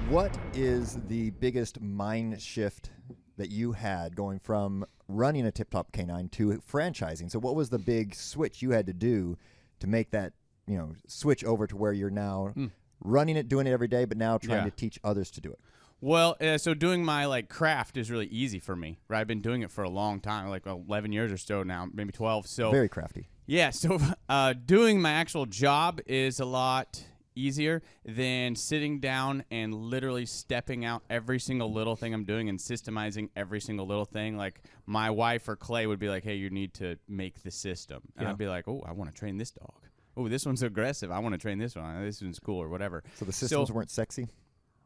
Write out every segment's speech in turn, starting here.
What is the biggest mind shift that you had going from running a Tip Top Canine to franchising? So what was the big switch you had to do to make that, switch over to where you're now running it, doing it every day, but now trying to teach others to do it? Well, so doing my craft is really easy for me, right? I've been doing it for a long time, 11 years or so now, maybe 12. So very crafty. Yeah, so doing my actual job is a lot easier than sitting down and literally stepping out every single little thing I'm doing and systemizing every single little thing. Like my wife or Clay would be like, hey, you need to make the system. And I'd be like, oh, I want to train this dog. Oh, this one's aggressive. I want to train this one. This one's cool or whatever. So the systems weren't sexy?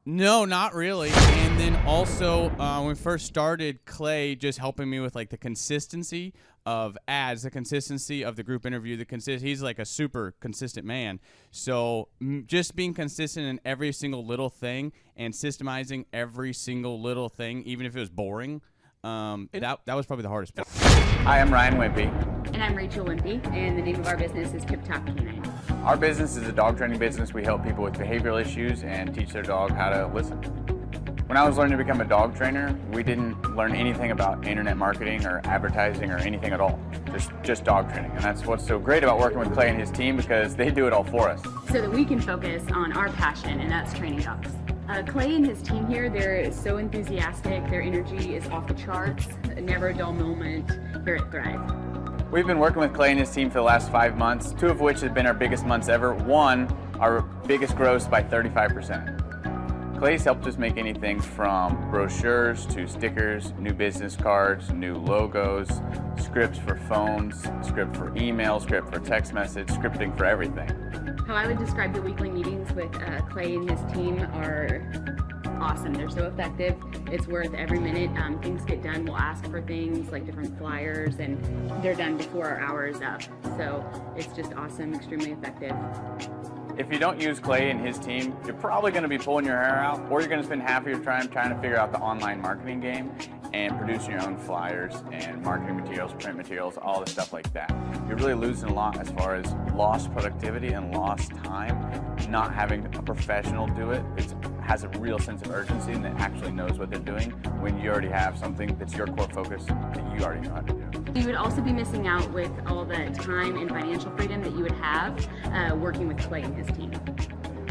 No, not really. And then also, when we first started, Clay just helping me with the consistency of ads, the consistency of the group interview, he's like a super consistent man. So just being consistent in every single little thing and systemizing every single little thing, even if it was boring, that was probably the hardest part. Hi, I'm Ryan Wimpey. And I'm Rachel Wimpey, and the name of our business is Tip Top Canine. Our business is a dog training business. We help people with behavioral issues and teach their dog how to listen. When I was learning to become a dog trainer, we didn't learn anything about internet marketing or advertising or anything at all. Just dog training. And that's what's so great about working with Clay and his team, because they do it all for us. So that we can focus on our passion, and that's training dogs. Clay and his team here, they're so enthusiastic. Their energy is off the charts. Never a dull moment here at Thrive. We've been working with Clay and his team for the last 5 months, 2 of which have been our biggest months ever. 1, our biggest gross by 35%. Clay's helped us make anything from brochures to stickers, new business cards, new logos, scripts for phones, script for email, script for text message, scripting for everything. How I would describe the weekly meetings with Clay and his team are awesome. They're so effective. It's worth every minute. Things get done. We'll ask for things like different flyers, and they're done before our hour is up. So it's just awesome, extremely effective. If you don't use Clay and his team, you're probably going to be pulling your hair out, or you're going to spend half of your time trying to figure out the online marketing game and producing your own flyers and marketing materials, print materials, all the stuff like that. You're really losing a lot as far as lost productivity and lost time. Not having a professional do it, it has a real sense of urgency and that actually knows what they're doing when you already have something that's your core focus that you already know how to do. You would also be missing out with all the time and financial freedom that you would have working with Clay and his team.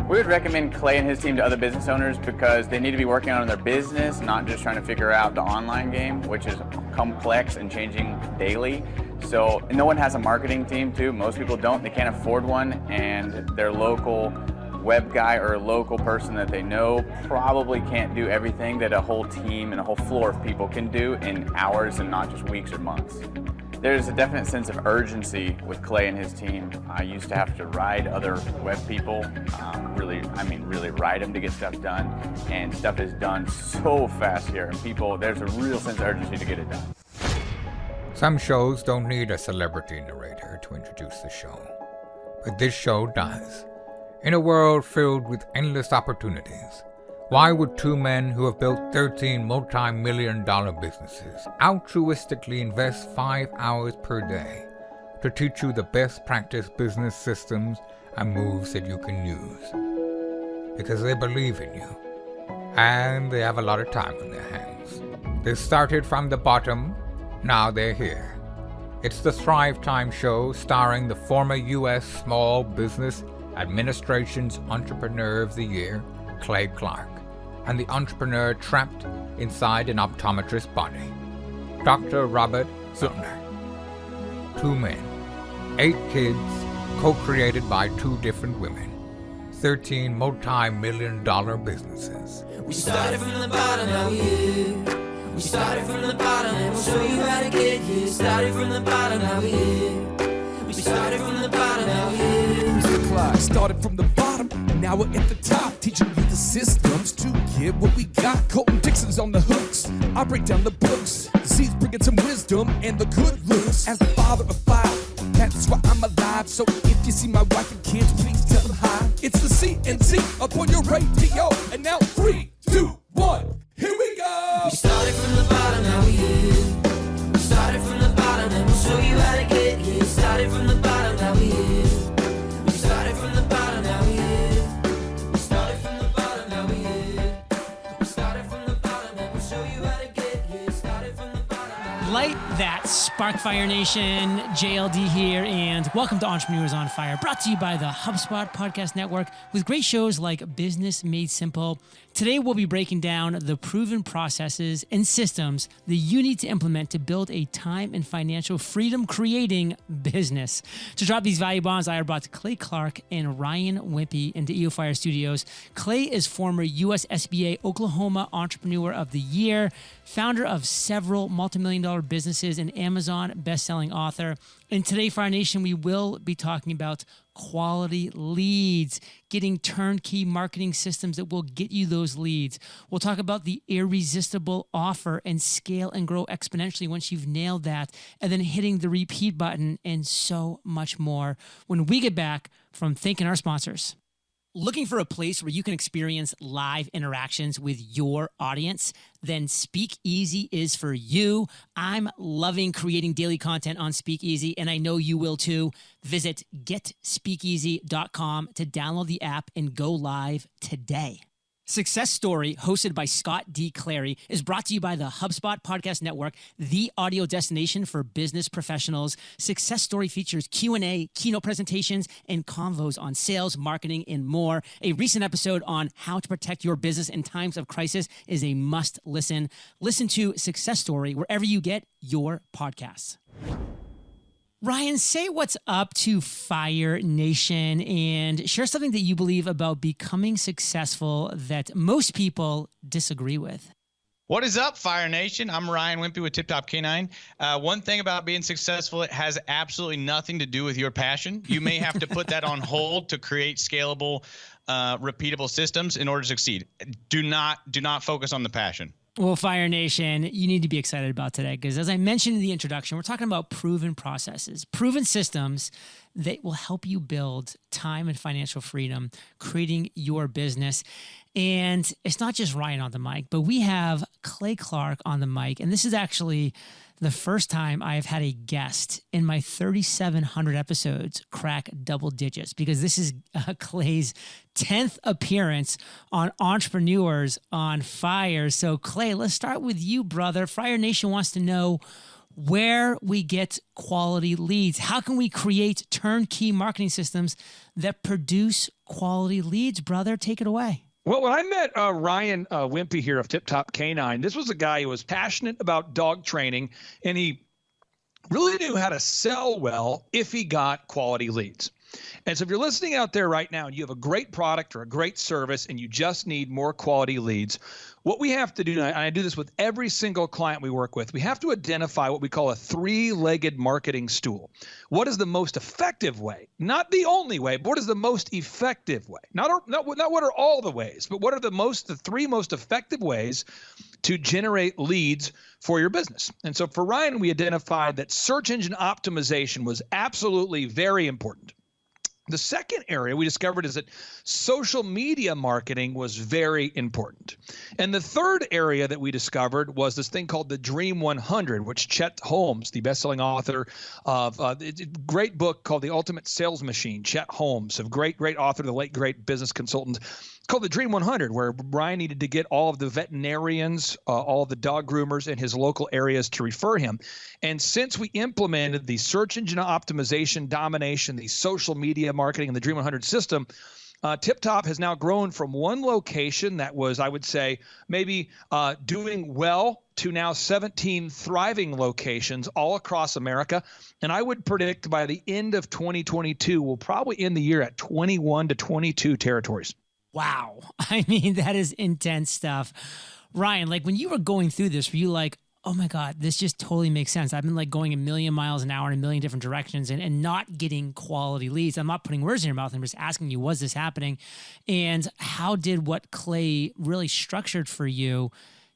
We would recommend Clay and his team to other business owners because they need to be working on their business, not just trying to figure out the online game, which is complex and changing daily. So no one has a marketing team too. Most people don't. They can't afford one, and their local web guy or a local person that they know probably can't do everything that a whole team and a whole floor of people can do in hours and not just weeks or months. There's a definite sense of urgency with Clay and his team. I used to have to ride other web people, really ride them to get stuff done, and stuff is done so fast here, and there's a real sense of urgency to get it done. Some shows don't need a celebrity narrator to introduce the show, but this show does. In a world filled with endless opportunities, why would 2 men who have built 13 multi-million-dollar businesses altruistically invest 5 hours per day to teach you the best practice business systems and moves that you can use? Because they believe in you, and they have a lot of time on their hands. They started from the bottom, now they're here. It's the Thrive Time Show, starring the former U.S. Small Business Administration's Entrepreneur of the Year, Clay Clark, and the entrepreneur trapped inside an optometrist's body, Dr. Robert Zillner. 2 men, 8 kids, co-created by 2 different women, 13 multi-million-dollar businesses. We started from the bottom, now we're here. We started from the bottom, and we'll show you how to get here. Started from the bottom, now we're here. We started from the bottom, now we're here. Mr. Clyde started from the bottom, and now we're at the top, teaching you the systems to get what we got. Colton Dixon's on the hooks, I break down the books. Z's bringing some wisdom and the good looks. As the father of 5, that's why I'm alive. So if you see my wife and kids, please tell them hi. It's the CNC up on your radio, and now 3, 2, 1, here we go. We started from the bottom, now we're here. We started from the bottom, and we'll show you how to get here. Started from the bottom, now we're here. We started from the bottom, now we're here. We started from the bottom, now we're here. Light that spark, Fire Nation. JLD here, and welcome to Entrepreneurs on Fire, brought to you by the HubSpot Podcast Network with great shows like Business Made Simple. Today, we'll be breaking down the proven processes and systems that you need to implement to build a time and financial freedom creating business. To drop these value bombs, I brought Clay Clark and Ryan Wimpey into EO Fire Studios. Clay is former US SBA Oklahoma Entrepreneur of the Year, founder of several multi-million-dollar businesses, and Amazon best-selling author. And today, Fire Nation, we will be talking about quality leads, getting turnkey marketing systems that will get you those leads. We'll talk about the irresistible offer and scale and grow exponentially once you've nailed that, and then hitting the repeat button, and so much more when we get back from thanking our sponsors. Looking for a place where you can experience live interactions with your audience? Then Speakeasy is for you. I'm loving creating daily content on Speakeasy, and I know you will too. Visit getspeakeasy.com to download the app and go live today. Success Story, hosted by Scott D. Clary, is brought to you by the HubSpot Podcast Network, the audio destination for business professionals. Success Story features Q&A, keynote presentations, and convos on sales, marketing, and more. A recent episode on how to protect your business in times of crisis is a must listen. Listen to Success Story wherever you get your podcasts. Ryan, say what's up to Fire Nation and share something that you believe about becoming successful that most people disagree with. What is up, Fire Nation? I'm Ryan Wimpey with Tip Top K9. One thing about being successful, it has absolutely nothing to do with your passion. You may have to put that on hold to create scalable, repeatable systems in order to succeed. Do not focus on the passion. Well, Fire Nation, you need to be excited about today because as I mentioned in the introduction, we're talking about proven processes, proven systems that will help you build time and financial freedom, creating your business. And it's not just Ryan on the mic, but we have Clay Clark on the mic. And this is actually the first time I've had a guest in my 3,700 episodes crack double digits, because this is Clay's 10th appearance on Entrepreneurs on Fire. So Clay, let's start with you, brother. Fire Nation wants to know where we get quality leads. How can we create turnkey marketing systems that produce quality leads? Brother, take it away. Well, when I met Ryan Wimpey here of Tip Top K9, this was a guy who was passionate about dog training, and he really knew how to sell well if he got quality leads. And so if you're listening out there right now and you have a great product or a great service and you just need more quality leads, what we have to do, and I do this with every single client we work with, we have to identify what we call a three-legged marketing stool. What is the most effective way? Not the only way, but what is the most effective way? Not what are all the ways, but what are the three most effective ways to generate leads for your business? And so for Ryan, we identified that search engine optimization was absolutely very important. The second area we discovered is that social media marketing was very important. And the third area that we discovered was this thing called the Dream 100, which Chet Holmes, the best-selling author of a great book called The Ultimate Sales Machine, Chet Holmes, a great author, the late great business consultant, called the Dream 100, where Brian needed to get all of the veterinarians, all of the dog groomers in his local areas to refer him. And since we implemented the search engine optimization, domination, the social media marketing, and the Dream 100 system, Tip Top has now grown from one location that was, I would say, maybe doing well to now 17 thriving locations all across America. And I would predict by the end of 2022, we'll probably end the year at 21 to 22 territories. Wow. I mean, that is intense stuff. Ryan, like when you were going through this, were you like, oh my God, this just totally makes sense. I've been like going a million miles an hour in a million different directions and not getting quality leads. I'm not putting words in your mouth. I'm just asking you, was this happening? And how did what Clay really structured for you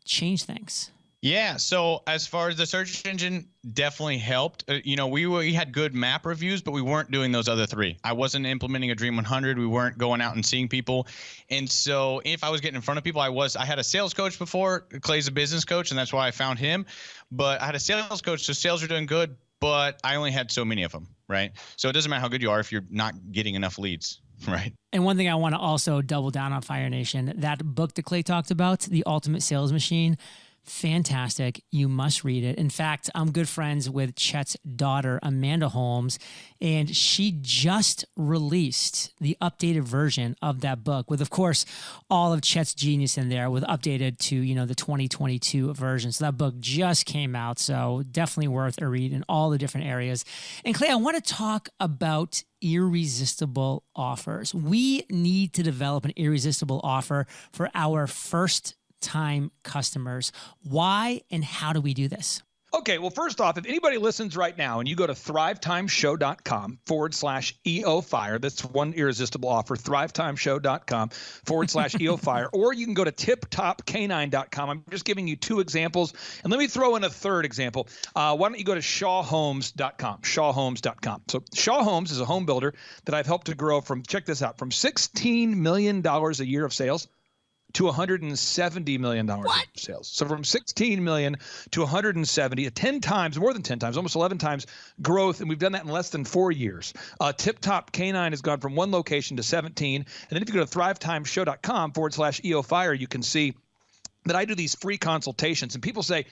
change things? Yeah. So as far as the search engine, definitely helped. We had good map reviews, but we weren't doing those other three. I wasn't implementing a Dream 100. We weren't going out and seeing people. And so if I was getting in front of people, I had a sales coach before. Clay's a business coach, and that's why I found him. But I had a sales coach, so sales are doing good, but I only had so many of them, right? So it doesn't matter how good you are if you're not getting enough leads. Right. And one thing I want to also double down on, Fire Nation, that book that Clay talked about, The Ultimate Sales Machine, fantastic. You must read it. In fact, I'm good friends with Chet's daughter, Amanda Holmes, and she just released the updated version of that book with, of course, all of Chet's genius in there with updated to, the 2022 version. So that book just came out. So definitely worth a read in all the different areas. And Clay, I want to talk about irresistible offers. We need to develop an irresistible offer for our first time customers. Why and how do we do this? Okay, well, first off, if anybody listens right now and you go to thrivetimeshow.com/EOFire, that's one irresistible offer, thrivetimeshow.com/EOFire, or you can go to tiptopcanine.com. I'm just giving you two examples. And let me throw in a third example. Why don't you go to shawhomes.com, shawhomes.com. So Shaw Homes is a home builder that I've helped to grow from, check this out, from $16 million a year of sales to $170 million of sales. So from 16 million to 170, 10 times, more than 10 times, almost 11 times growth. And we've done that in less than 4 years. Tip Top Canine has gone from one location to 17. And then if you go to thrivetimeshow.com/EOFire, you can see that I do these free consultations. And people say,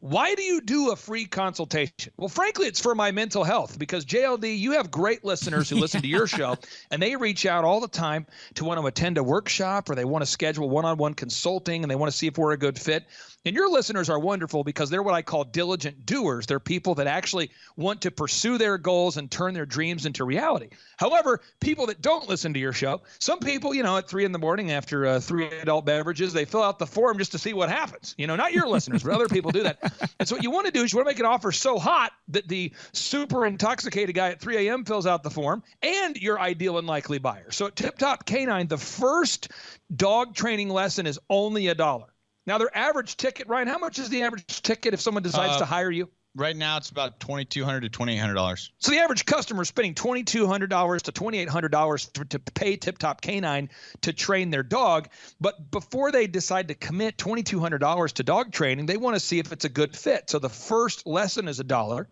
why do you do a free consultation? Well, frankly, it's for my mental health because JLD, you have great listeners who listen to your show and they reach out all the time to want to attend a workshop or they want to schedule one-on-one consulting and they want to see if we're a good fit. And your listeners are wonderful because they're what I call diligent doers. They're people that actually want to pursue their goals and turn their dreams into reality. However, people that don't listen to your show, some people, at 3 a.m. after 3 adult beverages, they fill out the form just to see what happens. Not your listeners, but other people do that. And so what you want to do is you want to make an offer so hot that the super intoxicated guy at 3 a.m. fills out the form and your ideal and likely buyer. So at Tip Top Canine, the first dog training lesson is only $1. Now, their average ticket, Ryan, how much is the average ticket if someone decides to hire you? Right now, it's about $2,200 to $2,800. So the average customer is spending $2,200 to $2,800 to pay Tip Top Canine to train their dog. But before they decide to commit $2,200 to dog training, they want to see if it's a good fit. So the first lesson is $1.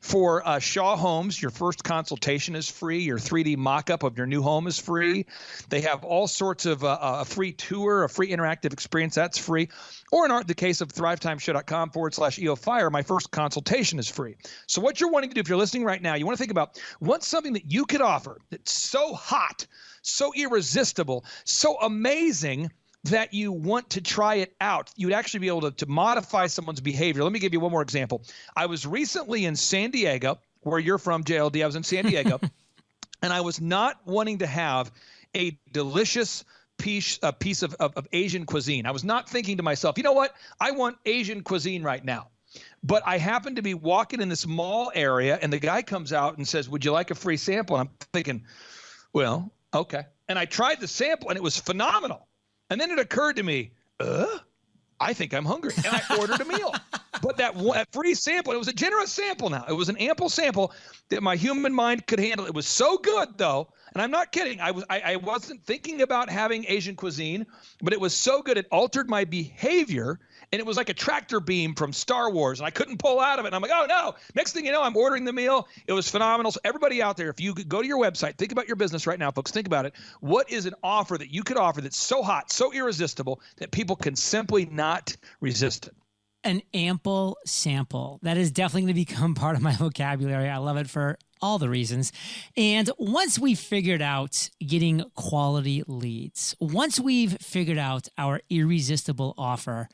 For Shaw Homes, your first consultation is free. Your 3D mock-up of your new home is free. They have all sorts of a free tour, a free interactive experience. That's free. Or in the case of thrivetimeshow.com/EOFire, my first consultation is free. So what you're wanting to do, if you're listening right now, you want to think about what's something that you could offer that's so hot, so irresistible, so amazing that you want to try it out. You'd actually be able to modify someone's behavior. Let me give you one more example. I was recently in San Diego, where you're from, JLD. I was in San Diego, and I was not wanting to have a delicious piece of Asian cuisine. I was not thinking to myself, you know what? I want Asian cuisine right now. But I happened to be walking in this mall area, and the guy comes out and says, would you like a free sample? And I'm thinking, well, okay. And I tried the sample, and it was phenomenal. And then it occurred to me, I think I'm hungry. And I ordered a meal. But that free sample, it was a generous sample now. It was an ample sample that my human mind could handle. It was so good, though. And I'm not kidding. I wasn't thinking about having Asian cuisine, but it was so good it altered my behavior. And it was like a tractor beam from Star Wars. And I couldn't pull out of it. And I'm like, oh, no. Next thing you know, I'm ordering the meal. It was phenomenal. So everybody out there, if you go to your website, think about your business right now, folks. Think about it. What is an offer that you could offer that's so hot, so irresistible that people can simply not resist it? An ample sample. That is definitely going to become part of my vocabulary. I love it for all the reasons. And once we've figured out getting quality leads, once we've figured out our irresistible offer,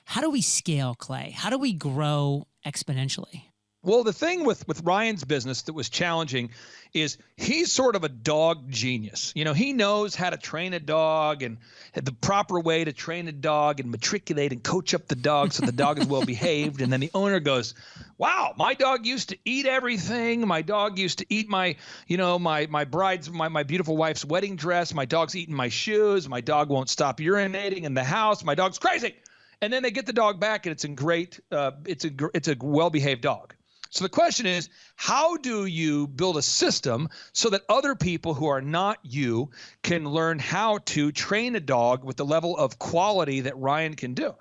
how do we scale, Clay? How do we grow exponentially? Well, the thing with Ryan's business that was challenging is he's sort of a dog genius. He knows how to train a dog and the proper way to train a dog and matriculate and coach up the dog so the dog is well behaved. And then the owner goes, wow, my dog used to eat everything. My dog used to eat my beautiful wife's wedding dress. My dog's eating my shoes. My dog won't stop urinating in the house. My dog's crazy. And then they get the dog back and it's a well-behaved dog. So the question is, how do you build a system so that other people who are not you can learn how to train a dog with the level of quality that Ryan can do?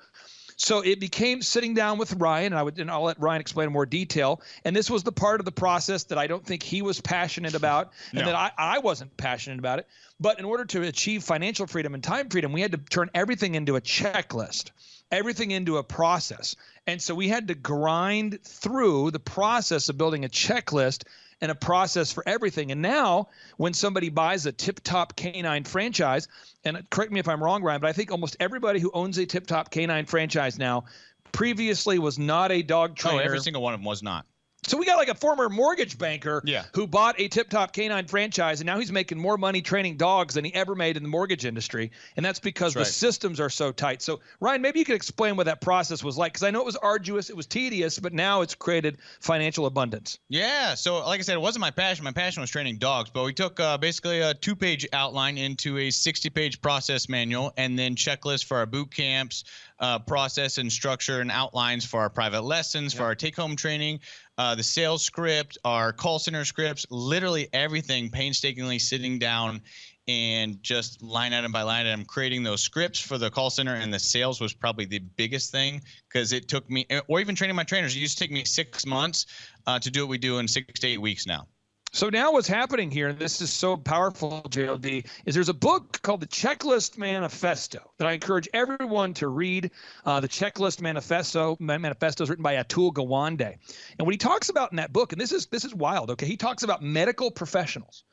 So it became sitting down with Ryan, and I'll let Ryan explain in more detail. And this was the part of the process that I don't think he was passionate about, and that I wasn't passionate about it. But in order to achieve financial freedom and time freedom, we had to turn everything into a checklist, everything into a process. And so we had to grind through the process of building a checklist and a process for everything. And now when somebody buys a Tip Top Canine franchise, and correct me if I'm wrong, Ryan, but I think almost everybody who owns a Tip Top Canine franchise now previously was not a dog trainer. Oh, every single one of them was not. So we got like a former mortgage banker who bought a Tip Top Canine franchise, and now he's making more money training dogs than he ever made in the mortgage industry. And that's because the systems are so tight. So, Ryan, maybe you could explain what that process was like, because I know it was arduous, it was tedious, but now it's created financial abundance. Yeah. So, like I said, it wasn't my passion. My passion was training dogs, but we took basically a 2-page outline into a 60-page process manual, and then checklists for our boot camps, process and structure and outlines for our private lessons, for our take-home training, the sales script, our call center scripts, literally everything, painstakingly sitting down and just line item by line item, creating those scripts for the call center. And the sales was probably the biggest thing, because it took me, or even training my trainers, it used to take me 6 months to do what we do in 6 to 8 weeks now. So now what's happening here, and this is so powerful, JLD, is there's a book called The Checklist Manifesto that I encourage everyone to read. The Checklist Manifesto is written by Atul Gawande. And what he talks about in that book, and this is wild, okay? He talks about medical professionals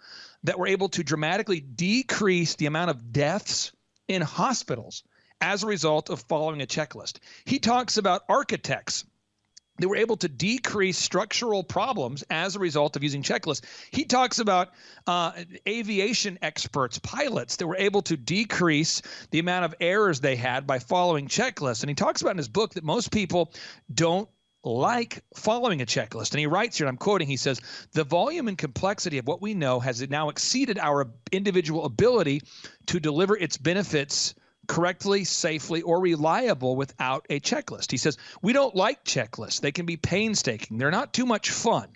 that were able to dramatically decrease the amount of deaths in hospitals as a result of following a checklist. He talks about architects. They were able to decrease structural problems as a result of using checklists. He talks about aviation experts, pilots, that were able to decrease the amount of errors they had by following checklists. And he talks about in his book that most people don't like following a checklist. And he writes here, and I'm quoting, he says, "The volume and complexity of what we know has now exceeded our individual ability to deliver its benefits correctly, safely, or reliable without a checklist." He says, "We don't like checklists. They can be painstaking. They're not too much fun.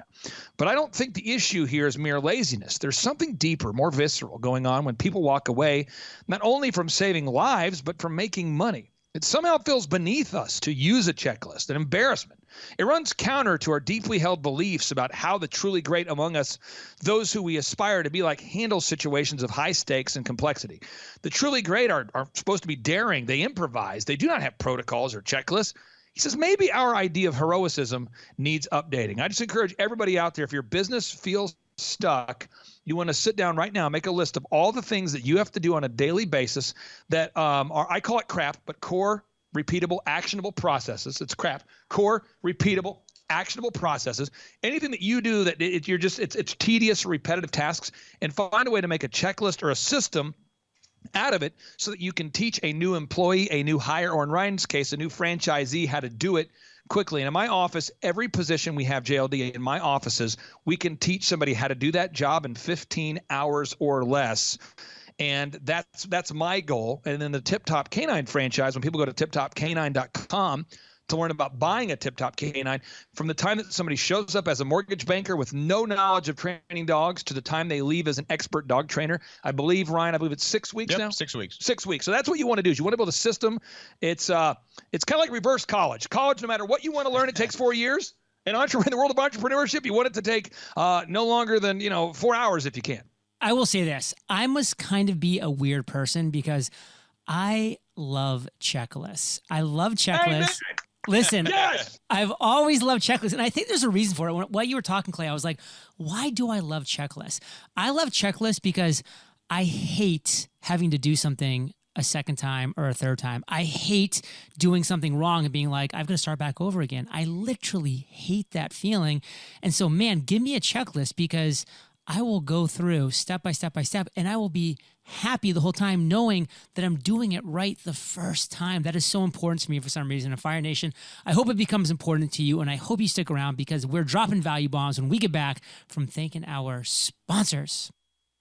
But I don't think the issue here is mere laziness. There's something deeper, more visceral going on when people walk away, not only from saving lives, but from making money. It somehow feels beneath us to use a checklist, an embarrassment. It runs counter to our deeply held beliefs about how the truly great among us, those who we aspire to be like, handle situations of high stakes and complexity. The truly great are supposed to be daring. They improvise. They do not have protocols or checklists." He says maybe our idea of heroicism needs updating. I just encourage everybody out there, if your business feels stuck, you want to sit down right now, make a list of all the things that you have to do on a daily basis that are, I call it crap, but core, repeatable, actionable processes. It's crap. Core, repeatable, actionable processes. Anything that you do that it's tedious or repetitive tasks, and find a way to make a checklist or a system out of it so that you can teach a new employee, a new hire, or in Ryan's case, a new franchisee how to do it quickly. And in my office, every position we have, JLD, in my offices, we can teach somebody how to do that job in 15 hours or less. And that's my goal. And then the Tip Top Canine franchise, when people go to tiptopcanine.com to learn about buying a Tip Top Canine, from the time that somebody shows up as a mortgage banker with no knowledge of training dogs to the time they leave as an expert dog trainer, I believe, Ryan, it's 6 weeks now? 6 weeks. 6 weeks. So that's what you want to do, is you want to build a system. It's kind of like reverse college. College, no matter what you want to learn, it takes 4 years. In the world of entrepreneurship, you want it to take no longer than 4 hours if you can. I will say this. I must kind of be a weird person because I love checklists. I love checklists. Listen, Yes! I've always loved checklists, and I think there's a reason for it. While you were talking, Clay, I was like, why do I love checklists? I love checklists because I hate having to do something a second time or a third time. I hate doing something wrong and being like, I've got to start back over again. I literally hate that feeling. And so, man, give me a checklist, because I will go through step by step by step, and I will be happy the whole time knowing that I'm doing it right the first time. That is so important to me for some reason. In Fire Nation, I hope it becomes important to you, and I hope you stick around, because we're dropping value bombs when we get back from thanking our sponsors.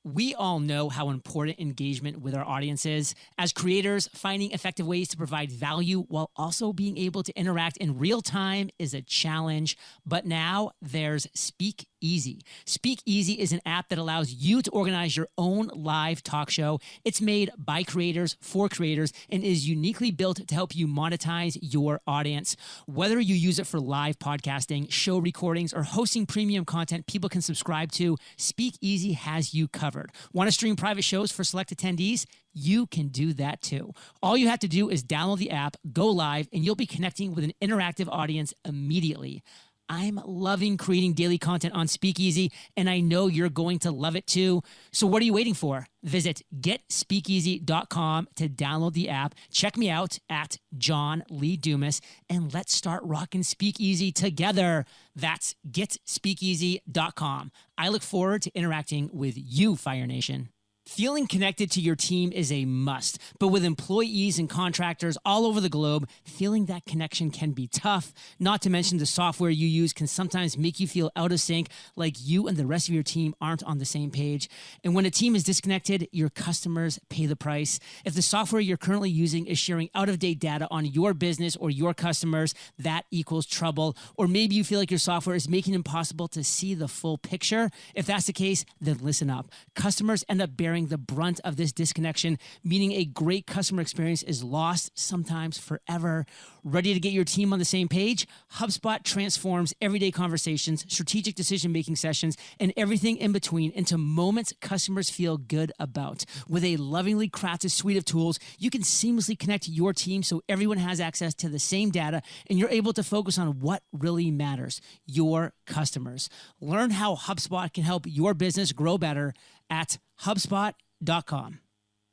We all know how important engagement with our audience is. As creators, finding effective ways to provide value while also being able to interact in real time is a challenge. But now there's Speak Easy. Speak Easy is an app that allows you to organize your own live talk show. It's made by creators for creators and is uniquely built to help you monetize your audience. Whether you use it for live podcasting, show recordings, or hosting premium content people can subscribe to, Speak Easy has you covered. Want to stream private shows for select attendees? You can do that too. All you have to do is download the app, go live, and you'll be connecting with an interactive audience immediately. I'm loving creating daily content on Speakeasy, and I know you're going to love it too. So what are you waiting for? Visit getspeakeasy.com to download the app. Check me out at John Lee Dumas, and let's start rocking Speakeasy together. That's getspeakeasy.com. I look forward to interacting with you, Fire Nation. Feeling connected to your team is a must, but with employees and contractors all over the globe, feeling that connection can be tough. Not to mention the software you use can sometimes make you feel out of sync, like you and the rest of your team aren't on the same page. And when a team is disconnected, your customers pay the price. If the software you're currently using is sharing out-of-date data on your business or your customers, that equals trouble. Or maybe you feel like your software is making it impossible to see the full picture. If that's the case, then listen up. Customers end up bearing the brunt of this disconnection, meaning a great customer experience is lost, sometimes forever. Ready to get your team on the same page? HubSpot transforms everyday conversations, strategic decision-making sessions, and everything in between into moments customers feel good about. With a lovingly crafted suite of tools, you can seamlessly connect your team so everyone has access to the same data, and you're able to focus on what really matters, your customers. Learn how HubSpot can help your business grow better at HubSpot.com.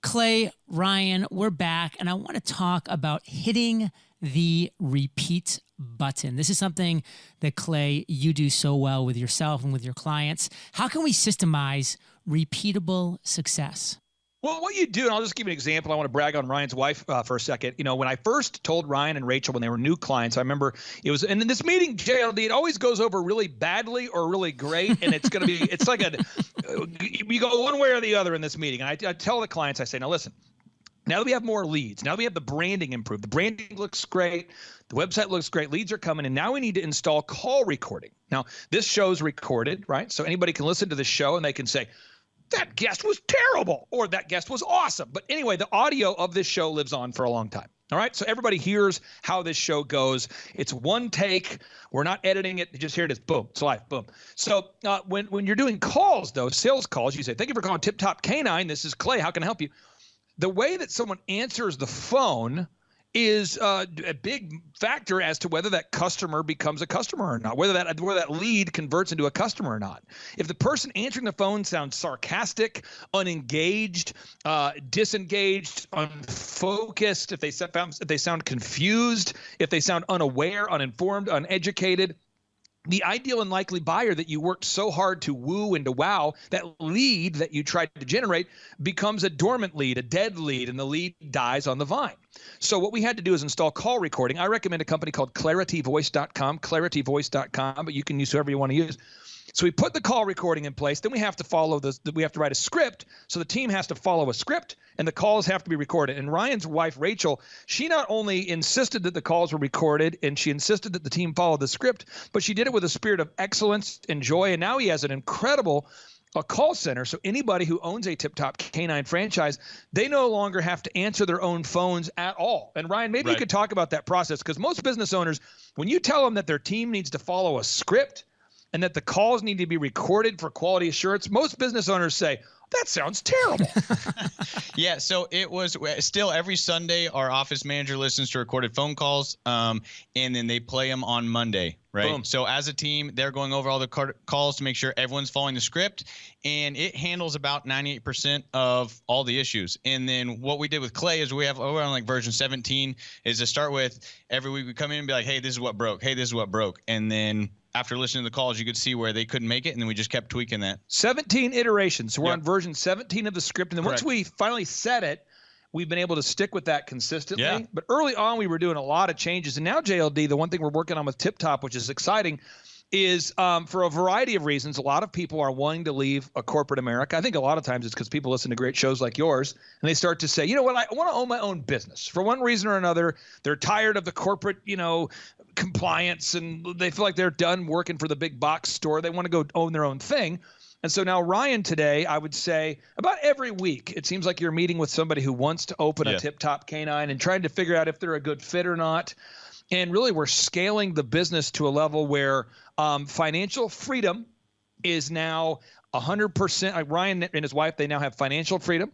Clay, Ryan, we're back, and I want to talk about hitting the repeat button. This is something that, Clay, you do so well with yourself and with your clients. How can we systemize repeatable success? Well, what you do, and I'll just give you an example. I want to brag on Ryan's wife for a second. You know, when I first told Ryan and Rachel when they were new clients, I remember it was, and in this meeting, JLD, it always goes over really badly or really great. And it's going to be, it's like you go one way or the other in this meeting. And I tell the clients, I say, now listen, now that we have more leads, now that we have the branding improved, the branding looks great, the website looks great, leads are coming in. Now we need to install call recording. Now, this show's recorded, right? So anybody can listen to the show and they can say, that guest was terrible, or that guest was awesome. But anyway, the audio of this show lives on for a long time. All right. So everybody hears how this show goes. It's one take. We're not editing it. You just hear it as boom. It's live. Boom. So when you're doing calls, though, sales calls, you say, thank you for calling Tip Top Canine. This is Clay. How can I help you? The way that someone answers the phone is a big factor as to whether that customer becomes a customer or not, whether that lead converts into a customer or not. If the person answering the phone sounds sarcastic, unengaged, disengaged, unfocused, if they sound confused, if they sound unaware, uninformed, uneducated, the ideal and likely buyer that you worked so hard to woo and to wow, that lead that you tried to generate becomes a dormant lead, a dead lead, and the lead dies on the vine. So what we had to do is install call recording. I recommend a company called clarityvoice.com, but you can use whoever you want to use. So we put the call recording in place. Then we have to we have to write a script. So the team has to follow a script and the calls have to be recorded. And Ryan's wife, Rachel, she not only insisted that the calls were recorded and she insisted that the team follow the script, but she did it with a spirit of excellence and joy. And now he has an incredible call center. So anybody who owns a Tip Top Canine franchise, they no longer have to answer their own phones at all. And Ryan, maybe you could talk about that process, because most business owners, when you tell them that their team needs to follow a script and that the calls need to be recorded for quality assurance, most business owners say, that sounds terrible. Yeah, so it was still every Sunday our office manager listens to recorded phone calls, and then they play them on Monday, right? Boom. So as a team, they're going over all the calls to make sure everyone's following the script, and it handles about 98% of all the issues. And then what we did with Clay is we're on like version 17, is to start with every week we come in and be like, hey, this is what broke. Hey, this is what broke. And then after listening to the calls, you could see where they couldn't make it, and then we just kept tweaking that. 17 iterations. So we're on version 17 of the script, and then once we finally set it, we've been able to stick with that consistently. Yeah. But early on, we were doing a lot of changes, and now JLD, the one thing we're working on with Tip Top, which is exciting, is for a variety of reasons. A lot of people are wanting to leave a corporate America. I think a lot of times it's because people listen to great shows like yours and they start to say, you know what, I want to own my own business. For one reason or another, they're tired of the corporate, compliance, and they feel like they're done working for the big box store. They want to go own their own thing. And so now, Ryan, today, I would say about every week, it seems like you're meeting with somebody who wants to open a Tip Top Canine and trying to figure out if they're a good fit or not. And really, we're scaling the business to a level where financial freedom is now 100%. Ryan and his wife, they now have financial freedom.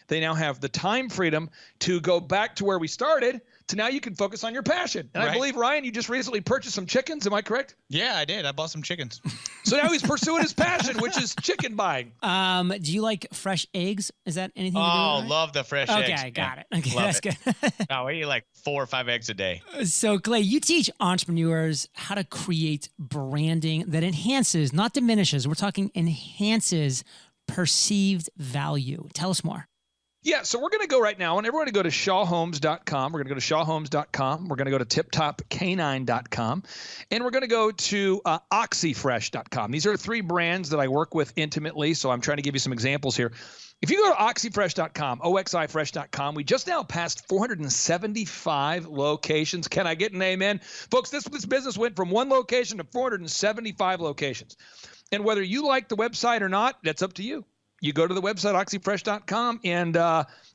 They now have the time freedom to go back to where we started, to now you can focus on your passion. And I believe, Ryan, you just recently purchased some chickens. Am I correct? Yeah, I did. I bought some chickens. So now he's pursuing his passion, which is chicken buying. Do you like fresh eggs? Is that anything to do with it? Love the fresh eggs. Okay, got it. Okay, Love that's it. good. Oh, we eat like 4 or 5 eggs a day. So, Clay, you teach entrepreneurs how to create branding that enhances, not diminishes, we're talking enhances perceived value. Tell us more. Yeah, so we're going to go right now, and everyone to go to shawhomes.com. We're going to go to shawhomes.com. We're going to go to tiptopcanine.com, and we're going to go to oxyfresh.com. These are 3 brands that I work with intimately, so I'm trying to give you some examples here. If you go to oxyfresh.com, oxifresh.com, we just now passed 475 locations. Can I get an amen? Folks, this business went from 1 location to 475 locations. And whether you like the website or not, that's up to you. You go to the website, oxyfresh.com, and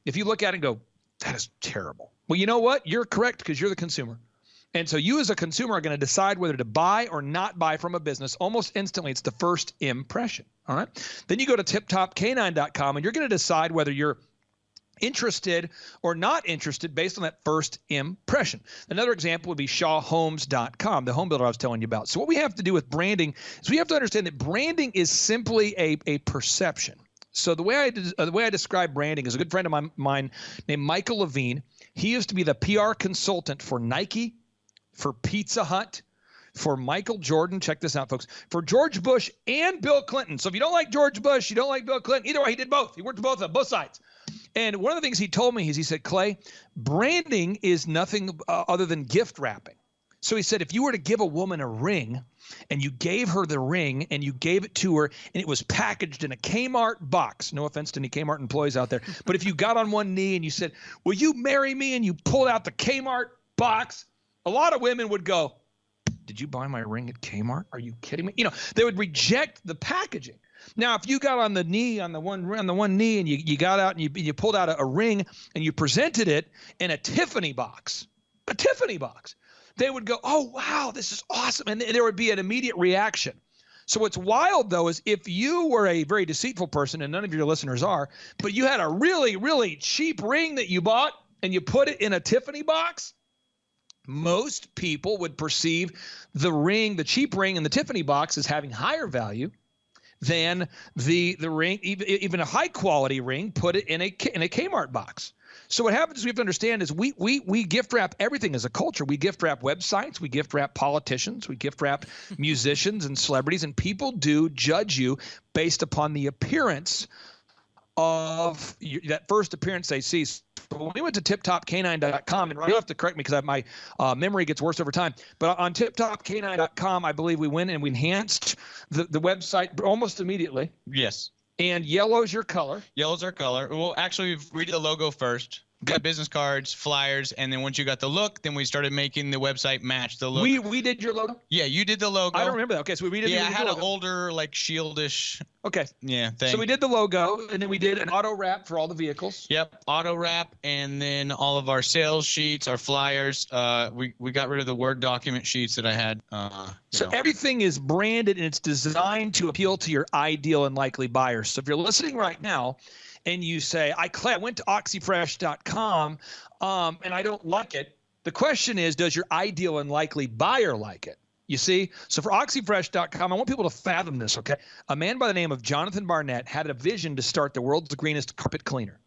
if you look at it and go, that is terrible. Well, you know what? You're correct because you're the consumer. And so you as a consumer are going to decide whether to buy or not buy from a business almost instantly. It's the first impression, all right? Then you go to tiptopcanine.com, and you're going to decide whether you're interested or not interested based on that first impression. Another example would be shawhomes.com, the home builder I was telling you about. So what we have to do with branding is we have to understand that branding is simply a perception. So the way I describe branding is a good friend of mine named Michael Levine. He used to be the PR consultant for Nike, for Pizza Hut, for Michael Jordan. Check this out, folks. For George Bush and Bill Clinton. So if you don't like George Bush, you don't like Bill Clinton. Either way, he did both. He worked on both sides. And one of the things he told me is he said, Clay, branding is nothing other than gift wrapping. So he said, if you were to give a woman a ring and you gave her the ring and you gave it to her and it was packaged in a Kmart box, no offense to any Kmart employees out there, but if you got on one knee and you said, will you marry me? And you pulled out the Kmart box, a lot of women would go, did you buy my ring at Kmart? Are you kidding me? They would reject the packaging. Now, if you got on the knee, on the one knee, and you got out and you pulled out a ring and you presented it in a Tiffany box, they would go, oh, wow, this is awesome. And there would be an immediate reaction. So what's wild, though, is if you were a very deceitful person, and none of your listeners are, but you had a really, really cheap ring that you bought and you put it in a Tiffany box, most people would perceive the cheap ring in the Tiffany box as having higher value than the ring, even a high quality ring, put it in a Kmart box. So what happens is we have to understand is we gift wrap everything as a culture. We gift wrap websites, we gift wrap politicians, we gift wrap musicians and celebrities, and people do judge you based upon the appearance of that first appearance they see. So when we went to tiptopcanine.com, and you'll have to correct me because my memory gets worse over time, but on tiptopcanine.com, I believe we went and we enhanced the website almost immediately. Yes. And yellow's your color. Yellow's our color. Well, actually, we did the logo first. Got business cards, flyers, and then once you got the look, then we started making the website match the look. We did your logo? Yeah, you did the logo. I don't remember that. Okay, so we redid I had an older, like, shieldish. Okay. Yeah, thing. So we did the logo, and then we did an auto wrap for all the vehicles. Yep, auto wrap, and then all of our sales sheets, our flyers. We got rid of the Word document sheets that I had. So everything is branded, and it's designed to appeal to your ideal and likely buyers. So if you're listening right now, and you say, I went to oxyfresh.com and I don't like it. The question is, does your ideal and likely buyer like it? You see? So for oxyfresh.com, I want people to fathom this, okay? A man by the name of Jonathan Barnett had a vision to start the world's greenest carpet cleaner.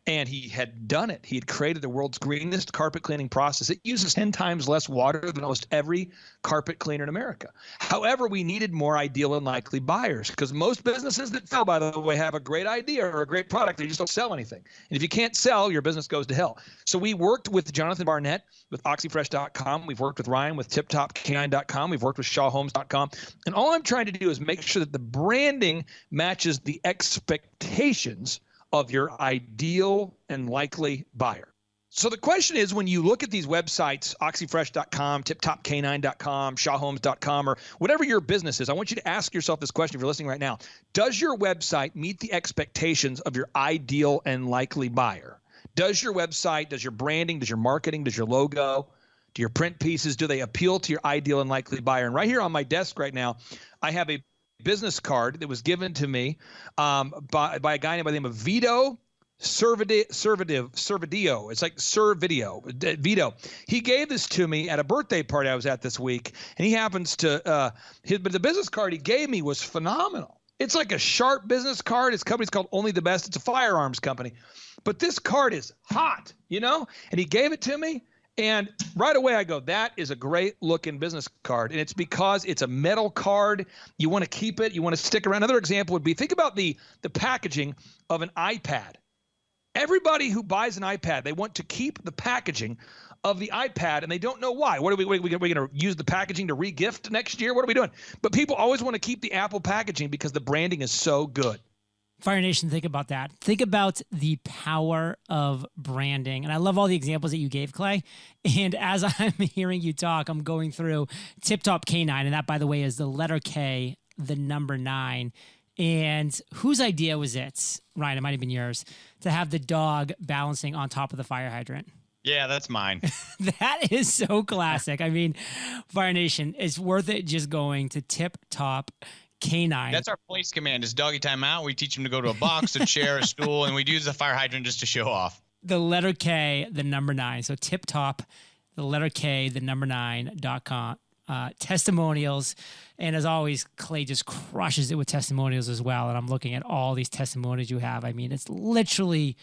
And he had done it. He had created the world's greenest carpet cleaning process. It uses 10 times less water than almost every carpet cleaner in America. However, we needed more ideal and likely buyers, because most businesses that fail, by the way, have a great idea or a great product. They just don't sell anything. And if you can't sell, your business goes to hell. So we worked with Jonathan Barnett with OxyFresh.com. We've worked with Ryan with TipTopK9.com. We've worked with ShawHomes.com. And all I'm trying to do is make sure that the branding matches the expectations of your ideal and likely buyer. So the question is, when you look at these websites, oxyfresh.com, tiptopk9.com, shawhomes.com, or whatever your business is, I want you to ask yourself this question if you're listening right now. Does your website meet the expectations of your ideal and likely buyer? Does your website, does your branding, does your marketing, does your logo, do your print pieces, do they appeal to your ideal and likely buyer? And right here on my desk right now, I have a business card that was given to me by a guy by the name of Vito Servadio. It's like Servadio. Vito. He gave this to me at a birthday party I was at this week, and he happens to but the business card he gave me was phenomenal. It's like a sharp business card. His company's called Only the Best. It's a firearms company. But this card is hot, And he gave it to me. And right away I go, that is a great looking business card. And it's because it's a metal card. You want to keep it. You want to stick around. Another example would be, think about the packaging of an iPad. Everybody who buys an iPad, they want to keep the packaging of the iPad, and they don't know why. What are we going to use the packaging to re-gift next year? What are we doing? But people always want to keep the Apple packaging because the branding is so good. Fire Nation, think about that. Think about the power of branding. And I love all the examples that you gave, Clay. And as I'm hearing you talk, I'm going through Tip Top K9. And that, by the way, is the letter K, the number 9. And whose idea was it, Ryan? It might have been yours, to have the dog balancing on top of the fire hydrant. Yeah, that's mine. That is so classic. I mean, Fire Nation, it's worth it just going to Tip Top K9. That's our place command. Is doggy time out. We teach him to go to a box, a chair, a stool, and we use the fire hydrant just to show off. The letter K, the number 9. So Tip Top, the letter K, the number 9.com. Testimonials. And as always, Clay just crushes it with testimonials as well. And I'm looking at all these testimonials you have. I mean, it's literally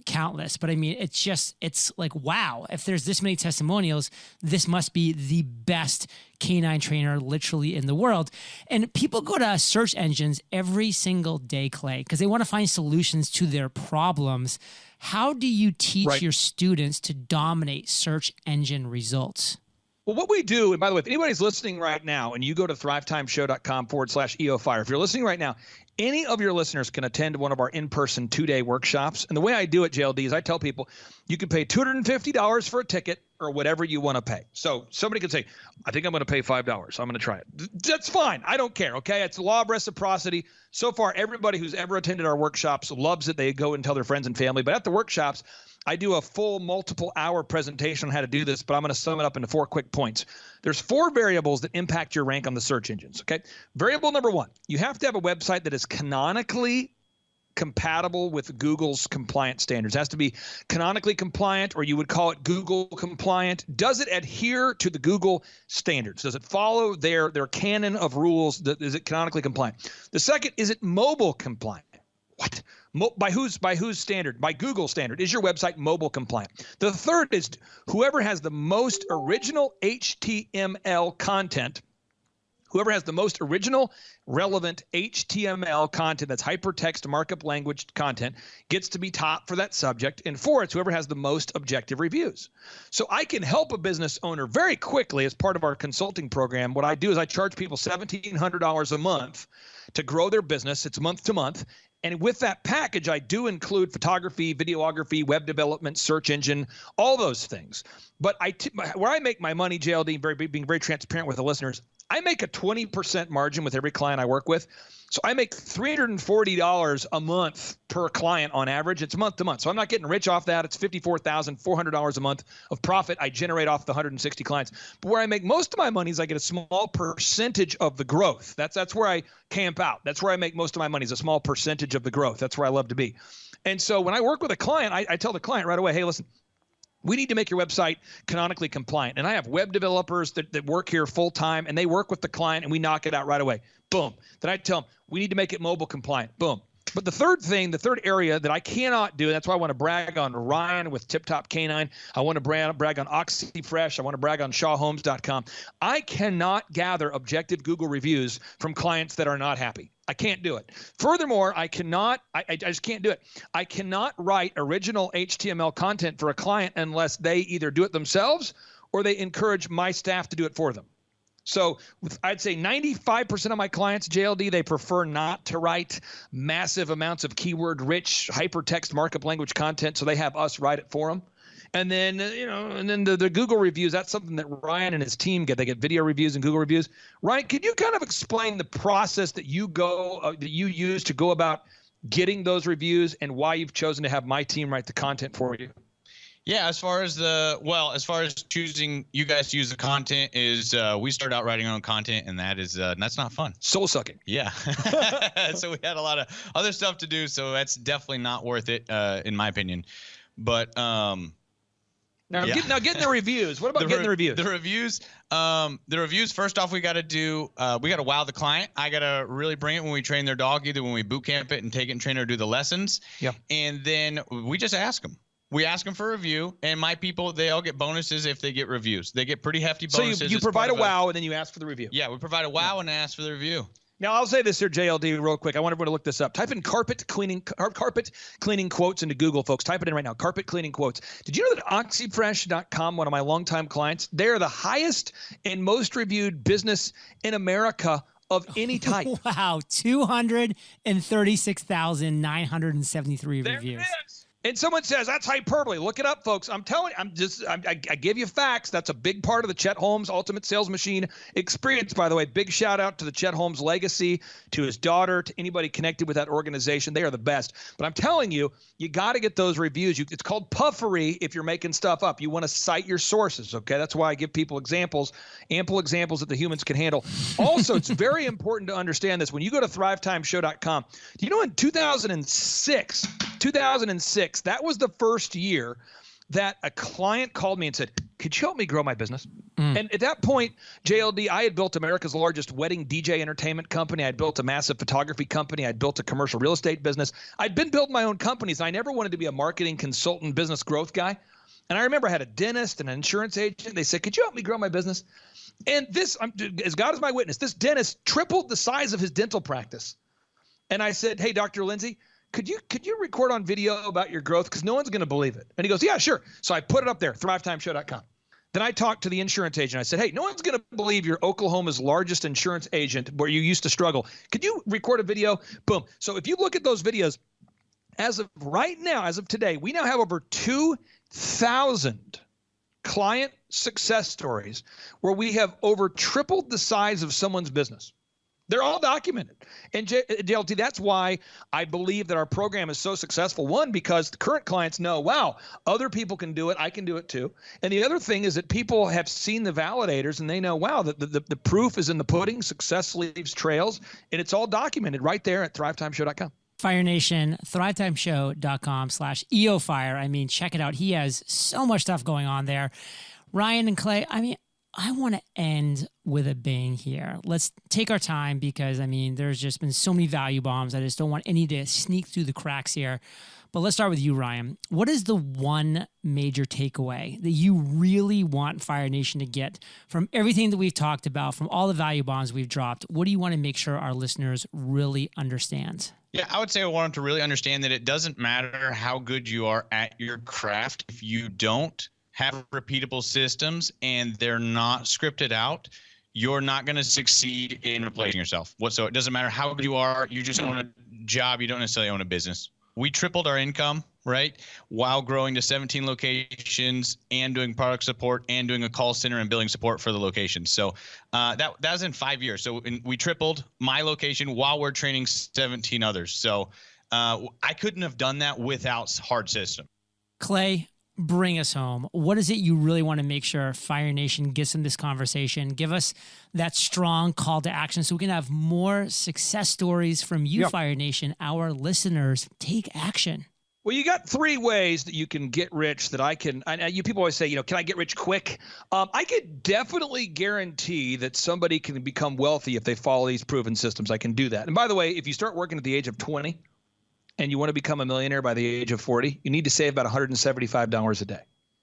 countless, but I mean, it's like, wow, if there's this many testimonials, this must be the best canine trainer literally in the world. And people go to search engines every single day, Clay, because they want to find solutions to their problems. How do you teach your students to dominate search engine results? Well, what we do, and by the way, if anybody's listening right now and you go to thrivetimeshow.com/EOFire, if you're listening right now, any of your listeners can attend one of our in-person 2-day workshops. And the way I do it, JLD, is I tell people you can pay $250 for a ticket or whatever you want to pay. So somebody could say, I think I'm going to pay $5. I'm going to try it. That's fine. I don't care. Okay. It's the law of reciprocity. So far, everybody who's ever attended our workshops loves it. They go and tell their friends and family. But at the workshops, I do a full multiple-hour presentation on how to do this, but I'm going to sum it up into 4 quick points. There's 4 variables that impact your rank on the search engines, okay? Variable number 1, you have to have a website that is canonically compatible with Google's compliance standards. It has to be canonically compliant, or you would call it Google compliant. Does it adhere to the Google standards? Does it follow their canon of rules? Is it canonically compliant? The second, is it mobile compliant? What? By whose standard? By Google's standard. Is your website mobile compliant? The third is whoever has the most original HTML content, whoever has the most original relevant HTML content, that's hypertext markup language content, gets to be top for that subject. And 4, it's whoever has the most objective reviews. So I can help a business owner very quickly as part of our consulting program. What I do is I charge people $1,700 a month to grow their business. It's month to month. And with that package, I do include photography, videography, web development, search engine, all those things. But where I make my money, JLD, being very transparent with the listeners, I make a 20% margin with every client I work with. So I make $340 a month per client on average. It's month to month. So I'm not getting rich off that. It's $54,400 a month of profit I generate off the 160 clients. But where I make most of my money is I get a small percentage of the growth. That's where I camp out. That's where I make most of my money, is a small percentage of the growth. That's where I love to be. And so when I work with a client, I tell the client right away, hey, listen, we need to make your website canonically compliant. And I have web developers that work here full time, and they work with the client, and we knock it out right away. Boom. Then I tell them, we need to make it mobile compliant. Boom. But the third area that I cannot do, and that's why I want to brag on Ryan with Tip Top Canine. I want to brag on OxyFresh. I want to brag on ShawHomes.com. I cannot gather objective Google reviews from clients that are not happy. I can't do it. Furthermore, I just can't do it. I cannot write original HTML content for a client unless they either do it themselves or they encourage my staff to do it for them. So I'd say 95% of my clients, JLD, they prefer not to write massive amounts of keyword-rich hypertext markup language content, so they have us write it for them. And then, the Google reviews, that's something that Ryan and his team get. They get video reviews and Google reviews. Ryan, could you kind of explain the process that you use to go about getting those reviews and why you've chosen to have my team write the content for you? Yeah, as far as choosing you guys to use the content is we started out writing our own content, and that's not fun. Soul sucking. Yeah. So we had a lot of other stuff to do, so that's definitely not worth it in my opinion. But getting the reviews. What about getting the reviews? The reviews, first off, we got to wow the client. I got to really bring it when we train their dog, either when we boot camp it and take it and train it or do the lessons. Yeah. And then we just ask them. We ask them for a review, and my people, they all get bonuses if they get reviews. They get pretty hefty bonuses. So you provide a wow, and then you ask for the review. Yeah, we provide a wow and ask for the review. Now, I'll say this here, JLD, real quick. I want everyone to look this up. Type in carpet cleaning quotes into Google, folks. Type it in right now, carpet cleaning quotes. Did you know that OxyFresh.com, one of my longtime clients, they're the highest and most reviewed business in America of any type. Wow, 236,973 reviews. And someone says, that's hyperbole. Look it up, folks. I'm telling you, I give you facts. That's a big part of the Chet Holmes Ultimate Sales Machine experience, by the way. Big shout out to the Chet Holmes legacy, to his daughter, to anybody connected with that organization. They are the best. But I'm telling you, you got to get those reviews. It's called puffery if you're making stuff up. You want to cite your sources, okay? That's why I give people examples, ample examples that the humans can handle. Also, it's very important to understand this. When you go to thrivetimeshow.com, do you know in 2006, that was the first year that a client called me and said, could you help me grow my business? And at that point, JLD, I had built America's largest wedding DJ entertainment company. I had built a massive photography company. I had built a commercial real estate business. I'd been building my own companies. I never wanted to be a marketing consultant, business growth guy. And I remember I had a dentist and an insurance agent. They said, could you help me grow my business? And this, as God is my witness, this dentist tripled the size of his dental practice. And I said, hey, Dr. Lindsay, could you record on video about your growth? Because no one's going to believe it. And he goes, yeah, sure. So I put it up there, thrivetimeshow.com. Then I talked to the insurance agent. I said, hey, no one's going to believe you're Oklahoma's largest insurance agent where you used to struggle. Could you record a video? Boom. So if you look at those videos, as of right now, as of today, we now have over 2,000 client success stories where we have over tripled the size of someone's business. They're all documented. And JLT, that's why I believe that our program is so successful. One, because the current clients know, wow, other people can do it. I can do it too. And the other thing is that people have seen the validators and they know, wow, the proof is in the pudding. Success leaves trails. And it's all documented right there at thrivetimeshow.com. Fire Nation, thrivetimeshow.com/EOFire. I mean, check it out. He has so much stuff going on there. Ryan and Clay, I mean, I want to end with a bang here. Let's take our time because, I mean, there's just been so many value bombs. I just don't want any to sneak through the cracks here. But let's start with you, Ryan. What is the one major takeaway that you really want Fire Nation to get from everything that we've talked about, from all the value bombs we've dropped? What do you want to make sure our listeners really understand? Yeah, I would say I want them to really understand that it doesn't matter how good you are at your craft. If you don't have repeatable systems and they're not scripted out, you're not going to succeed in replacing yourself. So it doesn't matter how good you are. You just own a job. You don't necessarily own a business. We tripled our income, right, while growing to 17 locations and doing product support and doing a call center and billing support for the locations. So that was in 5 years. So we tripled my location while we're training 17 others. So I couldn't have done that without hard system. Clay, bring us home. What is it you really want to make sure Fire Nation gets in this conversation? Give us that strong call to action so we can have more success stories from you, yep. Fire Nation. Our listeners, take action. Well, you got 3 ways that you can get rich that I can. You people always say, can I get rich quick? I could definitely guarantee that somebody can become wealthy if they follow these proven systems. I can do that. And by the way, if you start working at the age of 20, and you want to become a millionaire by the age of 40, you need to save about $175 a day.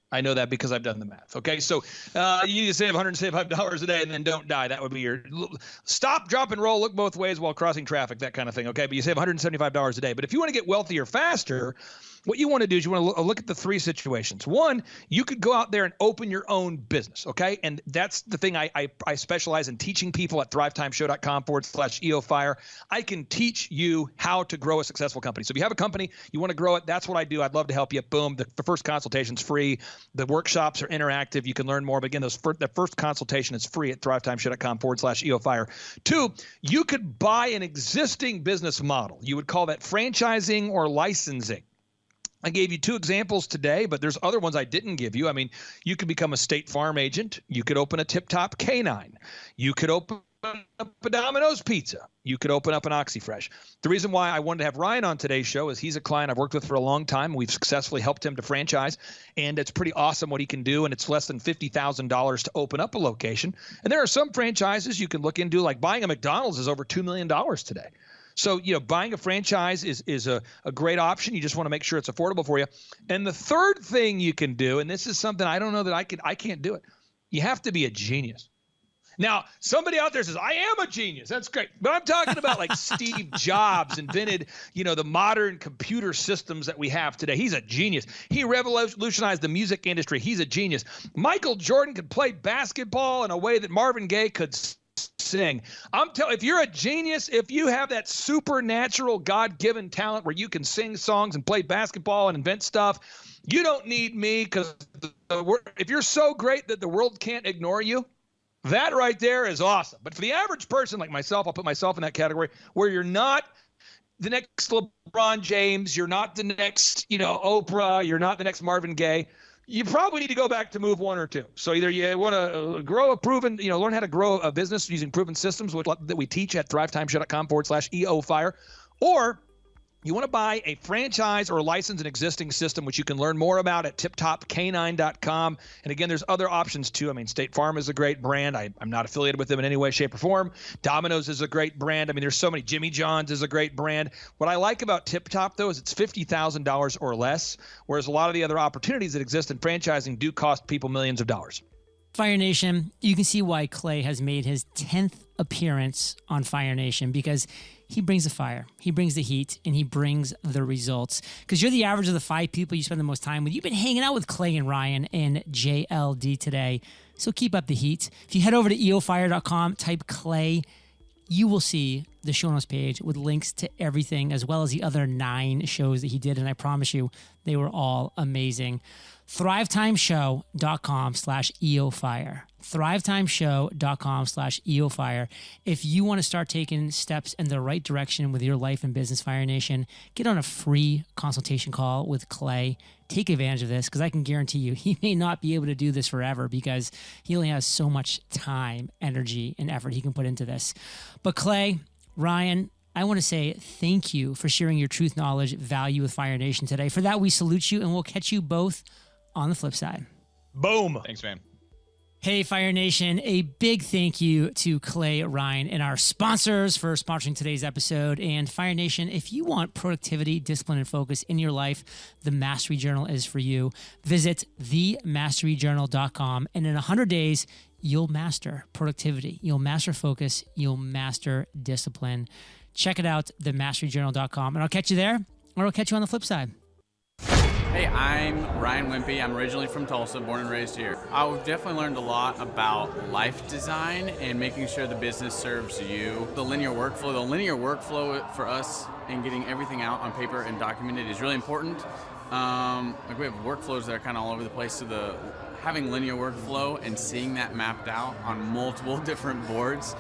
I know that because I've done the math. Okay, so you need to save $175 a day and then don't die. That would be your stop, drop, and roll, look both ways while crossing traffic, that kind of thing. Okay, but you save $175 a day. But if you want to get wealthier faster, what you want to do is you want to look at the three situations. One, you could go out there and open your own business, okay? And that's the thing I specialize in teaching people at thrivetimeshow.com/EOFire. I can teach you how to grow a successful company. So if you have a company, you want to grow it, that's what I do. I'd love to help you. Boom. The first consultation's free. The workshops are interactive. You can learn more. But again, the first consultation is free at thrivetimeshow.com/EOFire. Two, you could buy an existing business model. You would call that franchising or licensing. I gave you two examples today, but there's other ones I didn't give you. I mean, you could become a State Farm agent. You could open a Tip Top Canine. You could open up a Domino's Pizza. You could open up an OxyFresh. The reason why I wanted to have Ryan on today's show is he's a client I've worked with for a long time. We've successfully helped him to franchise, and it's pretty awesome what he can do, and it's less than $50,000 to open up a location. And there are some franchises you can look into, like buying a McDonald's is over $2 million today. So, buying a franchise is a great option. You just want to make sure it's affordable for you. And the third thing you can do, and this is something I don't know that I can't do it. You have to be a genius. Now, somebody out there says, I am a genius. That's great. But I'm talking about like Steve Jobs invented, the modern computer systems that we have today. He's a genius. He revolutionized the music industry. He's a genius. Michael Jordan could play basketball in a way that Marvin Gaye could sing. If you're a genius, if you have that supernatural God-given talent where you can sing songs and play basketball and invent stuff, you don't need me, because if you're so great that the world can't ignore you, that right there is awesome. But for the average person like myself, I'll put myself in that category, where you're not the next LeBron James, you're not the next, Oprah, you're not the next Marvin Gaye, you probably need to go back to move one or two. So either you want to grow a proven, learn how to grow a business using proven systems that we teach at thrivetimeshow.com/EOFire, or you want to buy a franchise or license an existing system, which you can learn more about at tiptopcanine.com. And again, there's other options too. I mean, State Farm is a great brand. I'm not affiliated with them in any way, shape, or form. Domino's is a great brand. I mean, there's so many. Jimmy John's is a great brand. What I like about Tip Top, though, is it's $50,000 or less, whereas a lot of the other opportunities that exist in franchising do cost people millions of dollars. Fire Nation, you can see why Clay has made his 10th appearance on Fire Nation, because he brings the fire, he brings the heat, and he brings the results. Because you're the average of the 5 people you spend the most time with. You've been hanging out with Clay and Ryan and JLD today, so keep up the heat. If you head over to eofire.com, type Clay, you will see the show notes page with links to everything, as well as the other 9 shows that he did, and I promise you, they were all amazing. thrivetimeshow.com/EOFire. thrivetimeshow.com/EOFire. If you want to start taking steps in the right direction with your life and business, Fire Nation, get on a free consultation call with Clay. Take advantage of this, because I can guarantee you he may not be able to do this forever, because he only has so much time, energy, and effort he can put into this. But Clay, Ryan, I want to say thank you for sharing your truth, knowledge, value with Fire Nation today. For that, we salute you, and we'll catch you both on the flip side. Boom. Thanks, man. Hey, Fire Nation, a big thank you to Clay, Ryan, and our sponsors for sponsoring today's episode. And Fire Nation, if you want productivity, discipline, and focus in your life, the Mastery Journal is for you. Visit themasteryjournal.com, and in 100 days, you'll master productivity, you'll master focus, you'll master discipline. Check it out, themasteryjournal.com, and I'll catch you there, or I'll catch you on the flip side. Hey, I'm Ryan Wimpey. I'm originally from Tulsa, born and raised here. I've definitely learned a lot about life design and making sure the business serves you. The linear workflow for us and getting everything out on paper and documented is really important. We have workflows that are kind of all over the place, so having linear workflow and seeing that mapped out on multiple different boards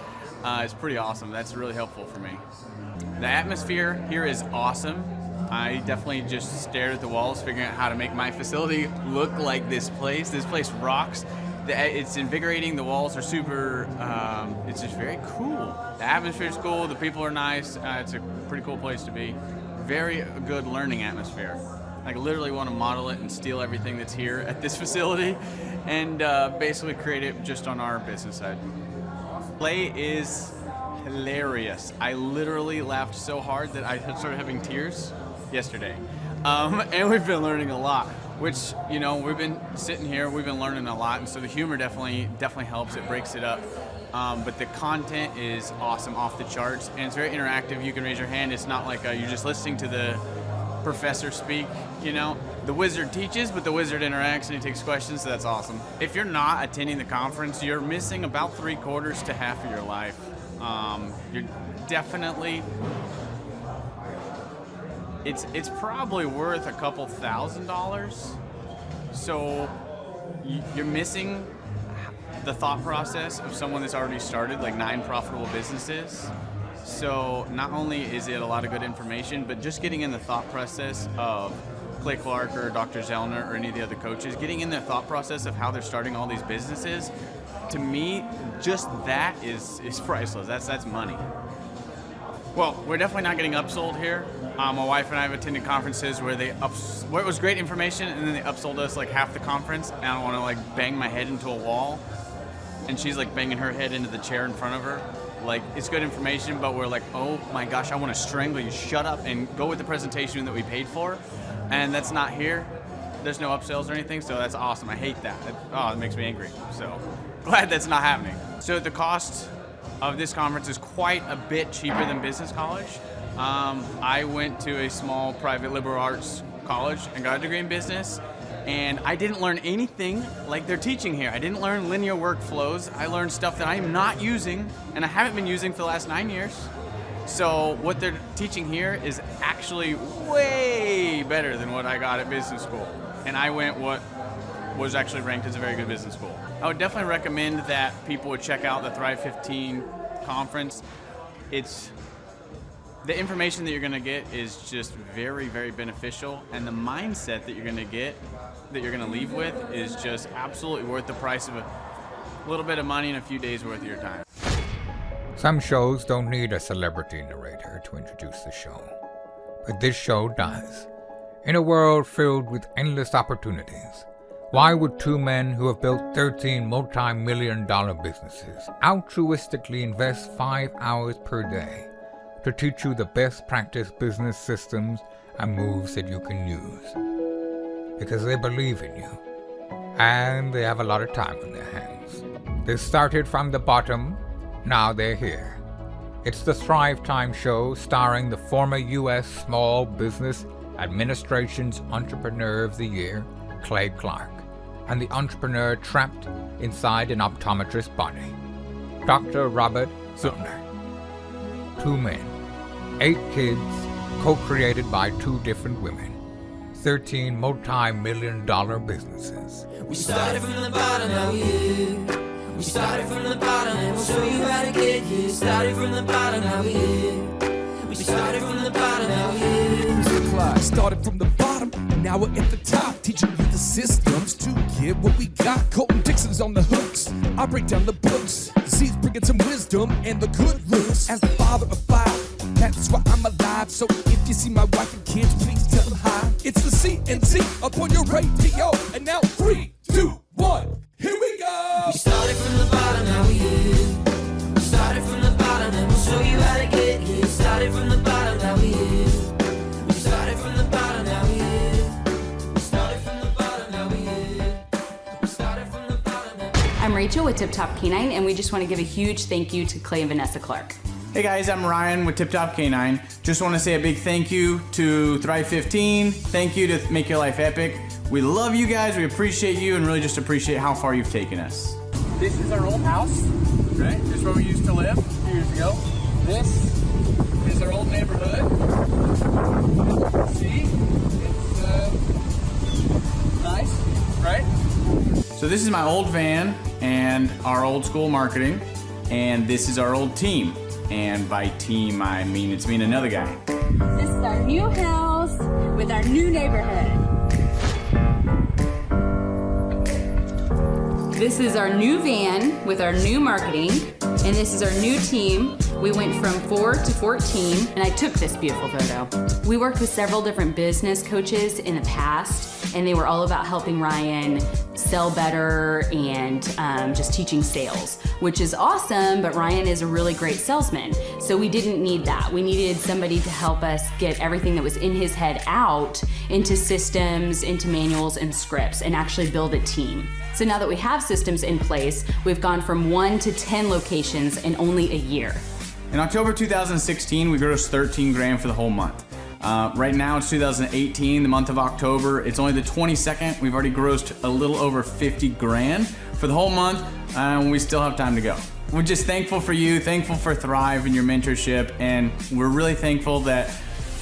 is pretty awesome. That's really helpful for me. The atmosphere here is awesome. I definitely just stared at the walls, figuring out how to make my facility look like this place. This place rocks. It's invigorating. The walls are super, it's just very cool. The atmosphere is cool. The people are nice. It's a pretty cool place to be. Very good learning atmosphere. I literally want to model it and steal everything that's here at this facility and basically create it just on our business side. Clay is hilarious. I literally laughed so hard that I started having tears. yesterday. And we've been learning a lot, which, you know, we've been sitting here, we've been learning a lot, and so the humor definitely helps. It breaks it up. But the content is awesome, off the charts, and it's very interactive. You can raise your hand. It's not like you're just listening to the professor speak, you know. The wizard teaches, but the wizard interacts and he takes questions, so that's awesome. If you're not attending the conference, you're missing about 3/4 to half of your life. You're definitely, it's probably worth a couple $1,000s. So you're missing the thought process of someone that's already started like 9 profitable businesses. So not only is it a lot of good information, but just getting in the thought process of Clay Clark or Dr. Zellner or any of the other coaches, getting in the thought process of how they're starting all these businesses, to me, just that is priceless. That's money. Well, we're definitely not getting upsold here. My wife and I have attended conferences where where it was great information and then they upsold us like half the conference, and I don't want to like bang my head into a wall, and she's like banging her head into the chair in front of her. Like, it's good information, but we're like, oh my gosh, I want to strangle you. Shut up and go with the presentation that we paid for. And that's not here. There's no upsells or anything, so that's awesome. I hate that. It makes me angry. So glad that's not happening. So the cost of this conference is quite a bit cheaper than business college. I went to a small private liberal arts college and got a degree in business. And I didn't learn anything like they're teaching here. I didn't learn linear workflows. I learned stuff that I am not using, and I haven't been using for the last 9 years. So what they're teaching here is actually way better than what I got at business school. And I went what was actually ranked as a very good business school. I would definitely recommend that people would check out the Thrive 15 conference. The information that you're going to get is just very, very beneficial, and the mindset that you're going to get, that you're going to leave with, is just absolutely worth the price of a little bit of money and a few days worth of your time. Some shows don't need a celebrity narrator to introduce the show, but this show does. In a world filled with endless opportunities, why would 2 men who have built 13 multi-million-dollar businesses altruistically invest 5 hours per day to teach you the best practice business systems and moves that you can use? Because they believe in you, and they have a lot of time on their hands. They started from the bottom, now they're here. It's the Thrive Time Show, starring the former U.S. Small Business Administration's Entrepreneur of the Year, Clay Clark, and the entrepreneur trapped inside an optometrist's body, Dr. Robert Zellner. 2 men, 8 kids, co-created by 2 different women, 13 multi-million-dollar businesses. We started from the bottom, now we're here. We started from the bottom, and we'll show you how to get here. Started from the bottom, now we're here. We started from the bottom, now we're here. Started from the bottom, and now we're at the top, teaching you the systems to get what we got. Colton Dixon's on the hooks, I break down the books. Z's bringing some wisdom and the good looks. As the father of 5, that's why I'm alive. So if you see my wife and kids, please tell them hi. It's the CNC up on your radio, and now 3, 2, 1, here we go. We started from the bottom, now we're here. We started from the bottom, and we'll show you how to get here. Started from the bottom, now we're here. We started from the bottom, now we're here. We started from the bottom, now we're here. We started from the bottom, now we're here. I'm Rachel with Tip Top Canine, and we just want to give a huge thank you to Clay and Vanessa Clark. Hey guys, I'm Ryan with Tip Top Canine. Just want to say a big thank you to Thrive 15. Thank you to Make Your Life Epic. We love you guys, we appreciate you, and really just appreciate how far you've taken us. This is our old house, right? This is where we used to live a few years ago. This is our old neighborhood. See? It's nice, right? So this is my old van and our old school marketing, and this is our old team. And by team, I mean it's me and another guy. This is our new house with our new neighborhood. This is our new van with our new marketing, and this is our new team We went from 4 to 14, and I took this beautiful photo. We worked with several different business coaches in the past, and they were all about helping Ryan sell better and just teaching sales, which is awesome, but Ryan is a really great salesman. So we didn't need that. We needed somebody to help us get everything that was in his head out into systems, into manuals and scripts, and actually build a team. So now that we have systems in place, we've gone from 1 to 10 locations in only a year. In October 2016, we grossed 13 grand for the whole month. Right now it's 2018, the month of October. It's only the 22nd. We've already grossed a little over 50 grand for the whole month, and we still have time to go. We're just thankful for you, thankful for Thrive and your mentorship, and we're really thankful that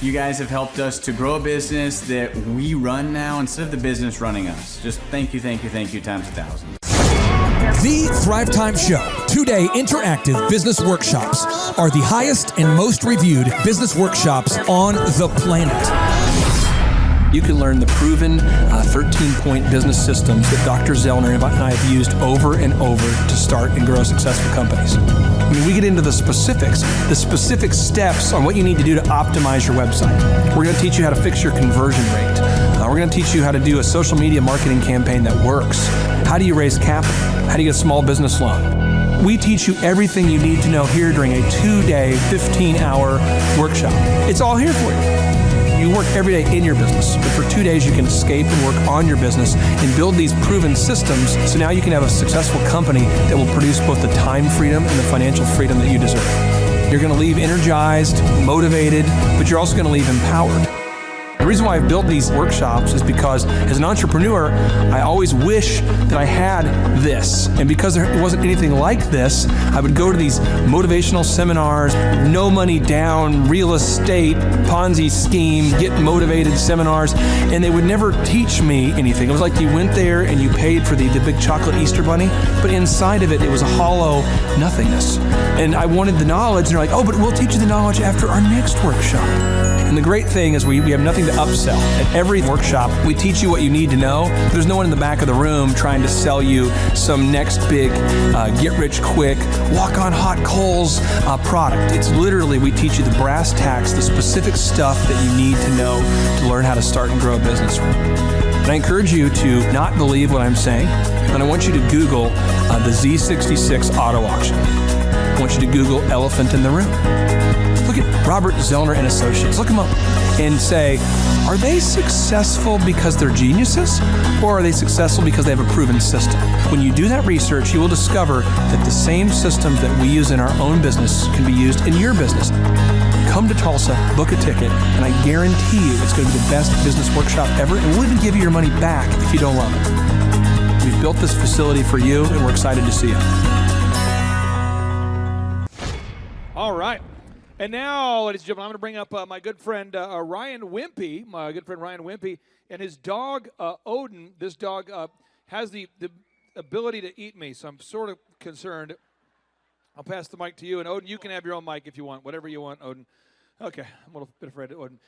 you guys have helped us to grow a business that we run now instead of the business running us. Just thank you times 1,000. The Thrive Time Show 2-day interactive business workshops are the highest and most reviewed business workshops on the planet. You can learn the proven 13-point business systems that Dr. Zellner and I have used over and over to start and grow successful companies. I mean, we get into the specific steps on what you need to do to optimize your website. We're going to teach you how to fix your conversion rate. We're going to teach you how to do a social media marketing campaign that works. How do you raise capital? How do you get a small business loan? We teach you everything you need to know here during a 2-day, 15-hour workshop. It's all here for you. You work every day in your business, but for 2 days you can escape and work on your business and build these proven systems so now you can have a successful company that will produce both the time freedom and the financial freedom that you deserve. You're going to leave energized, motivated, but you're also going to leave empowered. The reason why I've built these workshops is because as an entrepreneur, I always wish that I had this. And because there wasn't anything like this, I would go to these motivational seminars, no money down, real estate, Ponzi scheme, get motivated seminars, and they would never teach me anything. It was like you went there and you paid for the big chocolate Easter bunny, but inside of it, it was a hollow nothingness. And I wanted the knowledge, and they're like, oh, but we'll teach you the knowledge after our next workshop. And the great thing is we have nothing to upsell. At every workshop, we teach you what you need to know. There's no one in the back of the room trying to sell you some next big get-rich-quick, walk-on-hot coals product. It's literally, we teach you the brass tacks, the specific stuff that you need to know to learn how to start and grow a business. And I encourage you to not believe what I'm saying, and I want you to Google the Z66 auto auction. I want you to Google elephant in the room. Look at Robert Zellner and Associates. Look them up and say, are they successful because they're geniuses, or are they successful because they have a proven system? When you do that research, you will discover that the same systems that we use in our own business can be used in your business. Come to Tulsa, book a ticket, and I guarantee you it's going to be the best business workshop ever, and we'll even give you your money back if you don't love it. We've built this facility for you, and we're excited to see you. All right. And now, ladies and gentlemen, I'm going to bring up my good friend Ryan Wimpey, and his dog Odin. This dog has the ability to eat me, so I'm sort of concerned. I'll pass the mic to you, and Odin, you can have your own mic if you want, whatever you want, Odin. Okay, I'm a little bit afraid of Odin.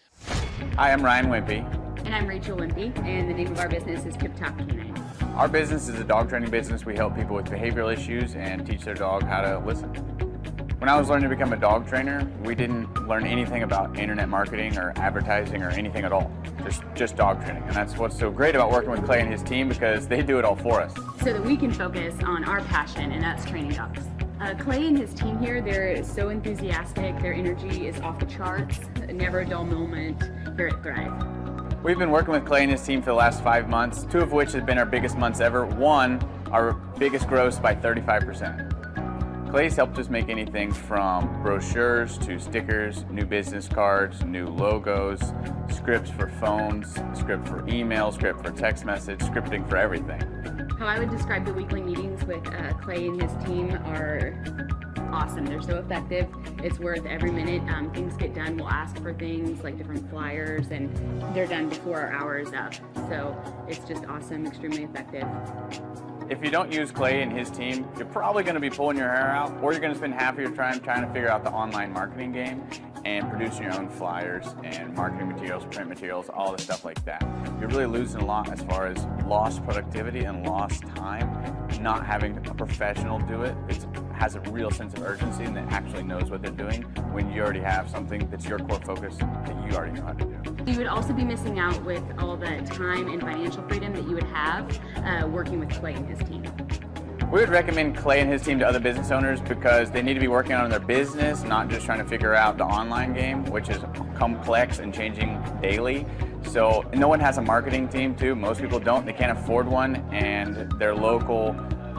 Hi, I'm Ryan Wimpey. And I'm Rachel Wimpey, and the name of our business is Tip Top Canine. Our business is a dog training business. We help people with behavioral issues and teach their dog how to listen. When I was learning to become a dog trainer, we didn't learn anything about internet marketing or advertising or anything at all. Just dog training. And that's what's so great about working with Clay and his team, because they do it all for us. So that we can focus on our passion, and that's training dogs. Clay and his team here, they're so enthusiastic. Their energy is off the charts. Never a dull moment here at Thrive. We've been working with Clay and his team for the last 5 months, 2 of which have been our biggest months ever. 1, our biggest gross by 35%. Clay's helped us make anything from brochures to stickers, new business cards, new logos, scripts for phones, script for email, script for text message, scripting for everything. How I would describe the weekly meetings with Clay and his team are awesome. They're so effective. It's worth every minute. Things get done. We'll ask for things like different flyers, and they're done before our hour is up. So it's just awesome, extremely effective. If you don't use Clay and his team, you're probably going to be pulling your hair out, or you're going to spend half of your time trying to figure out the online marketing game and producing your own flyers and marketing materials, print materials, all the stuff like that. You're really losing a lot as far as lost productivity and lost time. Not having a professional do it, it's has a real sense of urgency and that actually knows what they're doing when you already have something that's your core focus that you already know how to do. You would also be missing out with all the time and financial freedom that you would have working with Clay and his team. We would recommend Clay and his team to other business owners because they need to be working on their business, not just trying to figure out the online game, which is complex and changing daily. So no one has a marketing team too. Most people don't. They can't afford one, and their local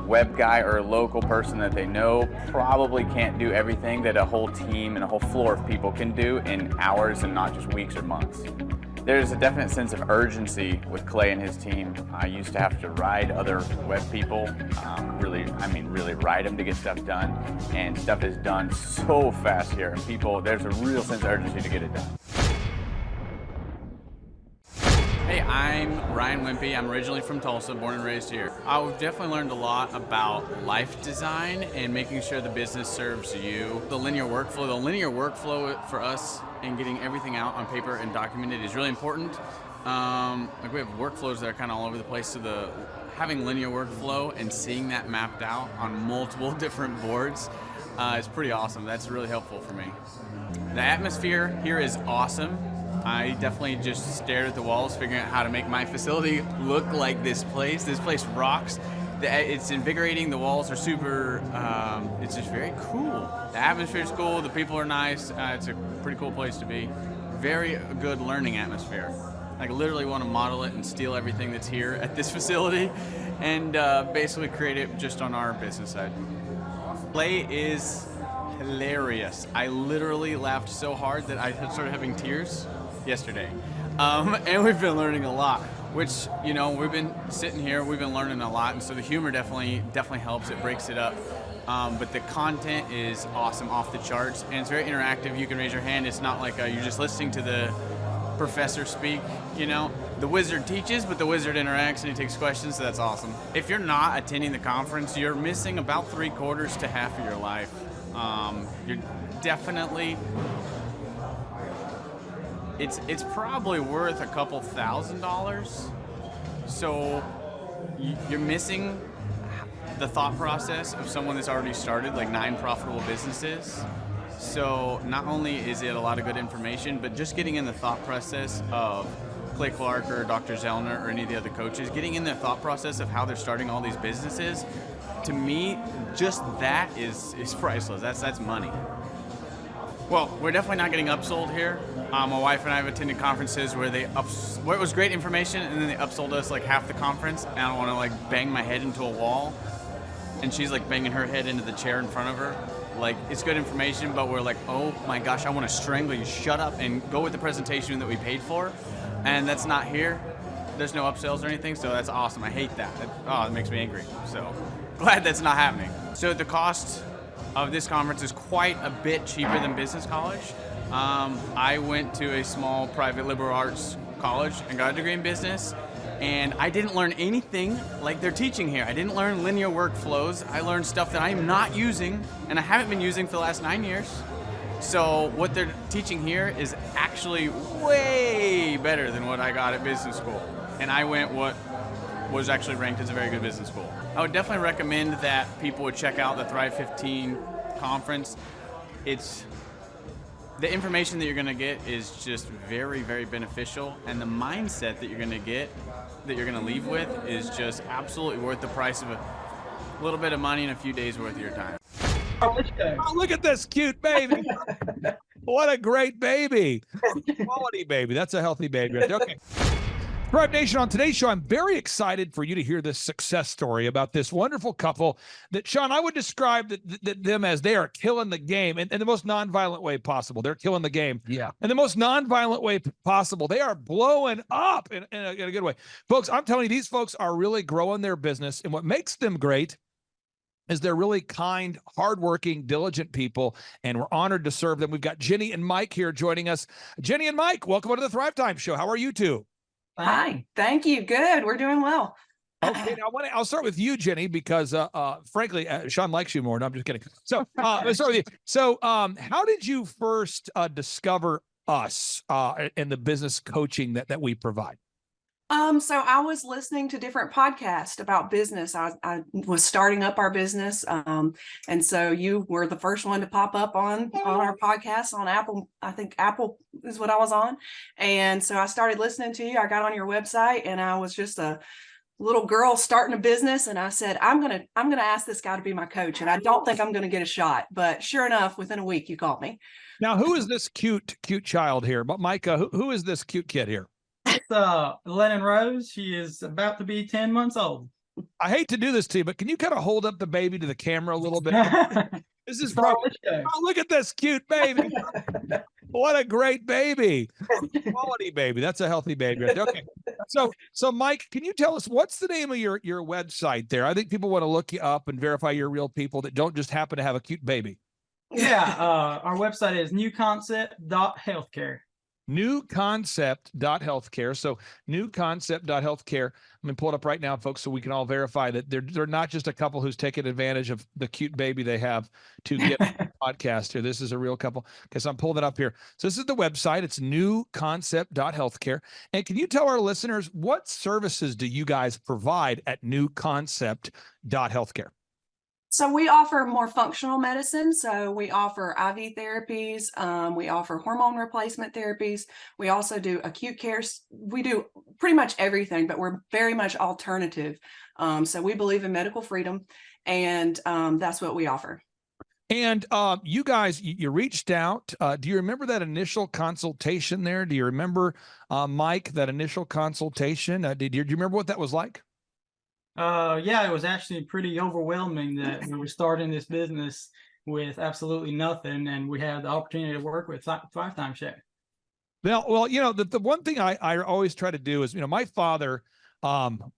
web guy or a local person that they know probably can't do everything that a whole team and a whole floor of people can do in hours and not just weeks or months. There's a definite sense of urgency with Clay and his team. I used to have to ride other web people, really ride them to get stuff done, and stuff is done so fast here, and there's a real sense of urgency to get it done. Hey, I'm Ryan Wimpey. I'm originally from Tulsa, born and raised here. I've definitely learned a lot about life design and making sure the business serves you. The linear workflow for us and getting everything out on paper and documented is really important. Like we have workflows that are kind of all over the place, so having linear workflow and seeing that mapped out on multiple different boards is pretty awesome. That's really helpful for me. The atmosphere here is awesome. I definitely just stared at the walls, figuring out how to make my facility look like this place. This place rocks. It's invigorating. The walls are super, it's just very cool. The atmosphere is cool. The people are nice. It's a pretty cool place to be. Very good learning atmosphere. I literally want to model it and steal everything that's here at this facility and basically create it just on our business side. Clay is hilarious. I literally laughed so hard that I started having tears yesterday. And we've been learning a lot, which, we've been sitting here, we've been learning a lot, and so the humor definitely helps. It breaks it up. But the content is awesome, off the charts, and it's very interactive. You can raise your hand. It's not like you're just listening to the professor speak, The wizard teaches, but the wizard interacts and he takes questions, so that's awesome. If you're not attending the conference, you're missing about 3/4 to half of your life. You're definitely... It's probably worth a couple $1,000s. So you're missing the thought process of someone that's already started like 9 profitable businesses. So not only is it a lot of good information, but just getting in the thought process of Clay Clark or Dr. Zellner or any of the other coaches, getting in the thought process of how they're starting all these businesses, to me, just that is priceless. That's money. Well, we're definitely not getting upsold here. My wife and I have attended conferences where where it was great information and then they upsold us like half the conference, and I don't want to bang my head into a wall, and she's banging her head into the chair in front of her. It's good information, but we're oh my gosh, I want to strangle you. Shut up and go with the presentation that we paid for. And that's not here. There's no upsells or anything, so that's awesome. I hate that. It makes me angry. So glad that's not happening. So the cost of this conference is quite a bit cheaper than business college. I went to a small private liberal arts college and got a degree in business, and I didn't learn anything like they're teaching here. I didn't learn linear workflows. I learned stuff that I'm not using, and I haven't been using for the last 9 years. So what they're teaching here is actually way better than what I got at business school. And I went what was actually ranked as a very good business school. I would definitely recommend that people would check out the Thrive 15 conference. The information that you're going to get is just very, very beneficial, and the mindset that you're going to get, that you're going to leave with, is just absolutely worth the price of a little bit of money and a few days worth of your time. Oh, look at this cute baby. What a great baby. Quality baby. That's a healthy baby right there. Okay. Thrive Nation, on today's show, I'm very excited for you to hear this success story about this wonderful couple that, Sean, I would describe them as they are killing the game in the most nonviolent way possible. They're killing the game. Yeah. In the most nonviolent way possible. They are blowing up in a good way. Folks, I'm telling you, these folks are really growing their business, and what makes them great is they're really kind, hardworking, diligent people, and we're honored to serve them. We've got Jenny and Mike here joining us. Jenny and Mike, welcome to the Thrive Time Show. How are you two? Hi, thank you. Good. We're doing well. Okay, now I'll start with you, Jenny, because frankly, Sean likes you more. No, I'm just kidding. So, let's start with you. So, how did you first discover us and the business coaching that we provide? So I was listening to different podcasts about business. I was starting up our business. And so you were the first one to pop up on our podcast on Apple. I think Apple is what I was on. And so I started listening to you. I got on your website, and I was just a little girl starting a business. And I said, I'm going to ask this guy to be my coach. And I don't think I'm going to get a shot, but sure enough, within a week, you called me. Now, who is this cute child here? But Micah, who is this cute kid here? It's Lennon Rose. She is about to be 10 months old. I hate to do this to you, but can you kind of hold up the baby to the camera a little bit? This is probably, oh, look at this cute baby. What a great baby. Quality baby. That's a healthy baby. Okay. So Mike, can you tell us what's the name of your website there? I think people want to look you up and verify you're real people that don't just happen to have a cute baby. Yeah. Our website is newconcept.healthcare. Newconcept.healthcare. So newconcept.healthcare. I'm going to pull it up right now, folks, so we can all verify that they're not just a couple who's taking advantage of the cute baby they have to get a podcast here. This is a real couple. Okay, so I'm pulling it up here. So this is the website. It's newconcept.healthcare. And can you tell our listeners what services do you guys provide at newconcept.healthcare? So we offer more functional medicine. So we offer IV therapies. We offer hormone replacement therapies. We also do acute care. We do pretty much everything, but we're very much alternative. So we believe in medical freedom, and that's what we offer. And you guys, you reached out. Do you remember that initial consultation there? Do you remember, Mike, that initial consultation? Do you remember what that was like? Yeah, it was actually pretty overwhelming that we were starting this business with absolutely nothing, and we had the opportunity to work with Five Time Chef. Well, you know, the one thing I always try to do is, you know, my father,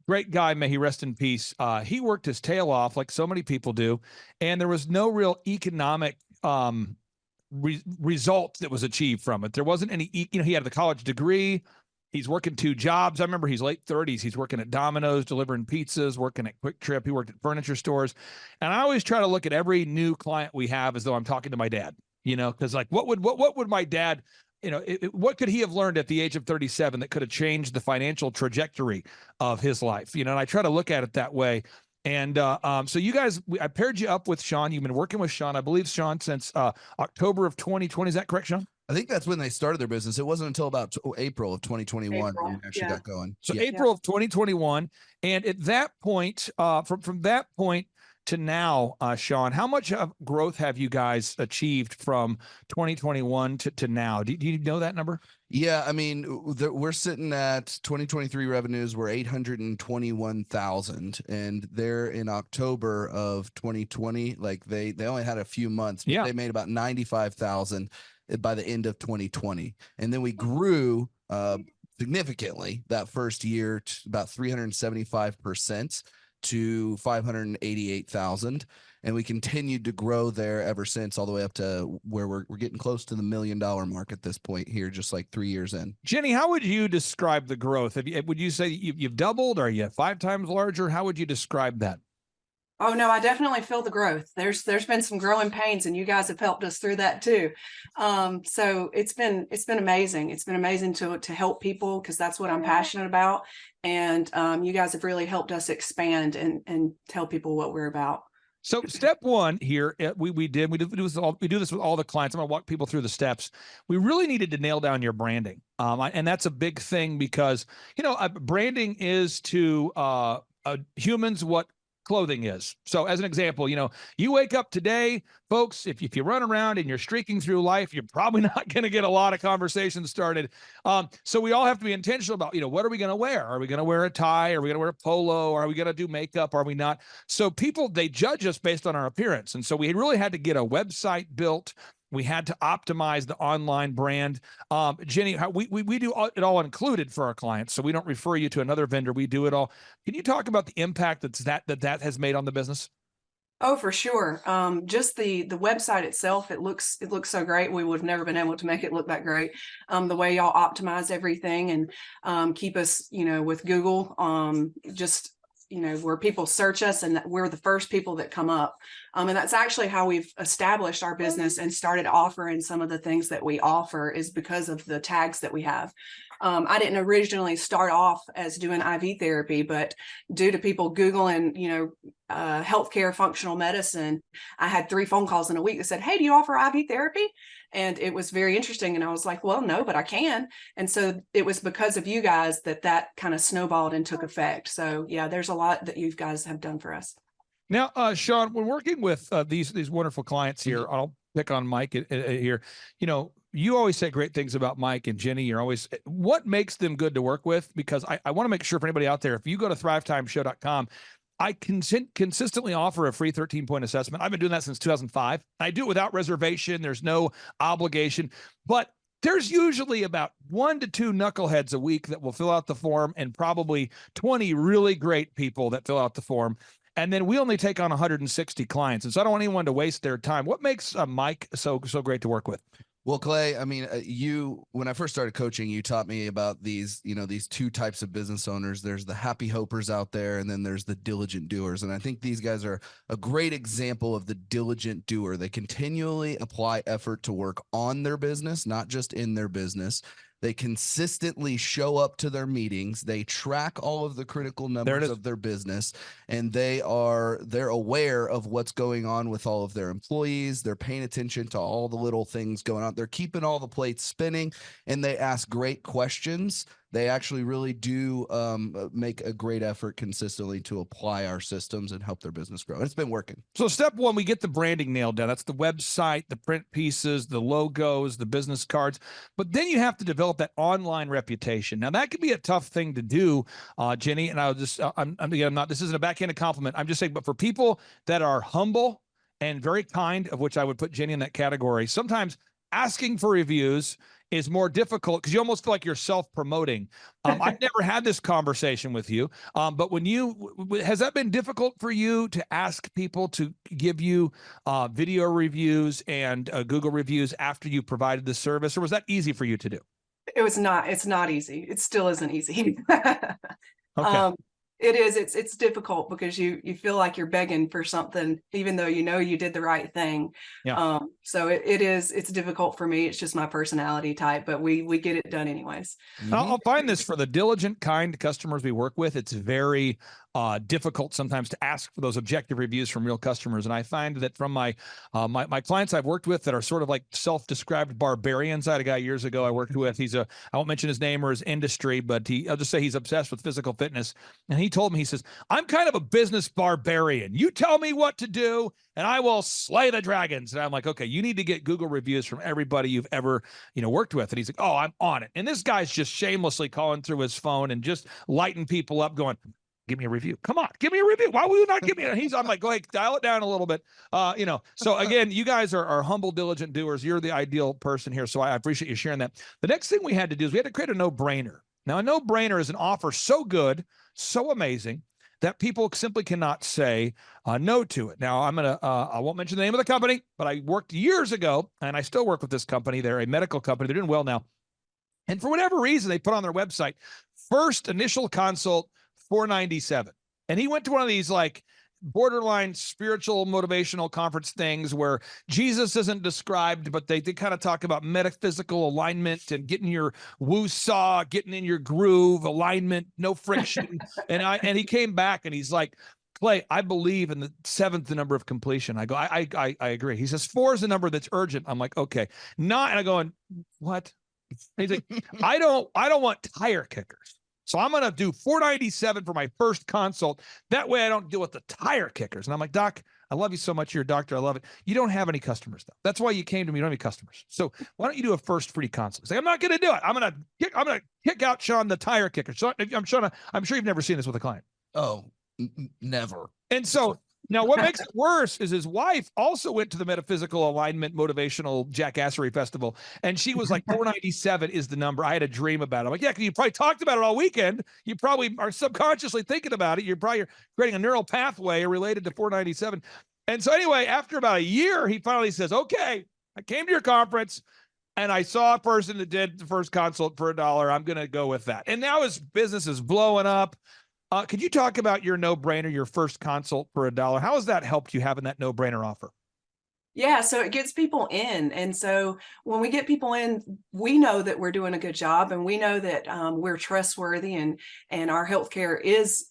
great guy, may he rest in peace. He worked his tail off like so many people do, and there was no real economic result that was achieved from it. There wasn't any, you know, he had the college degree. He's working 2 jobs. I remember he's late 30s. He's working at Domino's, delivering pizzas, working at Quick Trip. He worked at furniture stores. And I always try to look at every new client we have as though I'm talking to my dad, you know, because like what would my dad, you know, what could he have learned at the age of 37 that could have changed the financial trajectory of his life? You know, and I try to look at it that way. And so you guys, I paired you up with Sean. You've been working with Sean, I believe, Sean, since October of 2020. Is that correct, Sean? I think that's when they started their business. It wasn't until about April of 2021 when it actually got going. So April of 2021. And at that point, from that point to now, Sean, how much of growth have you guys achieved from 2021 to now? Do you know that number? Yeah, I mean, we're sitting at 2023 revenues were 821,000, and they're in October of 2020. Like they only had a few months, but they made about 95,000 by the end of 2020, and then we grew significantly that first year to about 375% to 588,000, and we continued to grow there ever since, all the way up to where we're getting close to the $1 million mark at this point here, just like 3 years in. Jenny, how would you describe the growth? Would you say you've doubled? Or are you 5 times larger? How would you describe that? Oh no, I definitely feel the growth. There's been some growing pains, and you guys have helped us through that too. So it's been amazing. It's been amazing to help people, because that's what I'm passionate about. And you guys have really helped us expand and tell people what we're about. So step one here, we do this with all the clients. I'm gonna walk people through the steps. We really needed to nail down your branding, and that's a big thing, because you know branding is to humans what clothing is. So as an example, you know, you wake up today, folks, if you run around and you're streaking through life, you're probably not going to get a lot of conversations started. So we all have to be intentional about, you know, what are we going to wear? Are we going to wear a tie? Are we going to wear a polo? Are we going to do makeup? Are we not? So people, they judge us based on our appearance. And so we really had to get a website built. We had to optimize the online brand. Jenny, we do it all included for our clients, so we don't refer you to another vendor. We do it all. Can you talk about the impact that has made on the business? Oh, for sure. Just the website itself, it looks so great. We would have never been able to make it look that great. The way y'all optimize everything and keep us, you know, with Google, just, you know, where people search us and that we're the first people that come up. And that's actually how we've established our business and started offering some of the things that we offer, is because of the tags that we have. I didn't originally start off as doing IV therapy, but due to people Googling, healthcare functional medicine, I had 3 phone calls in a week that said, "Hey, do you offer IV therapy?" And it was very interesting. And I was like, well, no, but I can. And so it was because of you guys that kind of snowballed and took effect. So yeah, there's a lot that you guys have done for us. Now, Sean, when working with these wonderful clients here, I'll pick on Mike here. You always say great things about Mike and Jenny. You're always, what makes them good to work with? Because I want to make sure for anybody out there, if you go to thrivetimeshow.com, I consistently offer a free 13-point assessment. I've been doing that since 2005. I do it without reservation. There's no obligation, but there's usually about 1 to 2 knuckleheads a week that will fill out the form, and probably 20 really great people that fill out the form. And then we only take on 160 clients. And so I don't want anyone to waste their time. What makes Mike so great to work with? Well, Clay, I mean, when I first started coaching, you taught me about these 2 types of business owners. There's the happy hopers out there, and then there's the diligent doers. And I think these guys are a great example of the diligent doer. They continually apply effort to work on their business, not just in their business. They consistently show up to their meetings. They track all of the critical numbers of their business, and they're aware of what's going on with all of their employees. They're paying attention to all the little things going on. They're keeping all the plates spinning, and they ask great questions. They actually really do make a great effort consistently to apply our systems and help their business grow. And it's been working. So step 1, we get the branding nailed down. That's the website, the print pieces, the logos, the business cards. But then you have to develop that online reputation. Now that can be a tough thing to do, Jenny. And I'll just, this isn't a backhanded compliment. I'm just saying, but for people that are humble and very kind, of which I would put Jenny in that category, sometimes asking for reviews is more difficult because you almost feel like you're self-promoting. I've never had this conversation with you, but has that been difficult for you to ask people to give you video reviews and Google reviews after you provided the service, or was that easy for you to do? It's not easy. It still isn't easy. Okay. It is. It's difficult because you feel like you're begging for something, even though you did the right thing. Yeah. So it's difficult for me. It's just my personality type, but we get it done anyways. I'll find this for the diligent, kind customers we work with. It's very difficult sometimes to ask for those objective reviews from real customers. And I find that from my clients I've worked with that are sort of like self-described barbarians. I had a guy years ago I worked with. I won't mention his name or his industry, but I'll just say he's obsessed with physical fitness. And he told me, he says, "I'm kind of a business barbarian. You tell me what to do and I will slay the dragons." And I'm like, okay, you need to get Google reviews from everybody you've ever, worked with. And he's like, "Oh, I'm on it." And this guy's just shamelessly calling through his phone and just lighting people up going, "Give me a review. Come on, give me a review. Why will you not give me?" I'm like, go ahead, dial it down a little bit. So again, you guys are humble, diligent doers. You're the ideal person here. So I appreciate you sharing that. The next thing we had to do is we had to create a no-brainer. Now, a no-brainer is an offer so good, so amazing that people simply cannot say no to it. Now, I won't mention the name of the company, but I worked years ago, and I still work with this company. They're a medical company. They're doing well now. And for whatever reason, they put on their website, first initial consult, $497. And he went to one of these like borderline spiritual motivational conference things where Jesus isn't described, but they kind of talk about metaphysical alignment and getting your woo-saw, getting in your groove, alignment, no friction. and he came back and he's like, "Clay, I believe in the 7th, the number of completion." I go, I agree. He says 4 is the number that's urgent. I'm like, okay. And I go, what? And he's like, I don't want tire kickers. So I'm going to do $497 for my first consult. That way I don't deal with the tire kickers. And I'm like, "Doc, I love you so much. You're a doctor. I love it. You don't have any customers though. That's why you came to me. You don't have any customers. So why don't you do a first free consult?" He's like, "I'm not going to do it. I'm going to kick out Sean, the tire kicker." So I'm sure you've never seen this with a client. Oh, never. And so now what makes it worse is his wife also went to the Metaphysical Alignment Motivational Jackassery Festival. And she was like, $497 is the number. I had a dream about it. I'm like, yeah, you probably talked about it all weekend. You probably are subconsciously thinking about it. You're creating a neural pathway related to $497. And so anyway, after about a year, he finally says, "Okay, I came to your conference and I saw a person that did the first consult for $1. I'm going to go with that." And now his business is blowing up. Could you talk about your no-brainer, your first consult for $1? How has that helped you having that no-brainer offer? Yeah, so it gets people in. And so when we get people in, we know that we're doing a good job, and we know that we're trustworthy, and our healthcare is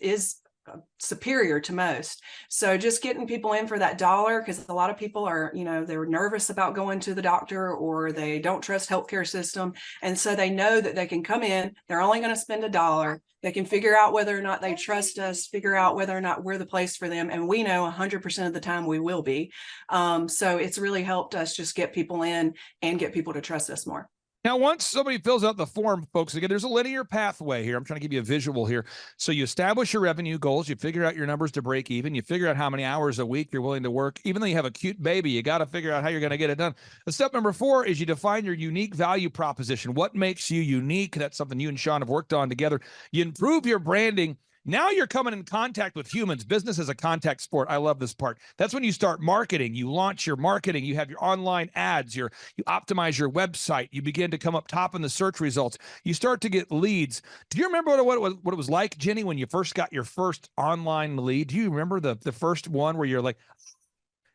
superior to most. So just getting people in for that dollar, because a lot of people are, they're nervous about going to the doctor, or they don't trust healthcare system. And so they know that they can come in, they're only going to spend $1. They can figure out whether or not they trust us, figure out whether or not we're the place for them. And we know 100% of the time we will be. So it's really helped us just get people in and get people to trust us more. Now, once somebody fills out the form, folks, again, there's a linear pathway here. I'm trying to give you a visual here. So you establish your revenue goals. You figure out your numbers to break even. You figure out how many hours a week you're willing to work. Even though you have a cute baby, you got to figure out how you're going to get it done. Step number 4 is you define your unique value proposition. What makes you unique? That's something you and Sean have worked on together. You improve your branding. Now you're coming in contact with humans. Business is a contact sport. I love this part. That's when you start marketing. You launch your marketing. You have your online ads. You optimize your website. You begin to come up top in the search results. You start to get leads. Do you remember what it was like, Jenny, when you first got your first online lead? Do you remember the first one where you're like,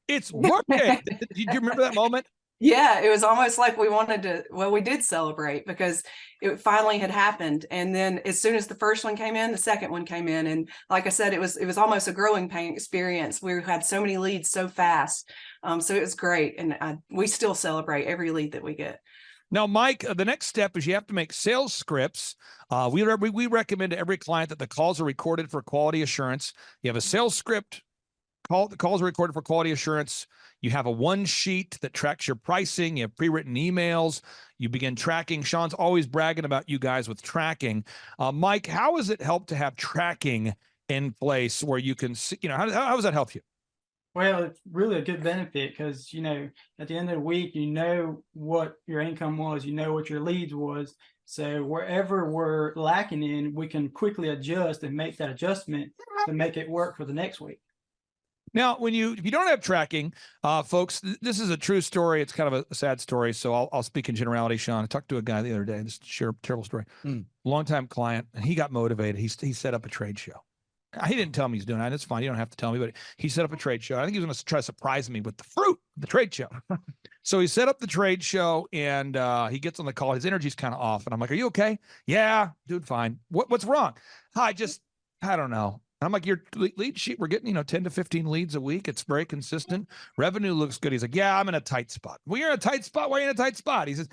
it's working? Do you remember that moment? Yeah, it was almost like we did celebrate, because it finally had happened. And then as soon as the first one came in, the second one came in. And like I said, it was almost a growing pain experience. We had so many leads so fast. So it was great. And we still celebrate every lead that we get. Now, Mike, the next step is you have to make sales scripts. We recommend to every client that the calls are recorded for quality assurance. You have a sales script. The calls are recorded for quality assurance. You have a one sheet that tracks your pricing. You have pre-written emails. You begin tracking. Sean's always bragging about you guys with tracking. Mike, how has it helped to have tracking in place where you can see, how does that help you? Well, it's really a good benefit, because, at the end of the week, what your income was, what your leads was. So wherever we're lacking in, we can quickly adjust and make that adjustment to make it work for the next week. Now, if you don't have tracking, folks, this is a true story. It's kind of a sad story, so I'll speak in generality, Sean. I talked to a guy the other day, this share a terrible story. Longtime client, and he got motivated. He set up a trade show. He didn't tell me he's doing that. It's fine. You don't have to tell me, but he set up a trade show. I think he was going to try to surprise me with the fruit of the trade show. So he set up the trade show, and he gets on the call. His energy's kind of off, and I'm like, "Are you okay?" "Yeah, dude, fine." What's wrong?" I don't know. I'm like, "Your lead sheet, we're getting, 10 to 15 leads a week. It's very consistent. Revenue looks good." He's like, "Yeah, I'm in a tight spot." "Well, you're in a tight spot. Why are you in a tight spot?" He says,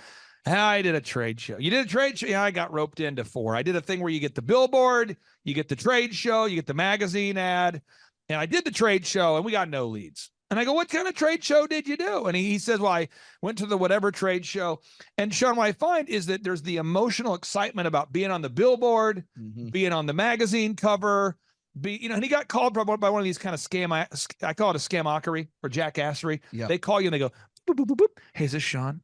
"I did a trade show." "You did a trade show?" "Yeah, I got roped into 4. I did a thing where you get the billboard, you get the trade show, you get the magazine ad. And I did the trade show, and we got no leads." And I go, "What kind of trade show did you do?" And he says, "Well, I went to the whatever trade show." And Sean, what I find is that there's the emotional excitement about being on the billboard, being on the magazine cover, and he got called by one of these kind of scam. I call it a scamockery or jackassery. Yeah. They call you and they go, boop, boop, boop, boop. "Hey, is this Sean?"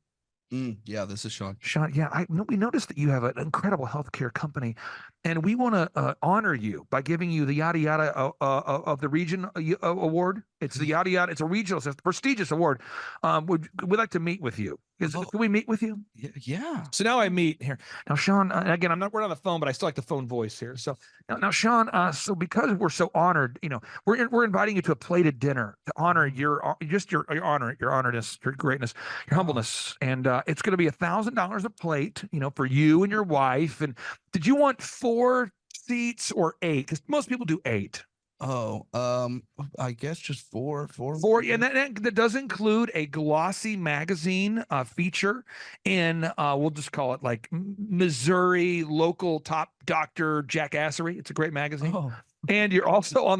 Yeah, this is Sean. "Sean, yeah, we noticed that you have an incredible healthcare company, and we want to honor you by giving you the yada yada of the region award. It's the yada yada. It's a regional, it's a prestigious award. We'd like to meet with you. Can we meet with you?" Yeah. So now I meet here. Now, Sean, again, we're on the phone, but I still like the phone voice here. So now, Sean, so because we're so honored, we're inviting you to a plated dinner to honor your honor, your honoredness, your greatness, your humbleness. And it's going to be $1,000 a plate, for you and your wife. And did you want 4 seats or 8? Because most people do 8. Oh, I guess just 4. 4, and that does include a glossy magazine feature in we'll just call it like Missouri local top doctor jackassery. It's a great magazine. Oh. And you're also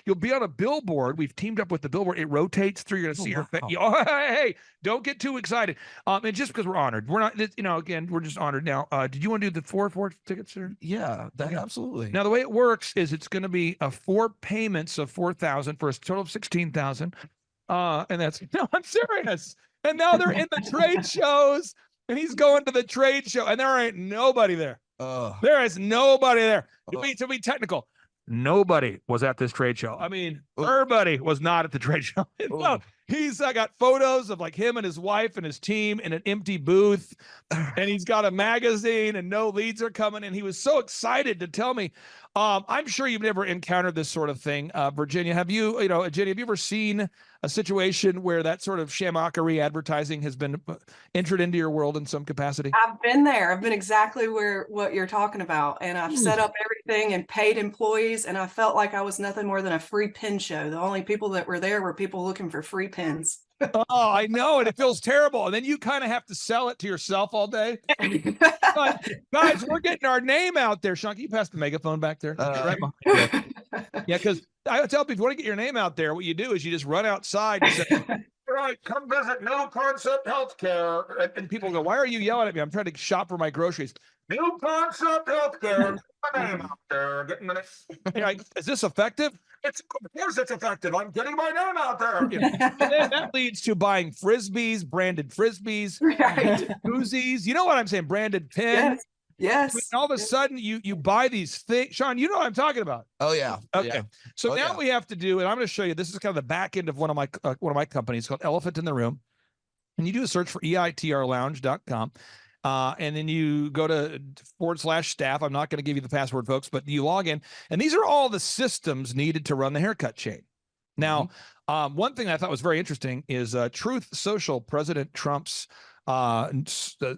you'll be on a billboard. We've teamed up with the billboard. It rotates through. You're going to see her face. Hey, don't get too excited. And just because we're honored, we're not, again, we're just honored. Now, did you want to do the 4 tickets, sir? Yeah, absolutely. Now, the way it works is it's going to be 4 payments of $4,000 for a total of $16,000. And that's, no, I'm serious. And now they're in the trade shows, and he's going to the trade show, and there ain't nobody there. There is nobody there. To be technical, nobody was at this trade show. I mean, everybody was not at the trade show. No, he's got photos of like him and his wife and his team in an empty booth, and he's got a magazine and no leads are coming. And he was so excited to tell me, I'm sure you've never encountered this sort of thing, Virginia. Have you, Jenny, have you ever seen a situation where that sort of shamockery advertising has been entered into your world in some capacity? I've been there. I've been exactly what you're talking about. And I've set up everything and paid employees. And I felt like I was nothing more than a free pin show. The only people that were there were people looking for free pins. Oh, I know. And it feels terrible. And then you kind of have to sell it to yourself all day. But, guys, we're getting our name out there. Sean, can you pass the megaphone back there? Right behind you. Yeah, because I tell people, if you want to get your name out there, what you do is you just run outside and say, right, come visit No Concept Healthcare. And people go, why are you yelling at me? I'm trying to shop for my groceries. New Concept Healthcare. Get my name out there. You're like, is this effective? Of course it's effective. I'm getting my name out there. And then that leads to buying frisbees, branded frisbees, koozies. You know what I'm saying? Branded pins. Yes. And all of a sudden, you buy these things. Sean, you know what I'm talking about. Oh yeah. Okay. Yeah. So now we have to do, and I'm going to show you. This is kind of the back end of one of my companies called Elephant in the Room, and you do a search for eitrlounge.com. And then you go to /staff. I'm not going to give you the password, folks, but you log in, and these are all the systems needed to run the haircut chain. Now, one thing I thought was very interesting is Truth Social, President Trump's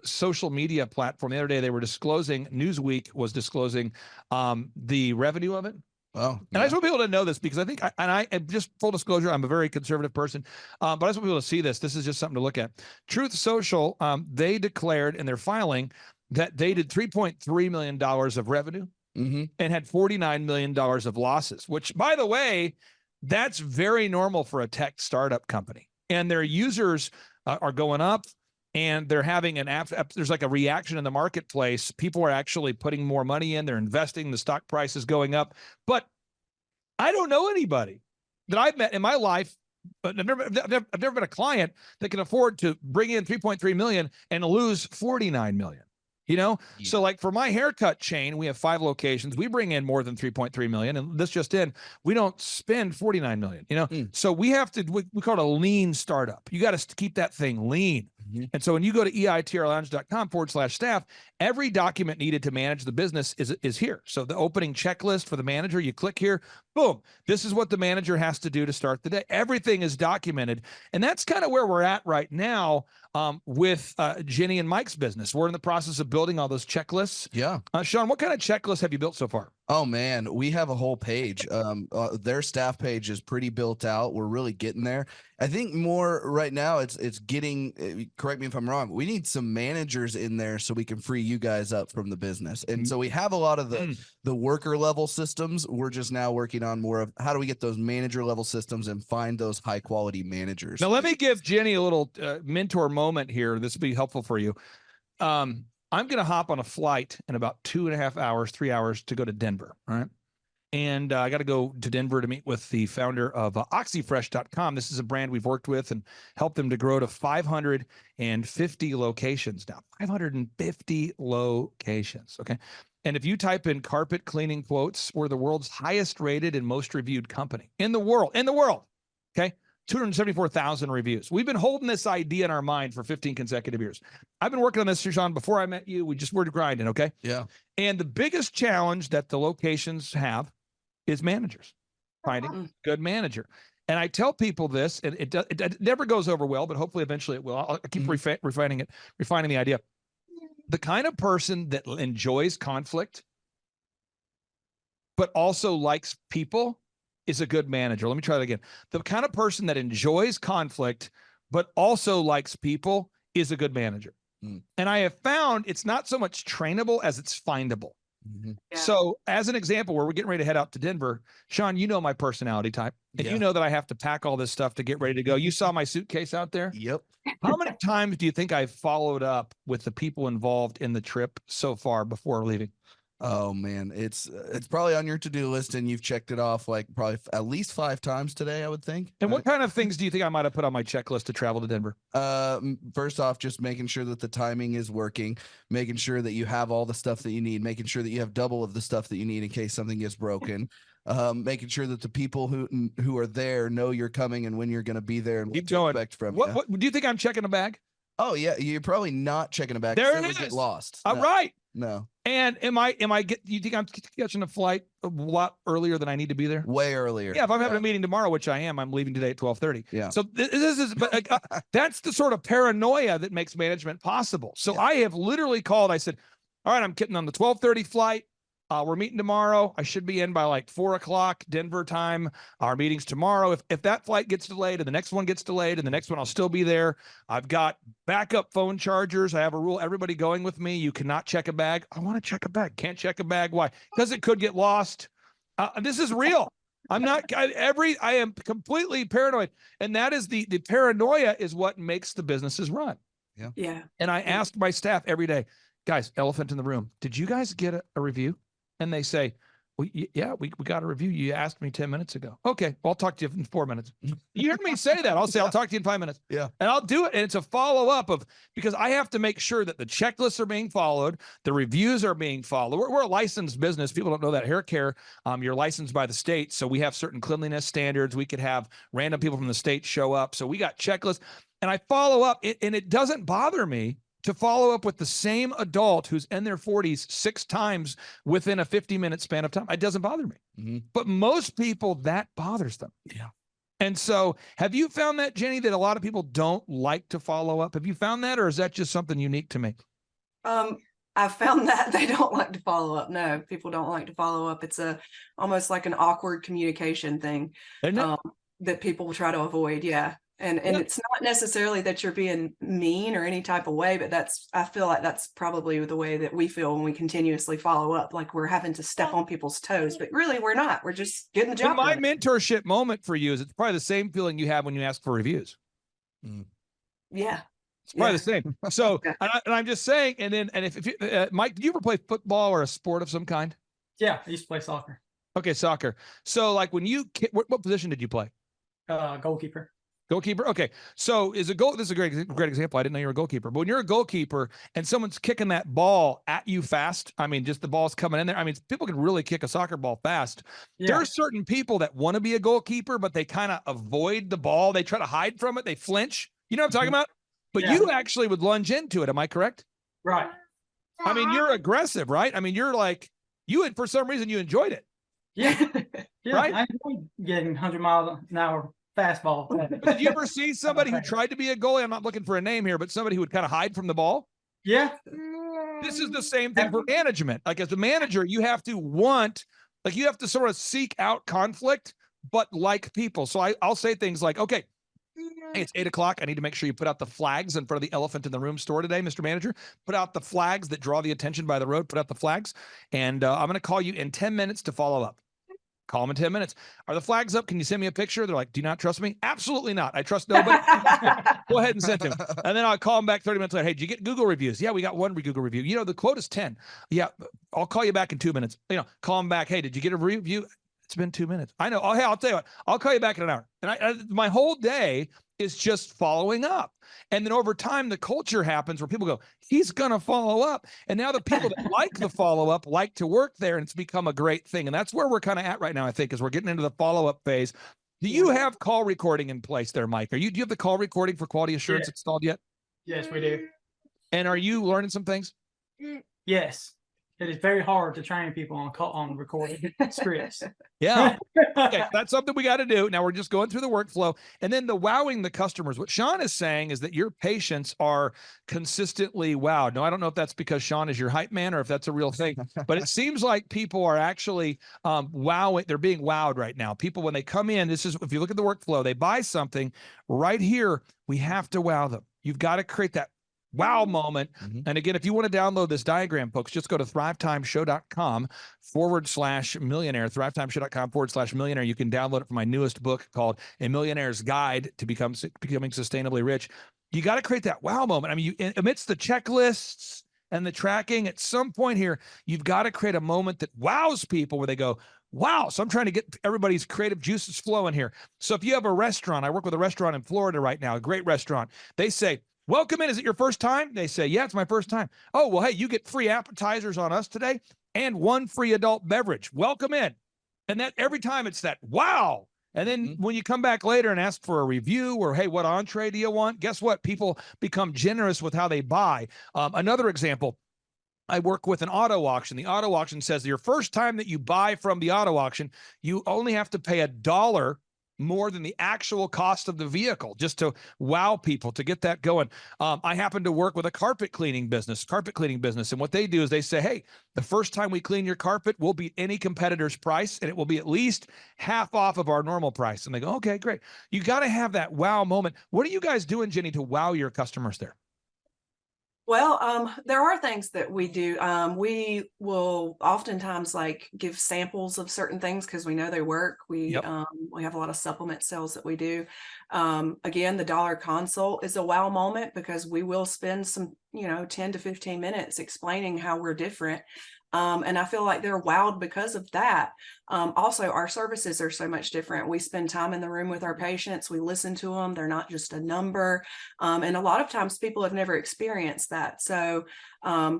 social media platform. The other day, they were disclosing, Newsweek was disclosing the revenue of it. Oh, and I just want people to know this because I think, I just full disclosure, I'm a very conservative person, but I just want people to see this. This is just something to look at. Truth Social, they declared in their filing that they did $3.3 million of revenue and had $49 million of losses, which, by the way, that's very normal for a tech startup company. And their users are going up. And they're having there's like a reaction in the marketplace. People are actually putting more money in. They're investing. The stock price is going up. But I don't know anybody that I've met in my life, but I've never been a client that can afford to bring in 3.3 million and lose 49 million. So like for my haircut chain, we have 5 locations. We bring in more than 3.3 million, and this just in, we don't spend 49 million. So we have to, we call it a lean startup. You got to keep that thing lean. And so when you go to eitrlounge.com /staff, every document needed to manage the business is here. So the opening checklist for the manager, you click here, boom, this is what the manager has to do to start the day. Everything is documented. And that's kind of where we're at right now with Jenny and Mike's business. We're in the process of building all those checklists. Yeah. Sean, what kind of checklists have you built so far? Oh man, we have a whole page. Their staff page is pretty built out. We're really getting there. I think more right now it's getting, correct me if I'm wrong, we need some managers in there so we can free you guys up from the business. And so we have a lot of the worker level systems. We're just now working on more of how do we get those manager level systems and find those high quality managers. Now let me give Jenny a little mentor moment here. This will be helpful for you. I'm going to hop on a flight in about 2.5 hours, 3 hours to go to Denver. All right. And I got to go to Denver to meet with the founder of oxyfresh.com. This is a brand we've worked with and helped them to grow to 550 locations now. 550 locations. Okay. And if you type in carpet cleaning quotes, we're the world's highest rated and most reviewed company in the world. Okay. 274,000 reviews. We've been holding this idea in our mind for 15 consecutive years. I've been working on this, Sean, before I met you. We're grinding, okay? Yeah. And the biggest challenge that the locations have is managers, finding a good manager. And I tell people this, and it never goes over well, but hopefully eventually it will. I'll keep refining the idea. The kind of person that enjoys conflict, but also likes people, is a good manager. Let me try that again. The kind of person that enjoys conflict, but also likes people is a good manager. And I have found it's not so much trainable as it's findable. Yeah. So as an example, where we're getting ready to head out to Denver, Sean, you know my personality type, and you know that I have to pack all this stuff to get ready to go. You saw my suitcase out there? Yep. How many times do you think I've followed up with the people involved in the trip so far before leaving? Oh man, it's probably on your to-do list, and you've checked it off like probably at least 5 times today, I would think. And what kind of things do you think I might have put on my checklist to travel to Denver? First off, just making sure that the timing is working, making sure that you have all the stuff that you need, making sure that you have double of the stuff that you need in case something gets broken. Making sure that the people who are there know you're coming and when you're going to be there and what to expect from you. What do you think I'm checking a bag? Oh yeah, you're probably not checking a bag. There it is. Get lost. Right. No. And you think I'm catching a flight a lot earlier than I need to be there? Way earlier. Yeah, if I'm having a meeting tomorrow, which I am, I'm leaving today at 12:30. Yeah. So this is, but that's the sort of paranoia that makes management possible. So I have literally called. I said, all right, I'm getting on the 12:30 flight. We're meeting tomorrow. I should be in by like 4:00 Denver time. Our meeting's tomorrow. If that flight gets delayed and the next one gets delayed and the next one, I'll still be there. I've got backup phone chargers. I have a rule. Everybody going with me. You cannot check a bag. I want to check a bag. Can't check a bag. Why? Because it could get lost. This is real. I'm not I am completely paranoid. And that is the paranoia is what makes the businesses run. Yeah. Yeah. And I asked my staff every day, guys, elephant in the room. Did you guys get a review? And they say, well, yeah, we got a review. You asked me 10 minutes ago. Okay, well, I'll talk to you in 4 minutes. You heard me say that. I'll say, I'll talk to you in 5 minutes. Yeah. And I'll do it. And it's a follow-up because I have to make sure that the checklists are being followed, the reviews are being followed. We're a licensed business. People don't know that. Hair care, you're licensed by the state. So we have certain cleanliness standards. We could have random people from the state show up. So we got checklists. And I follow up, and it doesn't bother me to follow up with the same adult who's in their 40s 6 times within a 50-minute span of time. It doesn't bother me. Mm-hmm. But most people, that bothers them. Yeah. And so have you found that, Jenny, that a lot of people don't like to follow up? Have you found that, or is that just something unique to me? I found that they don't like to follow up. No, people don't like to follow up. It's almost like an awkward communication thing that people try to avoid. Yeah. And it's not necessarily that you're being mean or any type of way, but I feel like that's probably the way that we feel when we continuously follow up, like we're having to step on people's toes, but really we're not. We're just getting the job My done. mentorship moment for you is it's probably the same feeling you have when you ask for reviews. Yeah. It's probably the same. So, and I'm just saying, and if you, Mike, did you ever play football or a sport of some kind? Yeah, I used to play soccer. Okay, soccer. So like when what position did you play? Goalkeeper. Goalkeeper. Okay. So this is a great example. I didn't know you were a goalkeeper, but when you're a goalkeeper and someone's kicking that ball at you fast, I mean, just the ball's coming in there. I mean, people can really kick a soccer ball fast. Yeah. There are certain people that want to be a goalkeeper, but they kind of avoid the ball. They try to hide from it. They flinch. You know what I'm talking about? But you actually would lunge into it. Am I correct? Right. I mean, you're aggressive, right? I mean, you're like, for some reason you enjoyed it. Yeah. Yeah. Right? I enjoyed getting 100 miles an hour fastball. Did you ever see somebody who tried to be a goalie? I'm not looking for a name here, but somebody who would kind of hide from the ball? Yeah. This is the same thing for management. Like as a manager, you have to sort of seek out conflict, but like people. So I'll say things like, okay, hey, it's 8:00. I need to make sure you put out the flags in front of the elephant in the room store today, Mr. Manager. Put out the flags that draw the attention by the road. Put out the flags. And I'm going to call you in 10 minutes to follow up. Call them in 10 minutes. Are the flags up? Can you send me a picture? They're like, do you not trust me? Absolutely not. I trust nobody. Go ahead and send them. And then I'll call them back 30 minutes later. Hey, did you get Google reviews? Yeah, we got one Google review. You know, the quote is 10. Yeah, I'll call you back in 2 minutes. Call them back. Hey, did you get a review? It's been 2 minutes. I know. Oh, hey, I'll tell you what. I'll call you back in an hour. And my whole day is just following up. And then over time, the culture happens where people go, he's going to follow up. And now the people that like the follow-up like to work there, and it's become a great thing. And that's where we're kind of at right now, I think, is we're getting into the follow-up phase. Do you have call recording in place there, Mike? Do you have the call recording for quality assurance installed yet? Yes, we do. And are you learning some things? Yes. It is very hard to train people on recording scripts. Yeah. Okay. That's something we got to do. Now we're just going through the workflow. And then the wowing the customers. What Sean is saying is that your patients are consistently wowed. Now, I don't know if that's because Sean is your hype man or if that's a real thing, but it seems like people are actually wowing. They're being wowed right now. People, when they come in, if you look at the workflow, they buy something right here. We have to wow them. You've got to create that wow moment. And again, if you want to download this diagram, folks, just go to thrivetimeshow.com/millionaire, thrivetimeshow.com/millionaire. You can download it from my newest book called A Millionaire's Guide to Becoming Sustainably Rich. You got to create that wow moment. I mean, amidst the checklists and the tracking, at some point here, you've got to create a moment that wows people where they go, wow. So I'm trying to get everybody's creative juices flowing here. So if you have a restaurant, I work with a restaurant in Florida right now, a great restaurant. They say, welcome in. Is it your first time? They say, yeah, it's my first time. Oh, well, hey, you get free appetizers on us today and 1 free adult beverage. Welcome in. And that every time it's that, wow. And then when you come back later and ask for a review or, hey, what entree do you want? Guess what? People become generous with how they buy. Another example, I work with an auto auction. The auto auction says your first time that you buy from the auto auction, you only have to pay $1 more than the actual cost of the vehicle just to wow people, to get that going. I happen to work with a carpet cleaning business. And what they do is they say, hey, the first time we clean your carpet, we'll beat any competitor's price, and it will be at least half off of our normal price. And they go, okay, great. You got to have that wow moment. What are you guys doing, Jenny, to wow your customers there? Well, there are things that we do. We will oftentimes like give samples of certain things because we know they work. We have a lot of supplement sales that we do. Again, the dollar consult is a wow moment because we will spend some, 10 to 15 minutes explaining how we're different. And I feel like they're wowed because of that. Also, our services are so much different. We spend time in the room with our patients. We listen to them. They're not just a number. And a lot of times people have never experienced that. So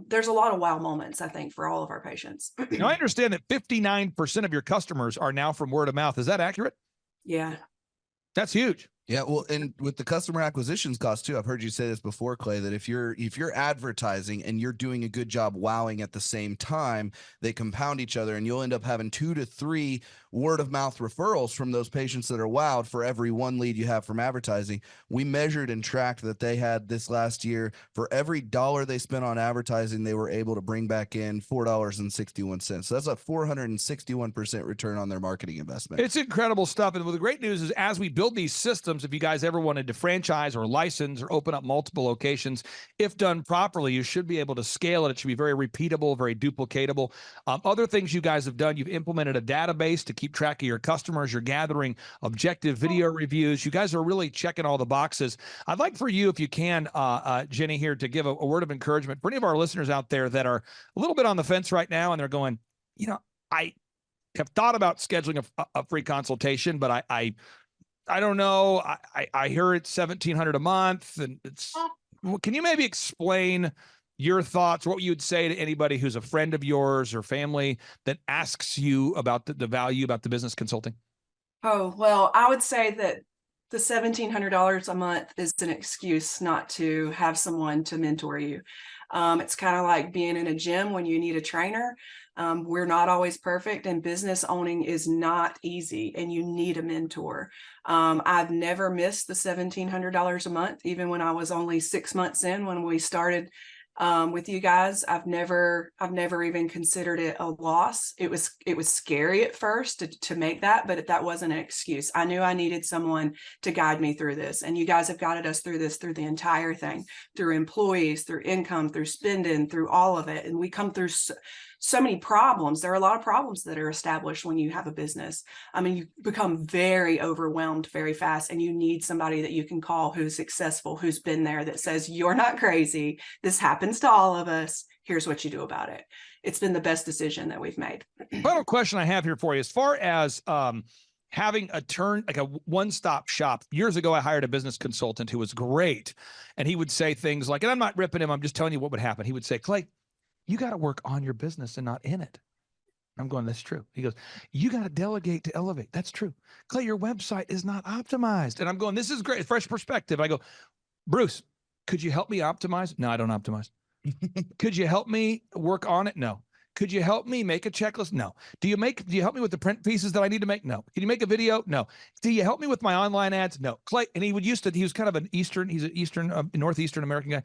there's a lot of wow moments, I think, for all of our patients. Now, I understand that 59% of your customers are now from word of mouth. Is that accurate? Yeah. That's huge. Yeah, well, and with the customer acquisitions cost too, I've heard you say this before, Clay, that if you're advertising and you're doing a good job wowing at the same time, they compound each other, and you'll end up having 2 to 3 word of mouth referrals from those patients that are wowed for every 1 lead you have from advertising. We measured and tracked that they had this last year, for every dollar they spent on advertising, they were able to bring back in $4.61. So that's a 461% return on their marketing investment. It's incredible stuff. And the great news is, as we build these systems, if you guys ever wanted to franchise or license or open up multiple locations, if done properly, you should be able to scale it. It should be very repeatable, very duplicatable. Other things you guys have done, you've implemented a database to keep track of your customers. You're gathering objective video reviews. You guys are really checking all the boxes. I'd like for you, if you can, Jenny, here, to give a word of encouragement for any of our listeners out there that are a little bit on the fence right now, and they're going, I have thought about scheduling a free consultation, but I don't know. I hear it's $1,700 a month, and can you maybe explain your thoughts, what you'd say to anybody who's a friend of yours or family that asks you about the value about the business consulting? Oh, well, I would say that the $1,700 a month is an excuse not to have someone to mentor you. It's kind of like being in a gym when you need a trainer. We're not always perfect, and business owning is not easy, and you need a mentor. I've never missed the $1,700 a month, even when I was only 6 months in when we started with you guys. I've never even considered it a loss. It was scary at first to make that, but that wasn't an excuse. I knew I needed someone to guide me through this, and you guys have guided us through this, through the entire thing, through employees, through income, through spending, through all of it. And we come through so many problems. There are a lot of problems that are established when you have a business. I mean, you become very overwhelmed very fast, and you need somebody that you can call who's successful, who's been there, that says, you're not crazy. This happens to all of us. Here's what you do about it. It's been the best decision that we've made. Final question I have here for you, as far as having like a one-stop shop. Years ago, I hired a business consultant who was great, and he would say things like, and I'm not ripping him, I'm just telling you what would happen. He would say, Clay, you got to work on your business and not in it. I'm going, that's true. He goes, you got to delegate to elevate. That's true. Clay, your website is not optimized. And I'm going, this is great. Fresh perspective. I go, Bruce, could you help me optimize? No, I don't optimize. Could you help me work on it? No. Could you help me make a checklist? No. Do you help me with the print pieces that I need to make? No. Can you make a video? No. Do you help me with my online ads? No. Clay, and he was kind of he's an Eastern, Northeastern American guy.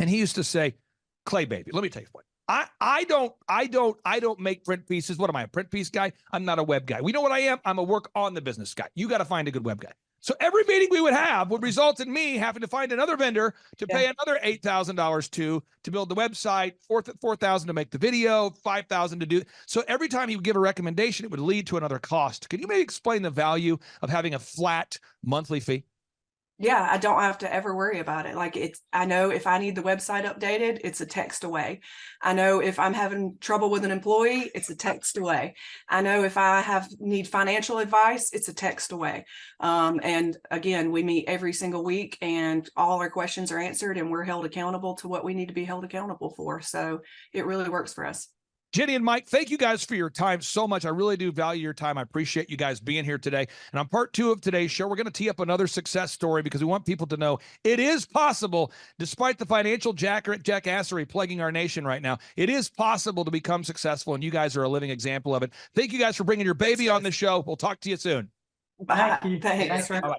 And he used to say, Clay, baby, let me tell you what. I don't make print pieces. What am I, a print piece guy? I'm not a web guy. We know what I am. I'm a work on the business guy. You got to find a good web guy. So every meeting we would have would result in me having to find another vendor to pay another $8,000 to build the website, $4,000 to make the video, $5,000 to do. So every time he would give a recommendation, it would lead to another cost. Can you maybe explain the value of having a flat monthly fee? Yeah, I don't have to ever worry about it. I know if I need the website updated, it's a text away. I know if I'm having trouble with an employee, it's a text away. I know if I need financial advice, it's a text away. And again, we meet every single week, and all our questions are answered, and we're held accountable to what we need to be held accountable for. So it really works for us. Jenny and Mike, thank you guys for your time so much. I really do value your time. I appreciate you guys being here today. And on part 2 of today's show, we're going to tee up another success story because we want people to know it is possible, despite the financial jackassery plaguing our nation right now. It is possible to become successful, and you guys are a living example of it. Thank you guys for bringing your baby on the show. We'll talk to you soon. Bye. Thank you. Thanks. Bye-bye.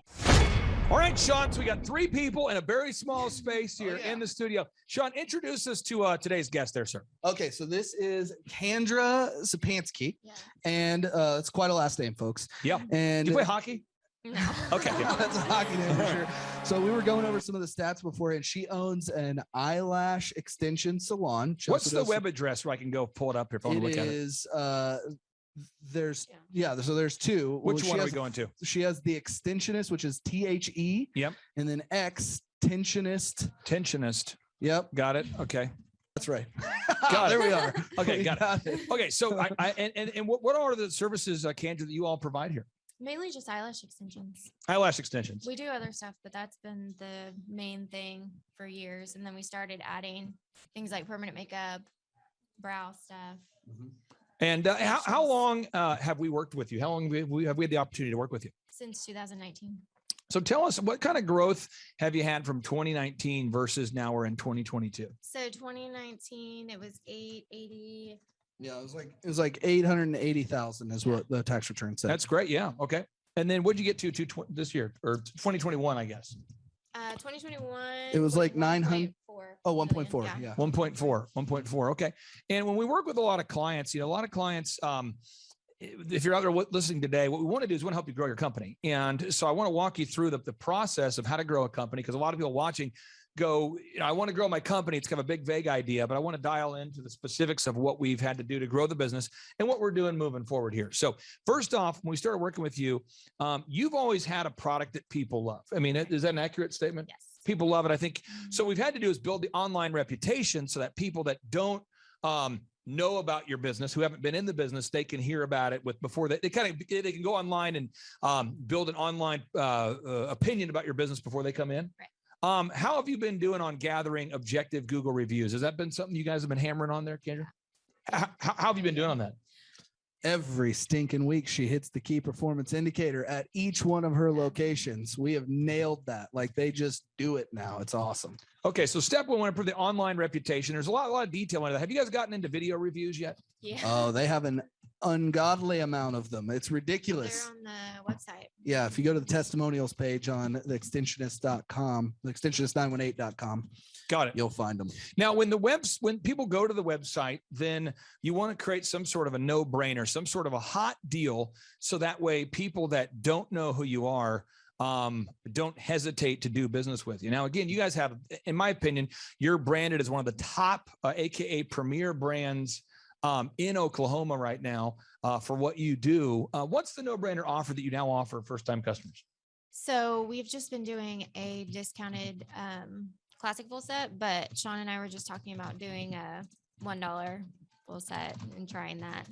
All right, Sean, so we got 3 people in a very small space here in the studio. Sean, introduce us to today's guest there, sir. Okay, so this is Kendra Sapansky, and it's quite a last name, folks. Yeah. And do you play hockey? No. Okay. Yeah. That's a hockey name for sure. So we were going over some of the stats before, and she owns an eyelash extension salon. What's the web address where I can go pull it up here if I want to look at it? It is there's 2. Which one are we going to? She has the Extensionist, which is THE. Yep. And then Extensionist. Tensionist. Yep. Got it. Okay. That's right. Got it. There we are. Okay, got it. Okay, so what are the services, Kendra, that you all provide here? Mainly just eyelash extensions. Eyelash extensions. We do other stuff, but that's been the main thing for years. And then we started adding things like permanent makeup, brow stuff. And how long have we worked with you? How long have we had the opportunity to work with you? Since 2019. So tell us, what kind of growth have you had from 2019 versus now we're in 2022? So 2019, it was 880. Yeah, it was like 880,000 is what the tax return said. That's great. Yeah. Okay. And then what'd you get to this year or 2021, I guess? 2021. It was like 900. 1.4. Oh, 1.4. Yeah. 1.4. Okay. And when we work with a lot of clients, a lot of clients, if you're out there listening today, what we want to do is we want to help you grow your company. And so I want to walk you through the process of how to grow a company, because a lot of people watching go, I want to grow my company. It's kind of a big, vague idea, but I want to dial into the specifics of what we've had to do to grow the business and what we're doing moving forward here. So first off, when we started working with you, you've always had a product that people love. I mean, is that an accurate statement? Yes. People love it. I think so. We've had to do is build the online reputation so that people that don't know about your business, who haven't been in the business, they can hear about it before they can go online and build an online opinion about your business before they come in. Right. How have you been doing on gathering objective Google reviews? Has that been something you guys have been hammering on there, Kendra? How have you been doing on that? Every stinking week, she hits the key performance indicator at each one of her locations. We have nailed that. Like, they just do it now. It's awesome. Okay, so step one, we want to improve the online reputation. There's a lot of detail into that. Have you guys gotten into video reviews yet? Yeah. Oh, they have an ungodly amount of them. It's ridiculous. They're on the website. Yeah, if you go to the testimonials page on the extensionist.com, the extensionist918.com, got it. You'll find them. Now, when people go to the website, then you want to create some sort of a no-brainer, some sort of a hot deal, so that way people that don't know who you are don't hesitate to do business with you. Now, again, you guys have, in my opinion, you're branded as one of the top, AKA premier brands in Oklahoma right now for what you do. What's the no-brainer offer that you now offer first-time customers? So we've just been doing a discounted classic full set, but Sean and I were just talking about doing a $1 full set and trying that.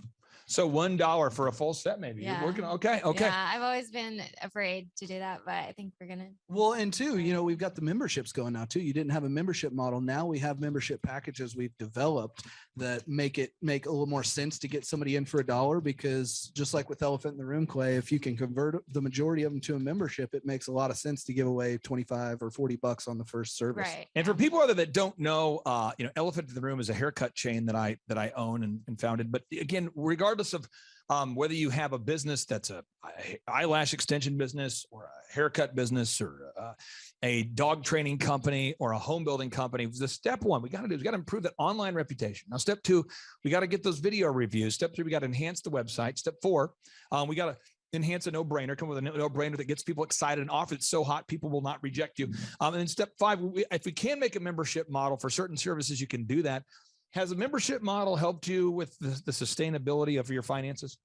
So $1 for a full set, maybe. Yeah. You're working. Okay. Yeah, I've always been afraid to do that, but I think we're gonna. Well, and two, we've got the memberships going now too. You didn't have a membership model. Now we have membership packages we've developed that make a little more sense to get somebody in for $1, because just like with Elephant in the Room, Clay, if you can convert the majority of them to a membership, it makes a lot of sense to give away $25 or $40 on the first service. Right. And for people other that don't know, Elephant in the Room is a haircut chain that I own and founded. But again, regardless of whether you have a business that's a eyelash extension business or a haircut business or a dog training company or a home building company, the step one we got to do is we got to improve that online reputation. Now, step two, we got to get those video reviews. Step three, we got to enhance the website. Step four, we got to enhance a no-brainer, come with a no-brainer that gets people excited and offer it so hot people will not reject you. And then step five, if we can make a membership model for certain services, you can do that. Has a membership model helped you with the sustainability of your finances?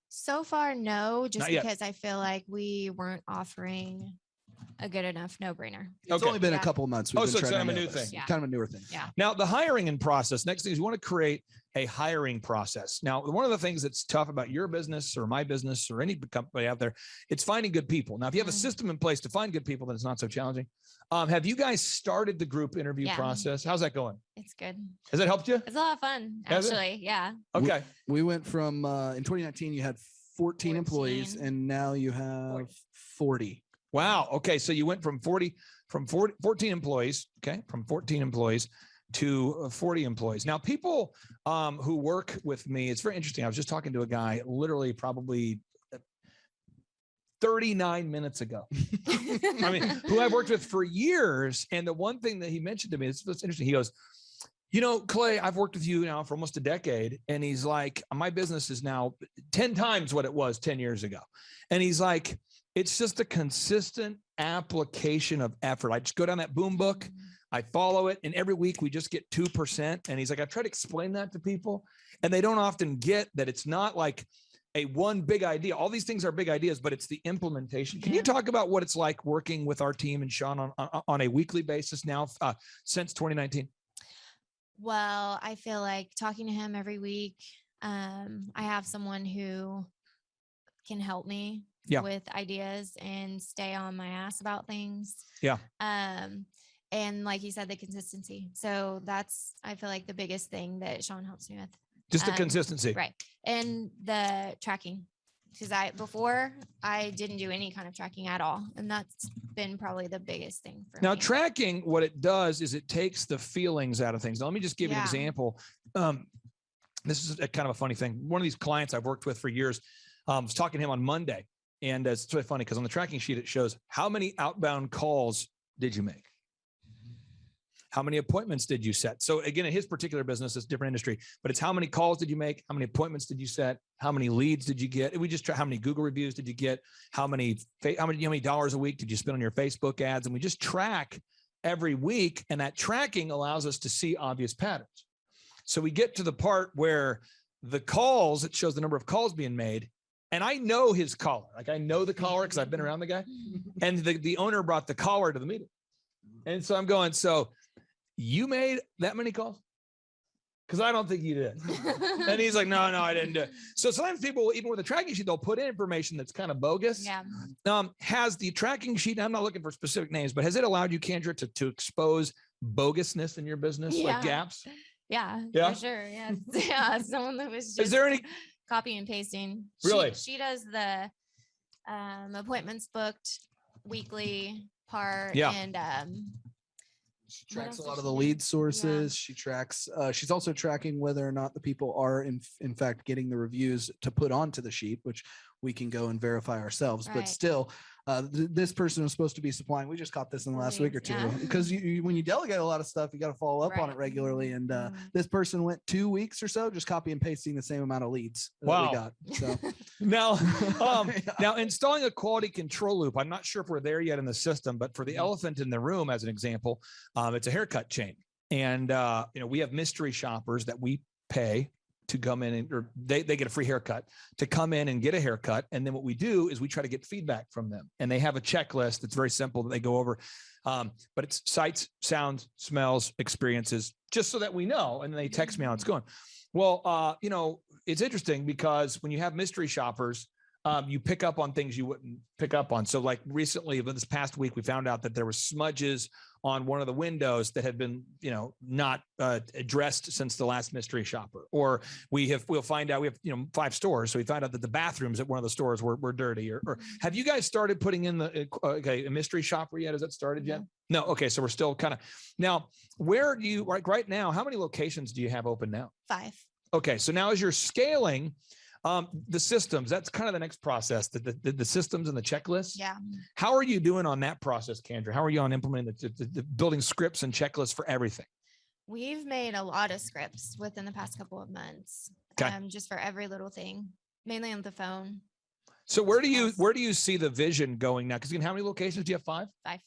So far, no, just Not yet. because I feel like we weren't offering a good enough no-brainer. It's only been a couple of months. So been it's trying kind of to a new nail this. thing. Kind of a newer thing. Yeah. Now, the hiring process, next thing is you want to create a hiring process. Now, one of the things that's tough about your business or my business or any company out there, it's finding good people. Now, if you have a system in place to find good people, then it's not so challenging. Have you guys started the group interview process? How's that going? It's good. Has it helped you? It's a lot of fun, actually. Yeah. Okay. We went from, in 2019, you had 14 employees, and now you have 40. Wow. Okay. So you went from 14 employees. Okay. From 14 employees to 40 employees. Now, people who work with me, it's very interesting. I was just talking to a guy literally probably 39 minutes ago. I mean, who I've worked with for years. And the one thing that he mentioned to me, it's interesting. He goes, you know, Clay, I've worked with you now for almost a decade. And he's like, my business is now 10 times what it was 10 years ago. And he's like, it's just a consistent application of effort. I just go down that boom book, I follow it, and every week we just get 2%. And he's like, I try to explain that to people, and they don't often get that it's not like a one big idea. All these things are big ideas, but it's the implementation. Can you talk about what it's like working with our team and Sean on a weekly basis now since 2019? Well, I feel like talking to him every week, I have someone who can help me with ideas and stay on my ass about things. Yeah. And like you said, the consistency. So that's, I feel like, the biggest thing that Sean helps me with. Just the consistency. Right. And the tracking. Because before I didn't do any kind of tracking at all. And that's been probably the biggest thing for Now, me. tracking, what it does is it takes the feelings out of things. Now, let me just give you an example. This is kind of a funny thing. One of these clients I've worked with for years, was talking to him on Monday. And it's really funny because on the tracking sheet, it shows how many outbound calls did you make? How many appointments did you set? So again, in his particular business, it's a different industry, but it's how many calls did you make? How many appointments did you set? How many leads did you get? We just try how many Google reviews did you get? How many dollars a week did you spend on your Facebook ads? And we just track every week. And that tracking allows us to see obvious patterns. So we get to the part where the calls, it shows the number of calls being made. And I know his caller. Like I know the caller because I've been around the guy. And the owner brought the caller to the meeting. And so I'm going, so you made that many calls? Because I don't think you did. And he's like, no, I didn't do it. So sometimes people, even with a tracking sheet, they'll put in information that's kind of bogus. Yeah. Has the tracking sheet, I'm not looking for specific names, but has it allowed you, Kendra, to expose bogusness in your business, like gaps? Yeah, Yeah? for sure. Yeah. Yeah. Someone that was just Is there any copy and pasting. Really? She does the appointments booked weekly part. Yeah. And she tracks a lot of the lead sources. She tracks, she's also tracking whether or not the people are in fact getting the reviews to put onto the sheet, which we can go and verify ourselves. Right. But still, this person was supposed to be supplying. We just caught this in the last week or two because you when you delegate a lot of stuff, you got to follow up on it regularly. And this person went 2 weeks or so just copy and pasting the same amount of leads that we got. So now, now installing a quality control loop. I'm not sure if we're there yet in the system, but for the elephant in the room, as an example, it's a haircut chain, and we have mystery shoppers that we pay to come in or they get a free haircut to come in and get a haircut. And then what we do is we try to get feedback from them. And they have a checklist that's very simple that they go over. But it's sights, sounds, smells, experiences, just so that we know. And then they text me how it's going. Well, it's interesting because when you have mystery shoppers, you pick up on things you wouldn't pick up on. So like recently, this past week, we found out that there were smudges on one of the windows that had been, not addressed since the last mystery shopper. Or we'll find out we have, 5 stores. So we find out that the bathrooms at one of the stores were dirty. Or have you guys started putting in a mystery shopper yet? Has that started yet? No. Okay. So we're still kind of now, where do you right now, how many locations do you have open now? 5. Okay. So now as you're scaling, the systems, that's kind of the next process, the systems and the checklists. Yeah. How are you doing on that process, Kendra? How are you on implementing the building scripts and checklists for everything? We've made a lot of scripts within the past couple of months. Okay. Just for every little thing, mainly on the phone. So where do you see the vision going now? Because how many locations do you have? 5? 5.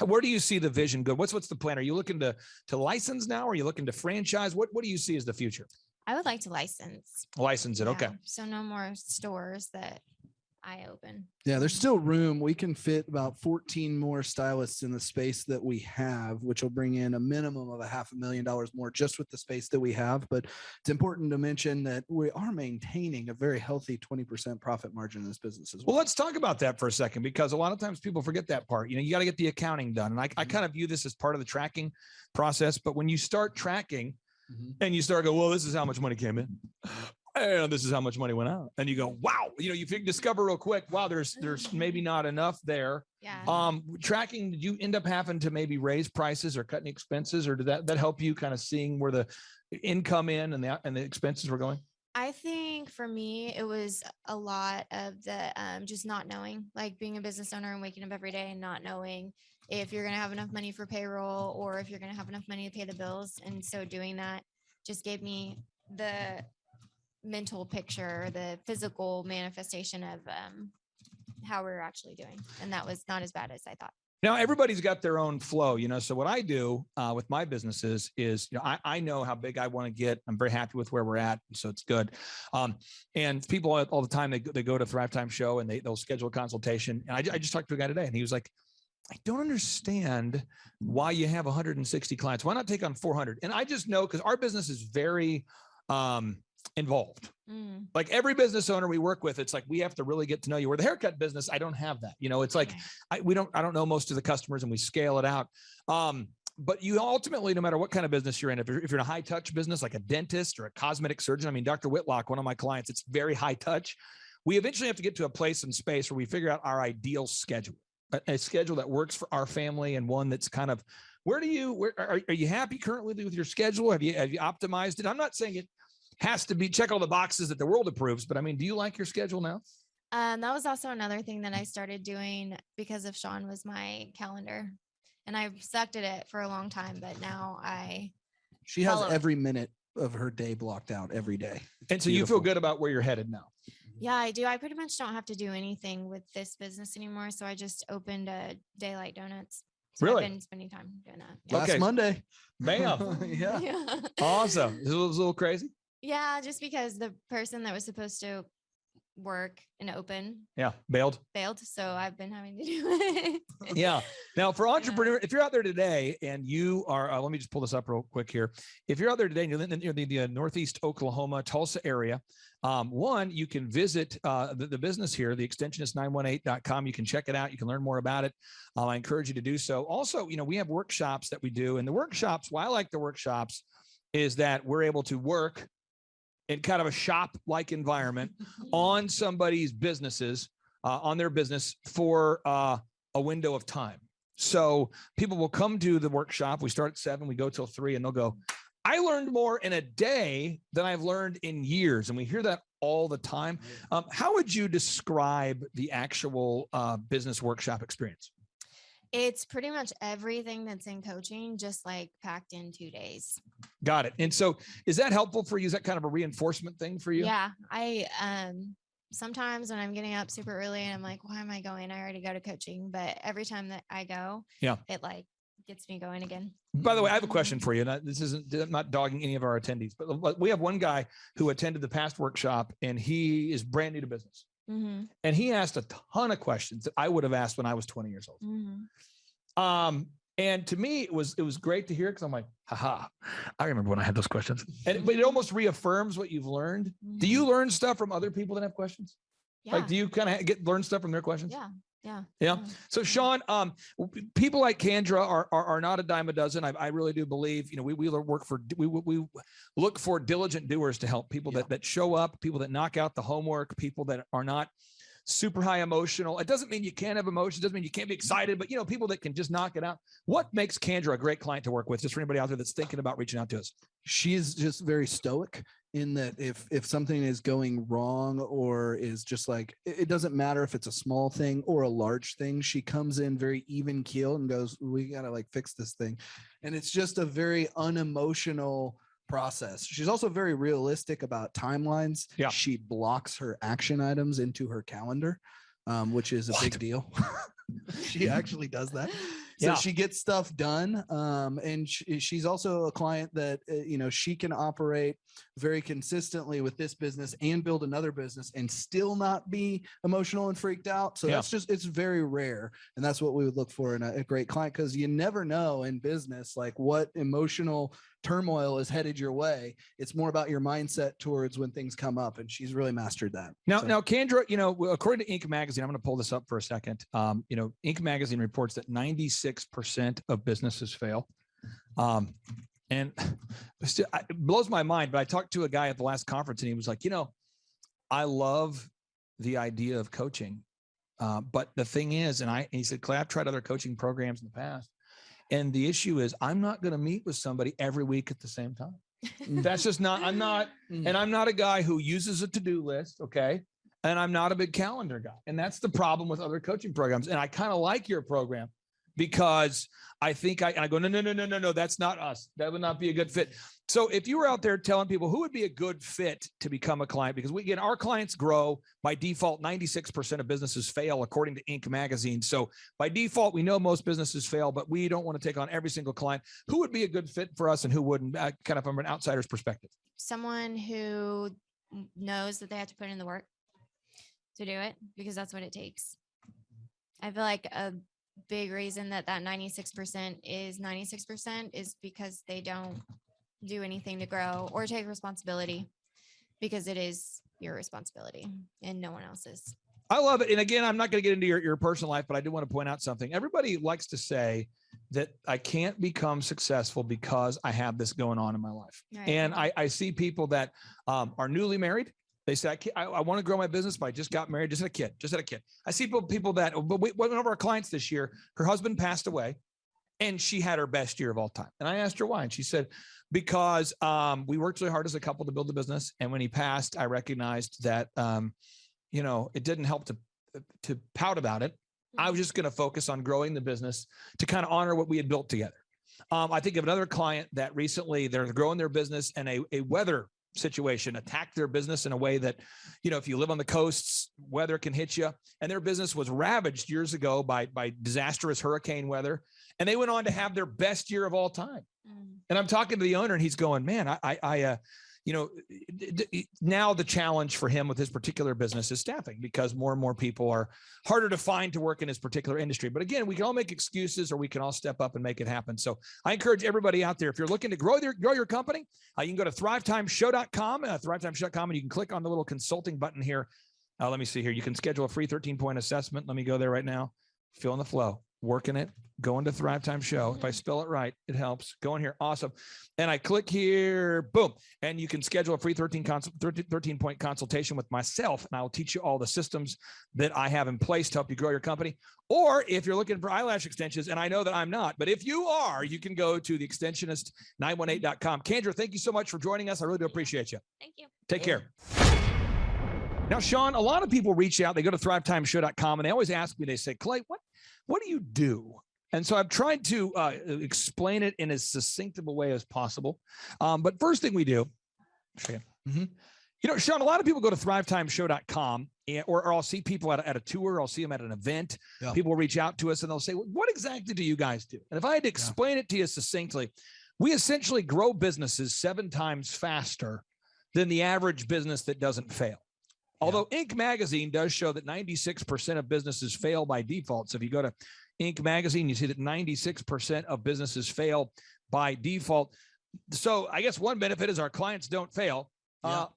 Where do you see the vision go? What's the plan? Are you looking to license now? Are you looking to franchise? What do you see as the future? I would like to license. License it. Okay. So no more stores that eye-open. Yeah, there's still room. We can fit about 14 more stylists in the space that we have, which will bring in a minimum of $500,000 more just with the space that we have. But it's important to mention that we are maintaining a very healthy 20% profit margin in this business as well. Well, let's talk about that for a second, because a lot of times people forget that part. You got to get the accounting done. And I kind of view this as part of the tracking process. But when you start tracking and you start go, well, this is how much money came in. And this is how much money went out. And you go, wow, you discover real quick, wow, there's maybe not enough there. Yeah. Tracking, did you end up having to maybe raise prices or cut any expenses, or did that help you kind of seeing where the income in and the expenses were going? I think for me, it was a lot of the just not knowing, like being a business owner and waking up every day and not knowing if you're going to have enough money for payroll or if you're going to have enough money to pay the bills. And so doing that just gave me the mental picture, the physical manifestation of how we're actually doing. And that was not as bad as I thought. Now, everybody's got their own flow, so what I do with my businesses is, I know how big I want to get. I'm very happy with where we're at. So it's good. And people all the time, they go to Thrive Time Show and they'll schedule a consultation. And I just talked to a guy today and he was like, I don't understand why you have 160 clients. Why not take on 400? And I just know, because our business is very involved. Like every business owner we work with, it's like, we have to really get to know you. Where the haircut business, I don't have that. It's like, I don't know most of the customers and we scale it out. But you ultimately, no matter what kind of business you're in, if you're in a high touch business, like a dentist or a cosmetic surgeon, I mean, Dr. Whitlock, one of my clients, it's very high touch. We eventually have to get to a place and space where we figure out our ideal schedule, a schedule that works for our family, and one that's kind of, are you happy currently with your schedule? Have you optimized it? I'm not saying it has to be check all the boxes that the world approves, but I mean, do you like your schedule now? That was also another thing that I started doing because of Sean, was my calendar, and I've sucked at it for a long time, but now she has every minute of her day blocked out every day. And so you feel good about where you're headed now? Yeah, I do. I pretty much don't have to do anything with this business anymore. So I just opened a Daylight Donuts. So Really? I've been spending time doing that. Last Monday. Bam. Yeah. Awesome. It was a little crazy. Yeah, just because the person that was supposed to work and open bailed. So I've been having to do it. Yeah. Now, for entrepreneur, if you're out there today and you are, let me just pull this up real quick here. If you're out there today and you're in the Northeast Oklahoma, Tulsa area, one, you can visit the business here. The extension is 918.com. You can check it out. You can learn more about it. I encourage you to do so. Also, we have workshops that we do, and the workshops, why I like the workshops is that we're able to work in kind of a shop-like environment on somebody's businesses, on their business for a window of time. So people will come to the workshop. We start at 7, we go till 3, and they'll go, I learned more in a day than I've learned in years. And we hear that all the time. How would you describe the actual business workshop experience? It's pretty much everything that's in coaching, just like packed in 2 days. Got it. And so is that helpful for you? Is that kind of a reinforcement thing for you? Yeah. I sometimes when I'm getting up super early and I'm like, why am I going? I already go to coaching. But every time that I go, it like gets me going again. By the way, I have a question for you. And I'm not dogging any of our attendees, but we have one guy who attended the past workshop and he is brand new to business. Mm-hmm. And he asked a ton of questions that I would have asked when I was 20 years old. Mm-hmm. And to me, it was great to hear, because I'm like, haha, I remember when I had those questions. But it almost reaffirms what you've learned. Mm-hmm. Do you learn stuff from other people that have questions? Yeah. Like, do you kind of learn stuff from their questions? Yeah. So Sean, people like Kendra are not a dime a dozen. I really do believe, we look for diligent doers to help people that show up, people that knock out the homework, people that are not super high emotional. It doesn't mean you can't have emotions. It doesn't mean you can't be excited, but people that can just knock it out. What makes Kendra a great client to work with? Just for anybody out there that's thinking about reaching out to us. She's just very stoic in that if something is going wrong or is just like, it doesn't matter if it's a small thing or a large thing, she comes in very even keel and goes, we got to like fix this thing. And it's just a very unemotional process. She's also very realistic about timelines. Yeah. She blocks her action items into her calendar, which is a big deal. She actually does that. So she gets stuff done. And she's also a client that, she can operate very consistently with this business and build another business and still not be emotional and freaked out. So it's very rare. And that's what we would look for in a great client, because you never know in business, like what emotional turmoil is headed your way. It's more about your mindset towards when things come up. And she's really mastered that. Now, Kendra, according to Inc. Magazine, I'm going to pull this up for a second. Inc. Magazine reports that 96% of businesses fail. And it blows my mind, but I talked to a guy at the last conference and he was like, I love the idea of coaching. But the thing is, he said, Clay, I've tried other coaching programs in the past. And the issue is I'm not going to meet with somebody every week at the same time. That's just not, I'm not a guy who uses a to-do list. Okay. And I'm not a big calendar guy. And that's the problem with other coaching programs. And I kind of like your program because I think I go, no, that's not us. That would not be a good fit. So if you were out there telling people who would be a good fit to become a client, because our clients grow by default, 96% of businesses fail according to Inc. Magazine. So by default, we know most businesses fail, but we don't want to take on every single client. Who would be a good fit for us and who wouldn't, kind of from an outsider's perspective? Someone who knows that they have to put in the work to do it, because that's what it takes. I feel like a big reason that 96% is because they don't do anything to grow or take responsibility, because it is your responsibility and no one else's. I love it. And again, I'm not going to get into your personal life, but I do want to point out something. Everybody likes to say that I can't become successful because I have this going on in my life. Right. And I see people that are newly married. They say, I want to grow my business, but I just got married, just had a kid. I see people that, but one of our clients this year, her husband passed away and she had her best year of all time. And I asked her why. And she said, because we worked really hard as a couple to build the business. And when he passed, I recognized that, it didn't help to pout about it. I was just going to focus on growing the business to kind of honor what we had built together. I think of another client that recently they're growing their business and a weather situation attacked their business in a way that, if you live on the coasts, weather can hit you. And their business was ravaged years ago by disastrous hurricane weather. And they went on to have their best year of all time. And I'm talking to the owner and he's going, man, now the challenge for him with his particular business is staffing, because more and more people are harder to find to work in his particular industry. But again, we can all make excuses or we can all step up and make it happen. So I encourage everybody out there, if you're looking to grow your company, you can go to thrivetimeshow.com, thrivetimeshow.com, and you can click on the little consulting button here. Let me see here. You can schedule a free 13-point assessment. Let me go there right now. Feeling the flow, working it, going to Thrive Time Show. If I spell it right, it helps. Go in here. Awesome. And I click here, boom. And you can schedule a free 13-point consultation with myself. And I'll teach you all the systems that I have in place to help you grow your company. Or if you're looking for eyelash extensions, and I know that I'm not, but if you are, you can go to theextensionist918.com. Kendra, thank you so much for joining us. I really do appreciate you. Thank you. Take care. Now, Sean, a lot of people reach out. They go to thrivetimeshow.com and they always ask me, they say, Clay, what do you do? And so I've tried to explain it in as succinct of a way as possible. But first thing we do, Sean, a lot of people go to thrivetimeshow.com or I'll see people at a tour. I'll see them at an event. Yeah. People will reach out to us and they'll say, what exactly do you guys do? And if I had to explain it to you succinctly, we essentially grow businesses 7 times faster than the average business that doesn't fail. Although Inc. Magazine does show that 96% of businesses fail by default. So if you go to Inc. Magazine, you see that 96% of businesses fail by default. So I guess one benefit is our clients don't fail.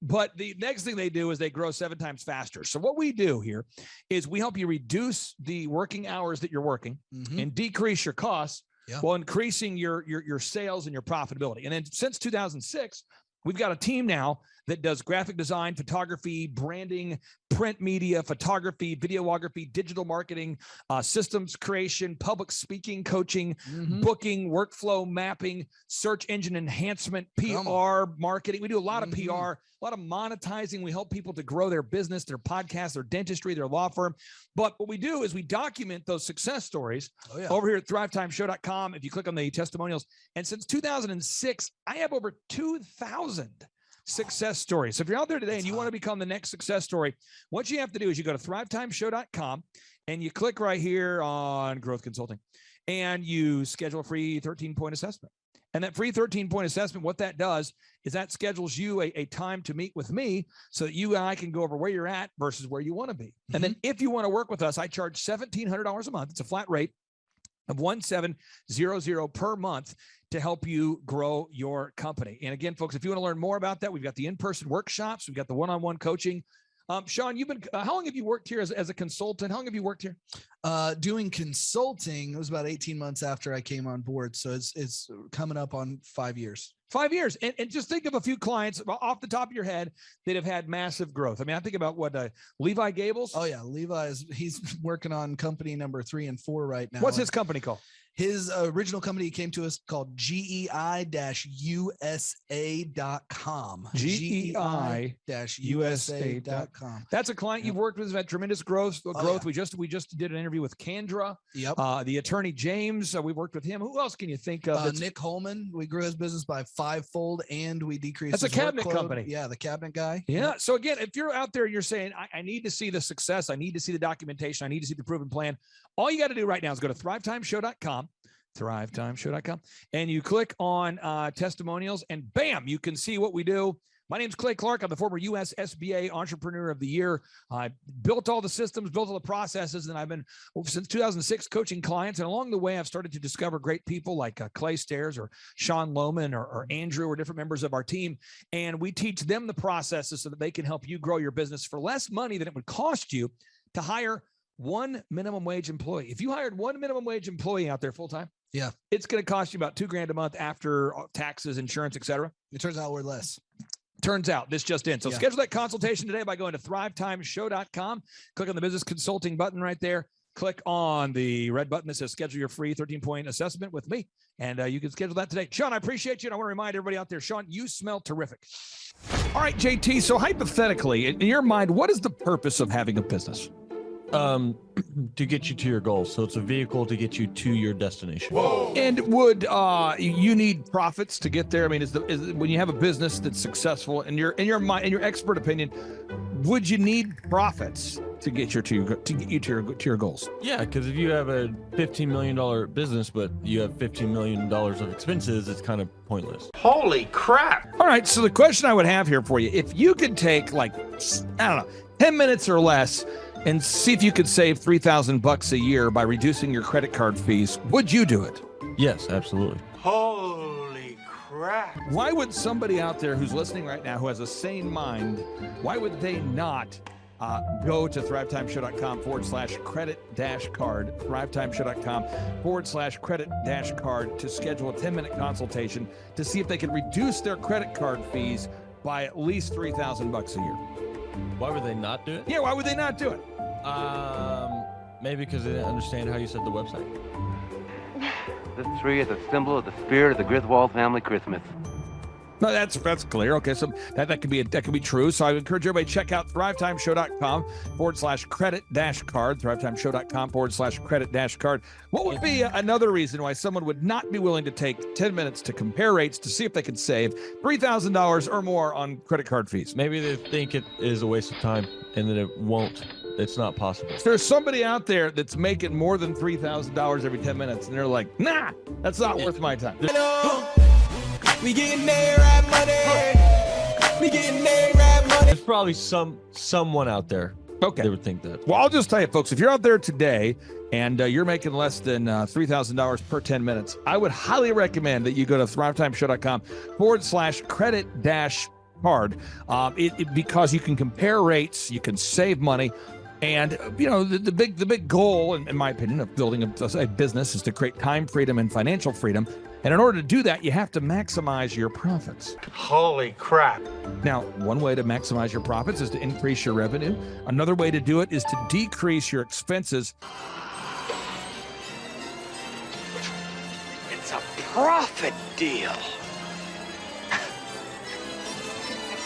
But the next thing they do is they grow 7 times faster. So what we do here is we help you reduce the working hours that you're working and decrease your costs while increasing your sales and your profitability. And then since 2006, we've got a team now that does graphic design, photography, branding, print media, photography, videography, digital marketing, systems creation, public speaking, coaching, booking, workflow mapping, search engine enhancement, PR, marketing. We do a lot of PR, a lot of monetizing. We help people to grow their business, their podcast, their dentistry, their law firm. But what we do is we document those success stories over here at thrivetimeshow.com. If you click on the testimonials, and since 2006, I have over 2,000 success stories. So if you're out there today and you want to become the next success story, what you have to do is you go to thrivetimeshow.com and you click right here on growth consulting. and you schedule a free 13-point assessment. And that free 13-point assessment, what that does is that schedules you a time to meet with me so that you and I can go over where you're at versus where you want to be. Mm-hmm. And then if you want to work with us, I charge $1,700 a month. It's a flat rate of $1,700 per month to help you grow your company. And again, folks, if you want to learn more about that, we've got the in-person workshops. We've got the one-on-one coaching. Sean, you've been, how long have you worked here as a consultant? How long have you worked here? Doing consulting, it was about 18 months after I came on board. So it's coming up on 5 years. 5 years. And just think of a few clients off the top of your head that have had massive growth. I mean, I think about Levi Gables. Oh yeah. He's working on company number 3 and 4 right now. What's his company called? His original company came to us called GEI-USA.com. GEI-USA.com. That's a client you've worked with, has had tremendous growth. Yeah. We just did an interview with Kendra. Yep. The attorney James, we've worked with him. Who else can you think of? Nick Holman. We grew his business by 5-fold, and we decreased. That's his a cabinet workload. company. Yeah, the cabinet guy. Yeah. So again, if you're out there and you're saying, I need to see the success, I need to see the documentation, I need to see the proven plan, all you got to do right now is go to thrivetimeshow.com. thrivetimeshow.com, and you click on testimonials, and bam, you can see what we do. My name's Clay Clark. I'm the former U.S. SBA Entrepreneur of the Year. I built all the systems, built all the processes, and I've been, since 2006, coaching clients. And along the way, I've started to discover great people like Clay Stairs or Sean Lohman or Andrew or different members of our team. And we teach them the processes so that they can help you grow your business for less money than it would cost you to hire one minimum wage employee. If you hired one minimum wage employee out there full-time, yeah, it's going to cost you about $2,000 a month after taxes, insurance, etc. It turns out we're less. Turns out this just in. So schedule that consultation today by going to thrivetimeshow.com. Click on the business consulting button right there. Click on the red button that says schedule your free 13-point assessment with me. And you can schedule that today. Sean, I appreciate you. And I want to remind everybody out there, Sean, you smell terrific. All right, JT. So hypothetically, in your mind, what is the purpose of having a business? To get you to your goals. So it's a vehicle to get you to your destination. Whoa. And would you need profits to get there? I mean, is when you have a business that's successful, in your mind, in your expert opinion, would you need profits to get you to your goals? Yeah, because if you have a $15 million business, but you have $15 million of expenses, it's kind of pointless. Holy crap! All right, so the question I would have here for you, if you could take 10 minutes or less and see if you could save $3,000 a year by reducing your credit card fees, would you do it? Yes, absolutely. Holy crap. Why would somebody out there who's listening right now who has a sane mind, why would they not go to thrivetimeshow.com/credit-card, thrivetimeshow.com/credit-card to schedule a 10-minute consultation to see if they can reduce their credit card fees by at least $3,000 a year. Why would they not do it? Yeah, why would they not do it? Maybe because they didn't understand how you said the website. This tree is a symbol of the spirit of the Griswold family Christmas. No, that's clear. Okay, so that could be true. So I encourage everybody to check out thrivetimeshow.com/credit-card, thrivetimeshow.com/credit-card. What would be another reason why someone would not be willing to take 10 minutes to compare rates to see if they could save $3,000 or more on credit card fees? Maybe they think it is a waste of time and that it won't. It's not possible. If there's somebody out there that's making more than $3,000 every 10 minutes and they're like, nah, that's not worth my time. We getting there, right money. We getting there, right money. There's probably someone out there that would think that. Well, I'll just tell you, folks, if you're out there today and you're making less than $3,000 per 10 minutes, I would highly recommend that you go to thrivetimeshow.com/credit-card because you can compare rates, you can save money. And, the big goal, in my opinion, of building a business is to create time freedom and financial freedom. And in order to do that, you have to maximize your profits. Holy crap. Now, one way to maximize your profits is to increase your revenue. Another way to do it is to decrease your expenses. It's a profit deal. That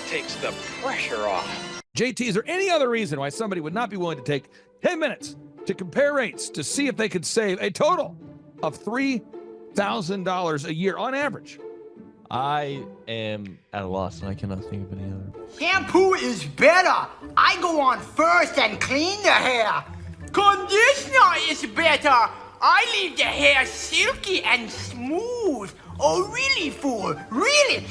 takes the pressure off. JT, is there any other reason why somebody would not be willing to take 10 minutes to compare rates to see if they could save a total of $3,000 a year on average? I am at a loss and I cannot think of any other. Shampoo is better. I go on first and clean the hair. Conditioner is better. I leave the hair silky and smooth. Oh, really, fool? Really?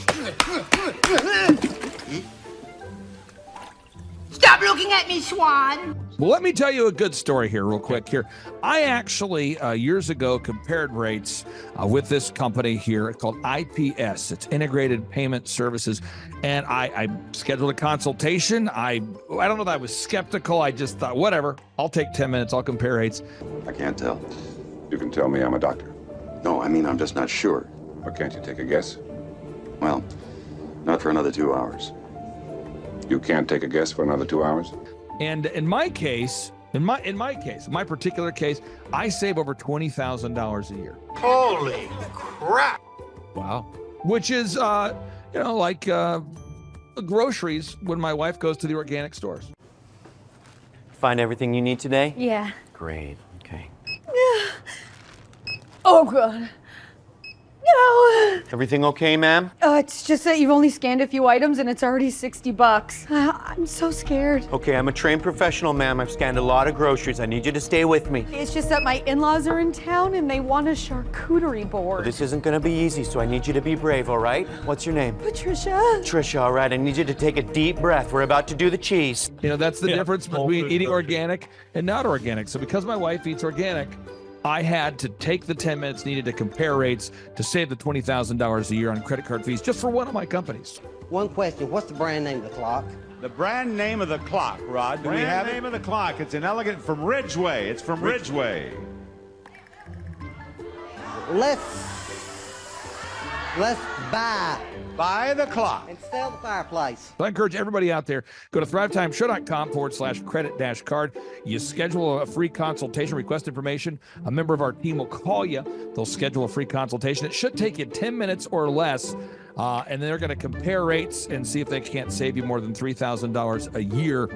Stop looking at me, Swan. Well, let me tell you a good story here real quick here. I actually, years ago, compared rates with this company here called IPS. It's Integrated Payment Services. And I scheduled a consultation. I don't know that I was skeptical. I just thought, whatever, I'll take 10 minutes. I'll compare rates. I can't tell. You can tell me I'm a doctor. No, I mean, I'm just not sure. But can't you take a guess? Well, not for another 2 hours. You can't take a guess for another 2 hours? And in my case, in my particular case, I save over $20,000 a year. Holy crap. Wow. Which is, like groceries when my wife goes to the organic stores. Find everything you need today? Yeah. Great. Okay. Oh, God. No. Everything okay, ma'am? It's just that you've only scanned a few items and it's already $60. I'm so scared. Okay, I'm a trained professional, ma'am. I've scanned a lot of groceries. I need you to stay with me. It's just that my in-laws are in town and they want a charcuterie board. Well, this isn't gonna be easy, so I need you to be brave, all right? What's your name? Patricia. Trisha, all right. I need you to take a deep breath. We're about to do the cheese. That's the difference between eating organic and not organic. So because my wife eats organic, I had to take the 10 minutes needed to compare rates to save the $20,000 a year on credit card fees just for one of my companies. One question, what's the brand name of the clock? The brand name of the clock, Rod. Do we have it? Name of the clock. It's an elegant from Ridgeway. It's from Ridgeway. Let's buy the clock and sell the fireplace. So I encourage everybody out there, go to thrivetimeshow.com/credit-card. You schedule a free consultation, request information. A member of our team will call you. They'll schedule a free consultation. It should take you 10 minutes or less. And then they're going to compare rates and see if they can't save you more than $3,000 a year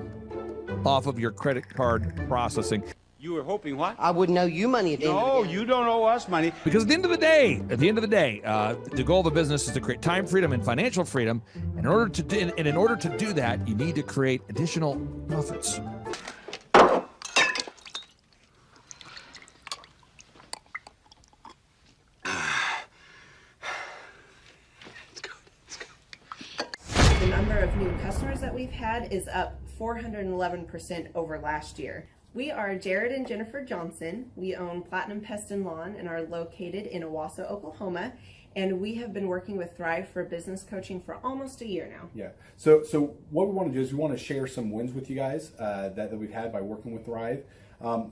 off of your credit card processing. You were hoping what? I wouldn't owe you money at the end of the day. No, you don't owe us money. Because at the end of the day, the goal of a business is to create time freedom and financial freedom. In order to do that, you need to create additional profits. The number of new customers that we've had is up 411% over last year. We are Jared and Jennifer Johnson. We own Platinum Pest and Lawn and are located in Owasso, Oklahoma. And we have been working with Thrive for business coaching for almost a year now. Yeah. So what we want to do is we want to share some wins with you guys that we've had by working with Thrive.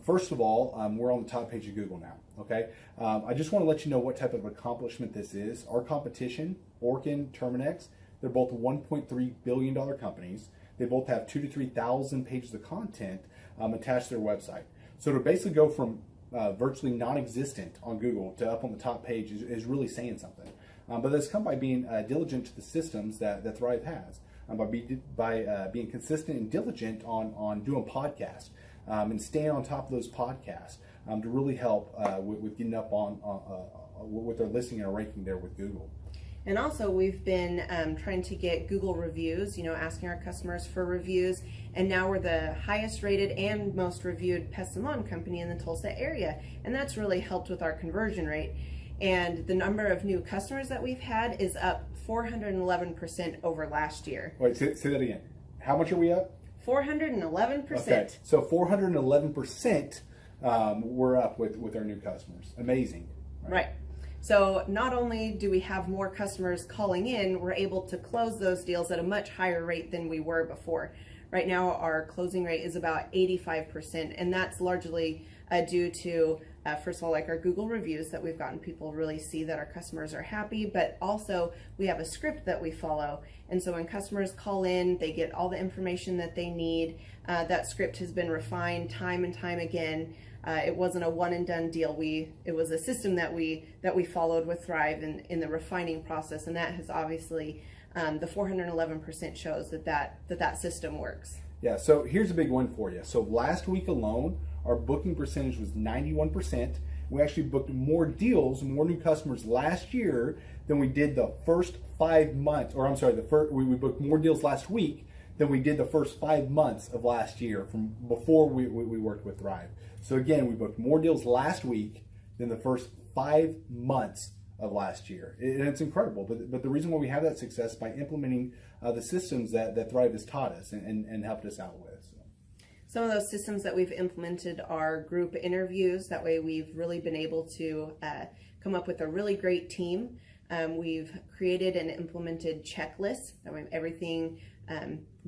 First of all, we're on the top page of Google now. Okay. I just want to let you know what type of accomplishment this is. Our competition, Orkin, Terminex, they're both $1.3 billion companies. They both have 2,000 to 3,000 pages of content attached to their website. So to basically go from virtually non-existent on Google to up on the top page is really saying something. But that's come by being diligent to the systems that Thrive has, by being consistent and diligent on doing podcasts and staying on top of those podcasts to really help with getting up on with their listing and ranking there with Google. And also we've been trying to get Google reviews, asking our customers for reviews. And now we're the highest rated and most reviewed pest and lawn company in the Tulsa area. And that's really helped with our conversion rate. And the number of new customers that we've had is up 411% over last year. Wait, say that again. How much are we up? 411%. Okay, so 411% we're up with our new customers. Amazing. Right. So not only do we have more customers calling in, we're able to close those deals at a much higher rate than we were before. Right now, our closing rate is about 85%, and that's largely due to, first of all, like our Google reviews that we've gotten people really see that our customers are happy, but also we have a script that we follow. And so when customers call in, they get all the information that they need. That script has been refined time and time again. It wasn't a one and done deal. It was a system that we followed with Thrive in the refining process, and that has obviously the 411% shows that system works. Yeah. So here's a big one for you. So last week alone, our booking percentage was 91%. We actually booked more deals, more new customers last year than we did the first 5 months. Or I'm sorry, we booked more deals last week than we did the first 5 months of last year from before we worked with Thrive. So again, we booked more deals last week than the first 5 months of last year. And it's incredible. But the reason why we have that success is by implementing the systems that Thrive has taught us and helped us out with. Some of those systems that we've implemented are group interviews. That way we've really been able to come up with a really great team. We've created and implemented checklists. That way everything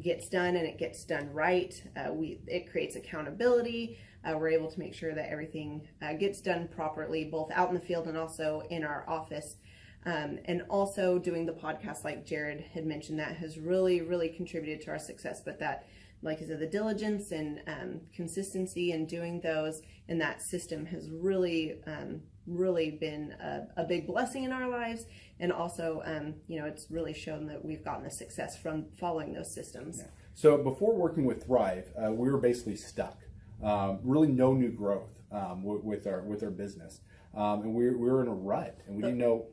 gets done and it gets done right. It creates accountability. We're able to make sure that everything gets done properly, both out in the field and also in our office. And also doing the podcast, like Jared had mentioned, that has really, really contributed to our success. But that, like I said, the diligence and consistency in doing those and that system has really, really been a big blessing in our lives. And also, it's really shown that we've gotten the success from following those systems. Yeah. So before working with Thrive, we were basically stuck. Really no new growth with our business. And we were in a rut, and we didn't know.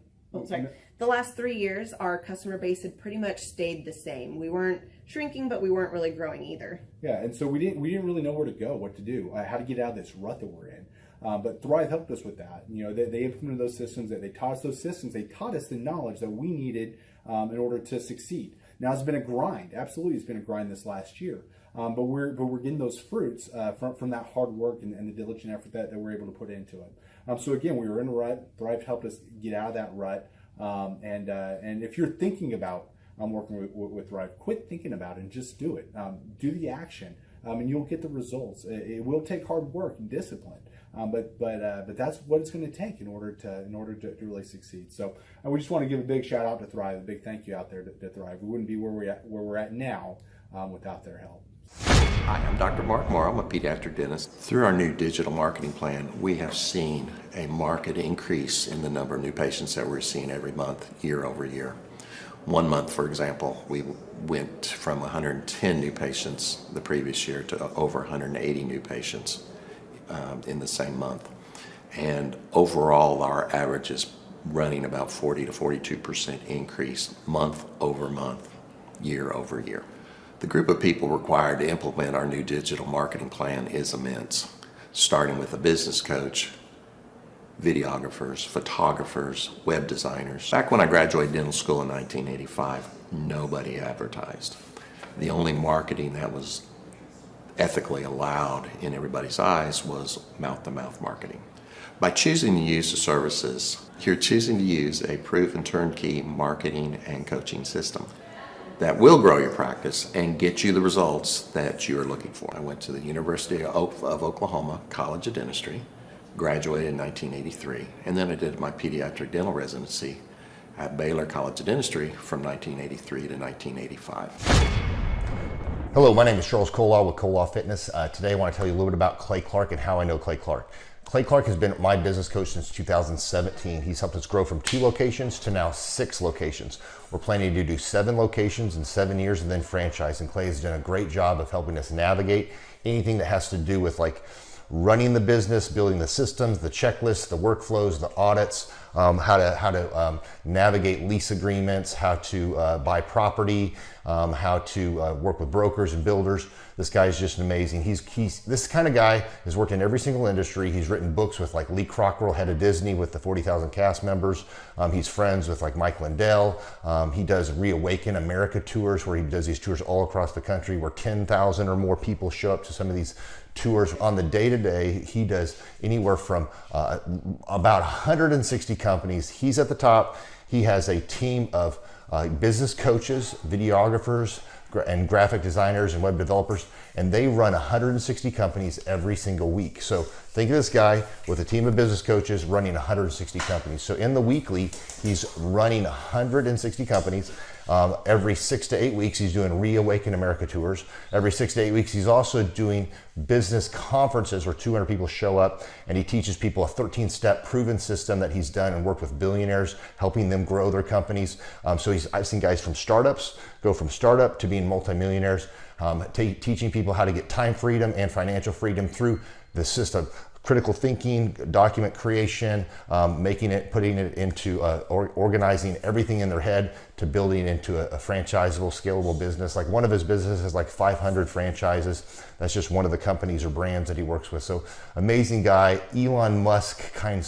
The last 3 years, our customer base had pretty much stayed the same. We weren't shrinking, but we weren't really growing either. Yeah, and so we didn't really know where to go, what to do, how to get out of this rut that we're in. But Thrive helped us with that. They implemented those systems. They taught us those systems. They taught us the knowledge that we needed in order to succeed. Now it's been a grind. Absolutely, it's been a grind this last year. But we're getting those fruits from that hard work and the diligent effort that we're able to put into it. So again, we were in a rut. Thrive helped us get out of that rut. And if you're thinking about working with Thrive, quit thinking about it and just do it. Do the action, and you'll get the results. It will take hard work and discipline, but that's what it's going to take in order to really succeed. So we just want to give a big shout out to Thrive, a big thank you out there to Thrive. We wouldn't be where we're at now without their help. Hi, I'm Dr. Mark Moore. I'm a pediatric dentist. Through our new digital marketing plan, we have seen a marked increase in the number of new patients that we're seeing every month, year over year. 1 month, for example, we went from 110 new patients the previous year to over 180 new patients in the same month. And overall, our average is running about 40 to 42% increase month over month, year over year. The group of people required to implement our new digital marketing plan is immense, starting with a business coach, videographers, photographers, web designers. Back when I graduated dental school in 1985, nobody advertised. The only marketing that was ethically allowed in everybody's eyes was mouth-to-mouth marketing. By choosing to use the services, you're choosing to use a proven turnkey marketing and coaching system that will grow your practice and get you the results that you're looking for. I went to the University of Oklahoma College of Dentistry, graduated in 1983, and then I did my pediatric dental residency at Baylor College of Dentistry from 1983 to 1985. Hello, my name is Charles Colaw with Colaw Fitness. Today I want to tell you a little bit about Clay Clark and how I know Clay Clark. Clay Clark has been my business coach since 2017. He's helped us grow from 2 locations to now 6 locations. We're planning to do 7 locations in 7 years and then franchise. And Clay has done a great job of helping us navigate anything that has to do with like running the business, building the systems, the checklists, the workflows, the audits, how to navigate lease agreements, how to buy property, how to work with brokers and builders. This guy is just amazing. He's this kind of guy has worked in every single industry. He's written books with like Lee Cockrell, head of Disney, with the 40,000 cast members. He's friends with like Mike Lindell. He does Reawaken America tours, where he does these tours all across the country, where 10,000 or more people show up to some of these tours. On the day-to-day, he does anywhere from about 160 companies. He's at the top. He has a team of business coaches, videographers, and graphic designers and web developers, and they run 160 companies every single week. So think of this guy with a team of business coaches running 160 companies. So in the weekly, he's running 160 companies. Every 6 to 8 weeks, he's doing Reawaken America tours. Every 6 to 8 weeks, he's also doing business conferences where 200 people show up, and he teaches people a 13-step proven system that he's done and worked with billionaires, helping them grow their companies. So I've seen guys from startups go from startup to being multimillionaires, teaching people how to get time freedom and financial freedom through the system. critical thinking, document creation, putting it into organizing everything in their head to building into a franchisable, scalable business. Like one of his businesses has like 500 franchises. That's just one of the companies or brands that he works with. So amazing guy. Elon Musk, kind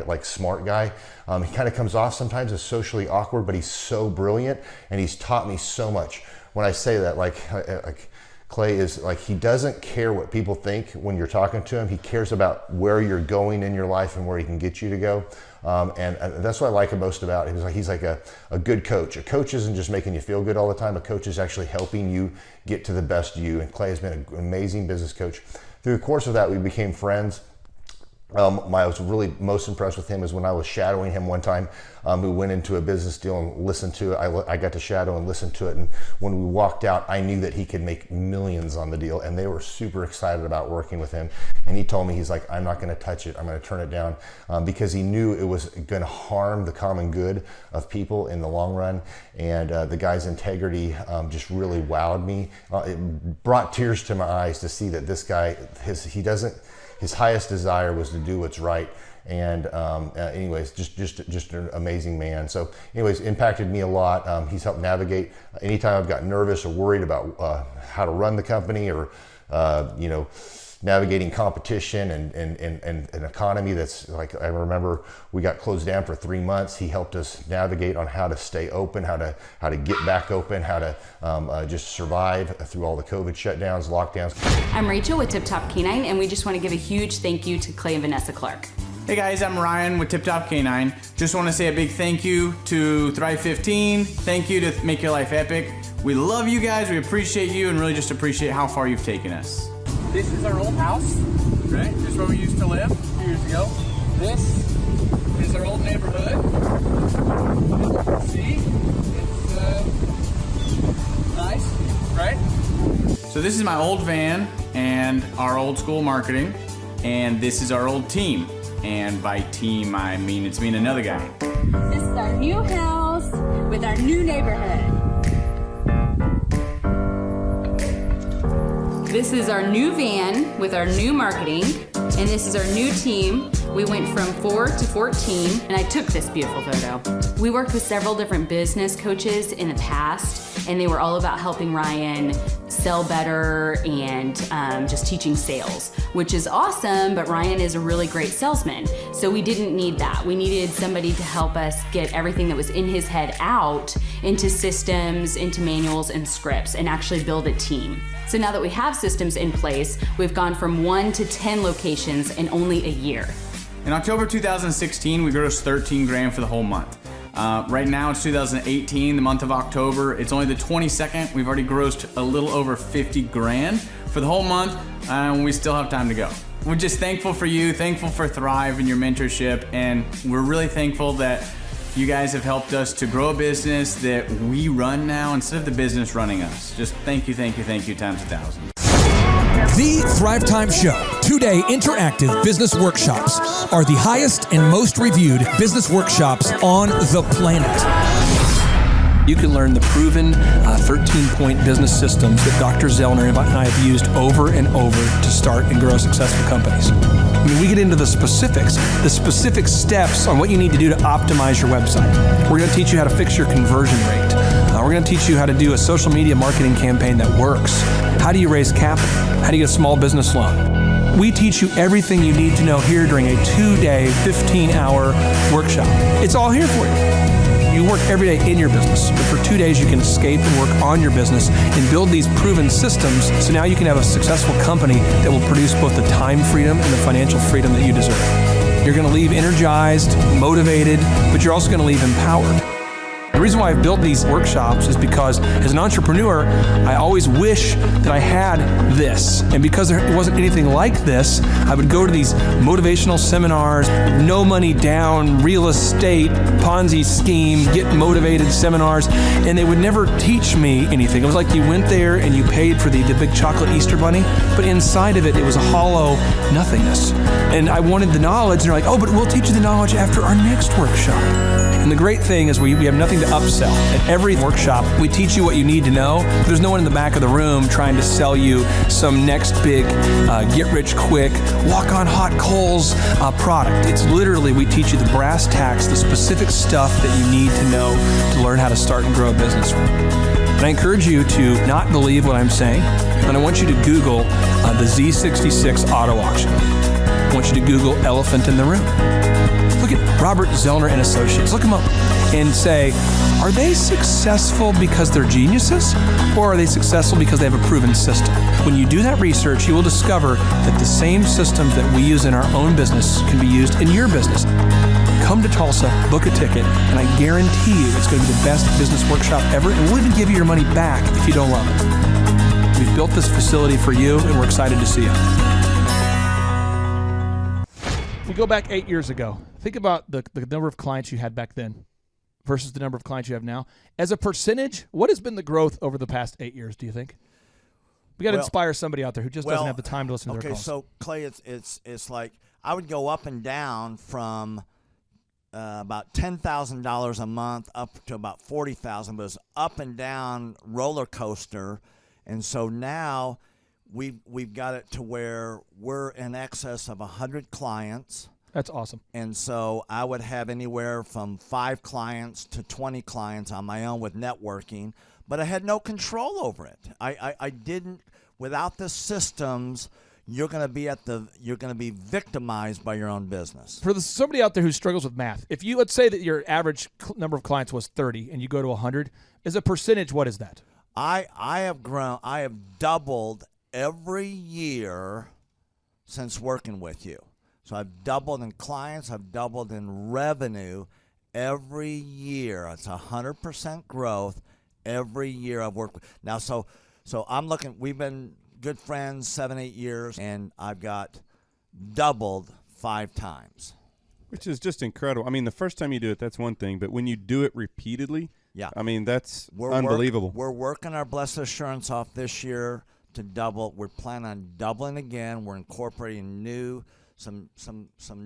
of like smart guy. He kind of comes off sometimes as socially awkward, but he's so brilliant and he's taught me so much. When I say that, like Clay is like, he doesn't care what people think when you're talking to him. He cares about where you're going in your life and where he can get you to go. And that's what I like most about him. He's like a good coach. A coach isn't just making you feel good all the time. A coach is actually helping you get to the best you. And Clay has been an amazing business coach. Through the course of that, we became friends. I was really most impressed with him is when I was shadowing him one time. We went into a business deal and listened to it. I got to shadow and listen to it. And when we walked out, I knew that he could make millions on the deal. And they were super excited about working with him. And he told me, he's like, I'm not going to touch it. I'm going to turn it down because he knew it was going to harm the common good of people in the long run. And the guy's integrity just really wowed me. It brought tears to my eyes to see that this guy, his highest desire was to do what's right. And anyways, just an amazing man. So anyways, impacted me a lot. He's helped navigate anytime I've got nervous or worried about how to run the company or, navigating competition and an economy that's like, I remember we got closed down for 3 months. He helped us navigate on how to stay open, how to get back open, how to just survive through all the COVID shutdowns, lockdowns. I'm Rachel with Tip Top Canine, and we just want to give a huge thank you to Clay and Vanessa Clark. Hey guys, I'm Ryan with Tip Top Canine. Just want to say a big thank you to Thrive 15. Thank you to Make Your Life Epic. We love you guys, we appreciate you, and really just appreciate how far you've taken us. This is our old house, right? This is where we used to live a few years ago. This is our old neighborhood. See? It's nice, right? So this is my old van and our old school marketing, and this is our old team. And by team, I mean it's me and another guy. This is our new house with our new neighborhood. This is our new van with our new marketing, and this is our new team. We went from 4 to 14, and I took this beautiful photo. We worked with several different business coaches in the past, and they were all about helping Ryan sell better and just teaching sales, which is awesome, but Ryan is a really great salesman. So we didn't need that. We needed somebody to help us get everything that was in his head out into systems, into manuals and scripts, and actually build a team. So now that we have systems in place, we've gone from 1 to 10 locations in only a year. In October 2016, we grossed 13 grand for the whole month. Right now it's 2018, the month of October. It's only the 22nd. We've already grossed a little over 50 grand for the whole month, and we still have time to go. We're just thankful for you, thankful for Thrive and your mentorship, and we're really thankful that you guys have helped us to grow a business that we run now instead of the business running us. Just thank you times 1,000. The Thrive Time Show 2-day interactive business workshops are the highest and most reviewed business workshops on the planet. You can learn the proven 13-point business systems that Dr. Zellner and I have used over and over to start and grow successful companies. I mean, we get into the specific steps on what you need to do to optimize your website. We're going to teach you how to fix your conversion rate. We're going to teach you how to do a social media marketing campaign that works. How do you raise capital? How do you get a small business loan? We teach you everything you need to know here during a 2-day, 15-hour workshop. It's all here for you. You work every day in your business, but for 2 days you can escape and work on your business and build these proven systems so now you can have a successful company that will produce both the time freedom and the financial freedom that you deserve. You're going to leave energized, motivated, but you're also going to leave empowered. The reason why I've built these workshops is because as an entrepreneur, I always wish that I had this. And because there wasn't anything like this, I would go to these motivational seminars, no money down, real estate, Ponzi scheme, get motivated seminars, and they would never teach me anything. It was like you went there and you paid for the big chocolate Easter bunny, but inside of it, it was a hollow nothingness. And I wanted the knowledge, and they're like, oh, but we'll teach you the knowledge after our next workshop. And the great thing is we have nothing to upsell. At every workshop, we teach you what you need to know. There's no one in the back of the room trying to sell you some next big get-rich-quick, walk-on-hot coals product. It's literally, we teach you the brass tacks, the specific stuff that you need to know to learn how to start and grow a business. And I encourage you to not believe what I'm saying, and I want you to Google the Z66 auto auction. I want you to Google elephant in the room. Look at Robert Zellner and Associates. Look them up and say, are they successful because they're geniuses, or are they successful because they have a proven system? When you do that research, you will discover that the same systems that we use in our own business can be used in your business. Come to Tulsa, book a ticket, and I guarantee you it's going to be the best business workshop ever, and we'll even give you your money back if you don't love it. We've built this facility for you, and we're excited to see you. If we go back 8 years ago, think about the number of clients you had back then versus the number of clients you have now. As a percentage, what has been the growth over the past 8 years, do you think? We got to inspire somebody out there who just doesn't have the time to listen to their calls. Okay, so Clay, it's like I would go up and down from about $10,000 a month up to about $40,000, but it's up and down roller coaster. And so now we've got it to where we're in excess of 100 clients. That's awesome. And so I would have anywhere from 5 clients to 20 clients on my own with networking, but I had no control over it. I didn't, without the systems, you're going to be victimized by your own business. For somebody out there who struggles with math, if you, let's say that your average number of clients was 30 and you go to 100, as a percentage, what is that? I have doubled every year since working with you. So I've doubled in clients, I've doubled in revenue every year. It's 100% growth every year I've worked with. Now, so I'm looking, we've been good friends 7-8 years, and I've got doubled 5 times. Which is just incredible. I mean, the first time you do it, that's one thing, but when you do it repeatedly, yeah, I mean, that's unbelievable. We're working our Blessed Assurance off this year to double. We're planning on doubling again. We're incorporating some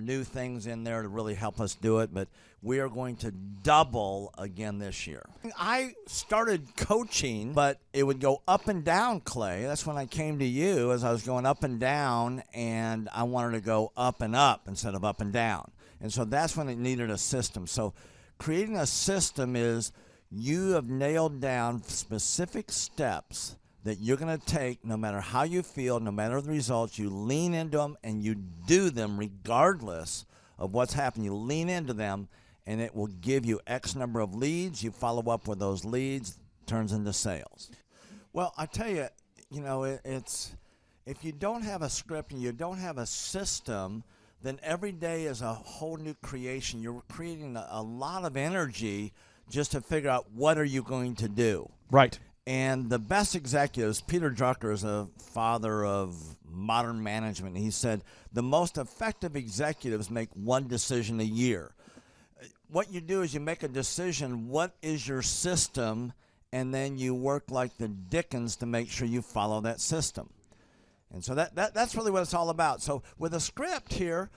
new things in there to really help us do it, but we are going to double again this year. I started coaching, but it would go up and down, Clay. That's when I came to you, as I was going up and down, and I wanted to go up and up instead of up and down. And so that's when it needed a system. So creating a system is you have nailed down specific steps that you're going to take no matter how you feel, no matter the results. You lean into them and you do them regardless of what's happening. You lean into them and it will give you X number of leads. You follow up with those leads, turns into sales. Well, I tell you, it's if you don't have a script and you don't have a system, then every day is a whole new creation. You're creating a lot of energy just to figure out what are you going to do. Right. And the best executives, Peter Drucker is a father of modern management. He said the most effective executives make one decision a year. What you do is you make a decision, what is your system, and then you work like the Dickens to make sure you follow that system. And so that's really what it's all about. So with a script here,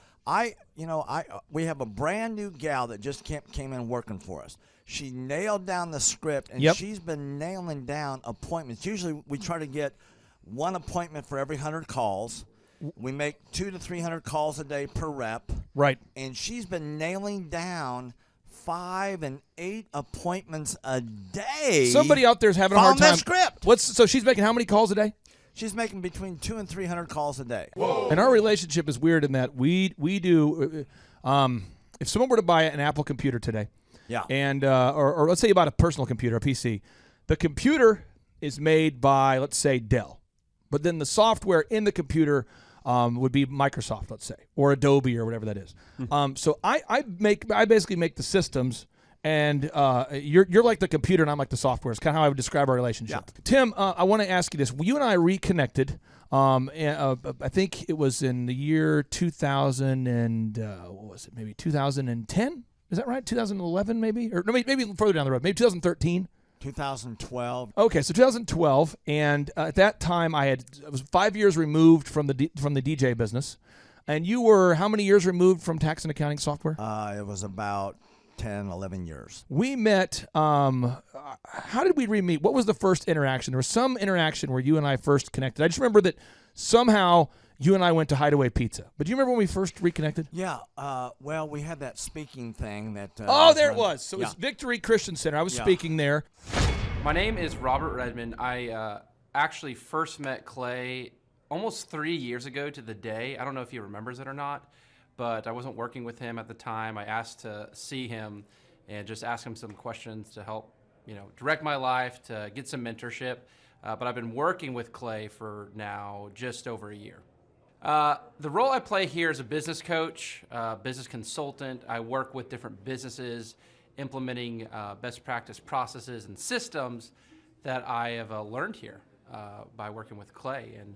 we have a brand new gal that just came in working for us. She nailed down the script, and she's been nailing down appointments. Usually we try to get one appointment for every 100 calls. We make 200 to 300 calls a day per rep. Right. And she's been nailing down 5 and 8 appointments a day. Somebody out there is having a hard time. That script. So she's making how many calls a day? She's making between 200 and 300 calls a day. Whoa. And our relationship is weird in that we do. If someone were to buy an Apple computer today, yeah, and or let's say you bought a personal computer, a PC, the computer is made by, let's say, Dell, but then the software in the computer would be Microsoft, let's say, or Adobe or whatever that is. So I basically make the systems, and you're like the computer and I'm like the software. It's kind of how I would describe our relationship. Yeah. Tim, I want to ask you this. You and I reconnected. I think it was in the year 2000 and what was it? Maybe 2010. Is that right? 2011 maybe? Or no, maybe further down the road. Maybe 2013. 2012. Okay, so 2012, and at that time I was 5 years removed from the DJ business, and you were how many years removed from tax and accounting software? It was about 10, 11 years. We met, how did we re-meet? What was the first interaction? There was some interaction where you and I first connected. I just remember that somehow you and I went to Hideaway Pizza. But do you remember when we first reconnected? Yeah, well, we had that speaking thing that... oh, there it was. So it was Victory Christian Center. I was speaking there. My name is Robert Redmond. I actually first met Clay almost 3 years ago to the day. I don't know if he remembers it or not, but I wasn't working with him at the time. I asked to see him and just ask him some questions to help, direct my life, to get some mentorship. But I've been working with Clay for now just over a year. The role I play here is a business coach, business consultant. I work with different businesses implementing best practice processes and systems that I have learned here by working with Clay. And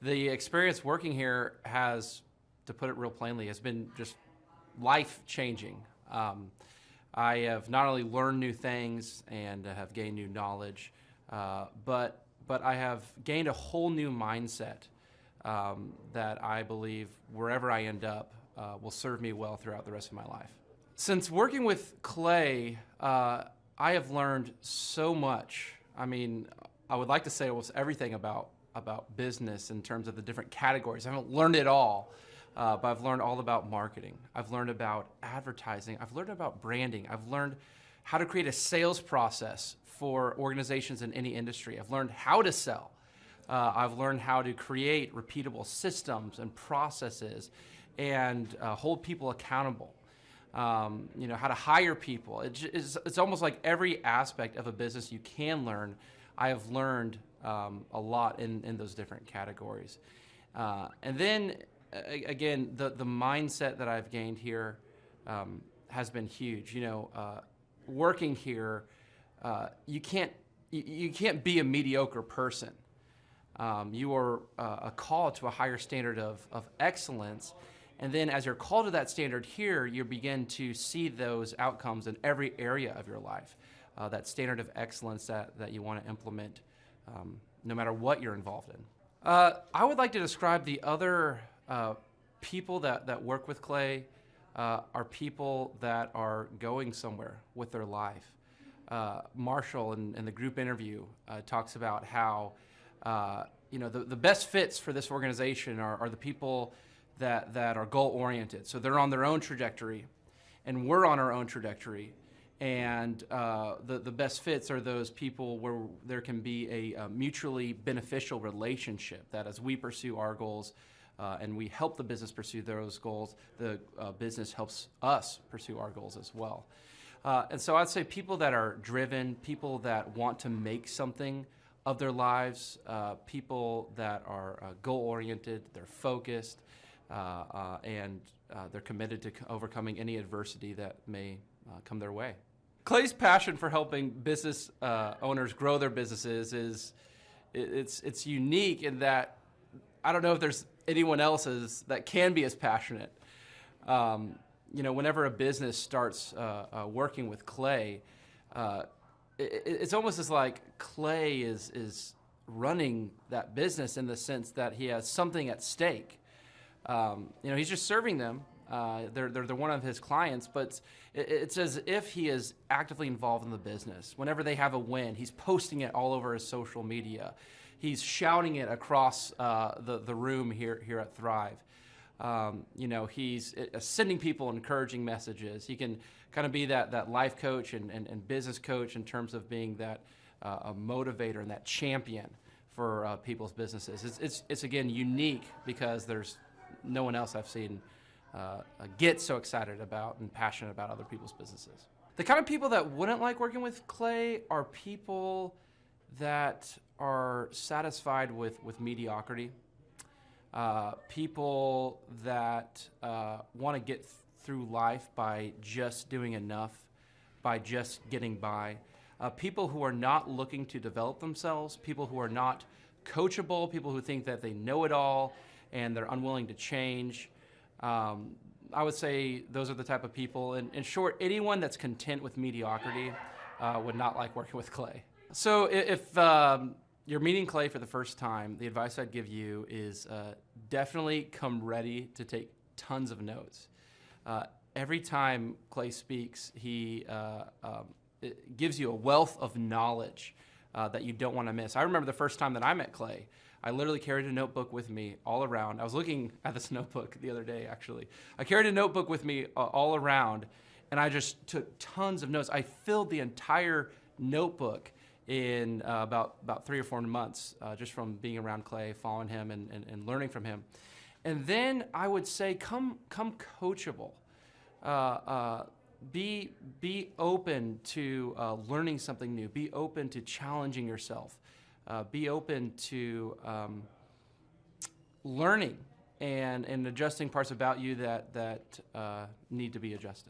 the experience working here has, to put it real plainly, has been just life-changing. I have not only learned new things and have gained new knowledge, but I have gained a whole new mindset that I believe wherever I end up will serve me well throughout the rest of my life. Since working with Clay, I have learned so much. I mean, I would like to say almost everything about business in terms of the different categories. I haven't learned it all, but I've learned all about marketing. I've learned about advertising. I've learned about branding. I've learned how to create a sales process for organizations in any industry. I've learned how to sell. I've learned how to create repeatable systems and processes and hold people accountable. How to hire people. It's almost like every aspect of a business you can learn. I have learned a lot in those different categories. And then, again, the mindset that I've gained here has been huge. Working here, you can't be a mediocre person. You are a call to a higher standard of excellence. And then as you're called to that standard here, you begin to see those outcomes in every area of your life. That standard of excellence that you want to implement no matter what you're involved in. I would like to describe the other people that work with Clay are people that are going somewhere with their life. Marshall in the group interview talks about how the best fits for this organization are the people that are goal-oriented. So they're on their own trajectory, and we're on our own trajectory. And the best fits are those people where there can be a mutually beneficial relationship, that as we pursue our goals and we help the business pursue those goals, the business helps us pursue our goals as well. And so I'd say people that are driven, people that want to make something of their lives, people that are goal-oriented, they're focused, and they're committed to overcoming any adversity that may come their way. Clay's passion for helping business owners grow their businesses it's unique in that I don't know if there's anyone else that can be as passionate. Whenever a business starts working with Clay, it's almost as like Clay is running that business in the sense that he has something at stake. He's just serving them. They're one of his clients, but it's as if he is actively involved in the business. Whenever they have a win, he's posting it all over his social media. He's shouting it across the room here at Thrive. He's sending people encouraging messages. He can kind of be that life coach and business coach in terms of being that a motivator and that champion for people's businesses. It's again unique because there's no one else I've seen get so excited about and passionate about other people's businesses. The kind of people that wouldn't like working with Clay are people that are satisfied with mediocrity. People that want to get through life by just doing enough, by just getting by. People who are not looking to develop themselves, people who are not coachable, people who think that they know it all and they're unwilling to change. I would say those are the type of people. In short, anyone that's content with mediocrity would not like working with Clay. So if you're meeting Clay for the first time, the advice I'd give you is definitely come ready to take tons of notes. every time Clay speaks, he it gives you a wealth of knowledge that you don't want to miss. I remember the first time that I met Clay, I literally carried a notebook with me all around. I was looking at this notebook the other day, actually. I carried a notebook with me all around, and I just took tons of notes. I filled the entire notebook in about 3 or 4 months, just from being around Clay, following him, and learning from him. And then I would say, come coachable. Be open to learning something new. Be open to challenging yourself. Be open to learning and adjusting parts about you that need to be adjusted.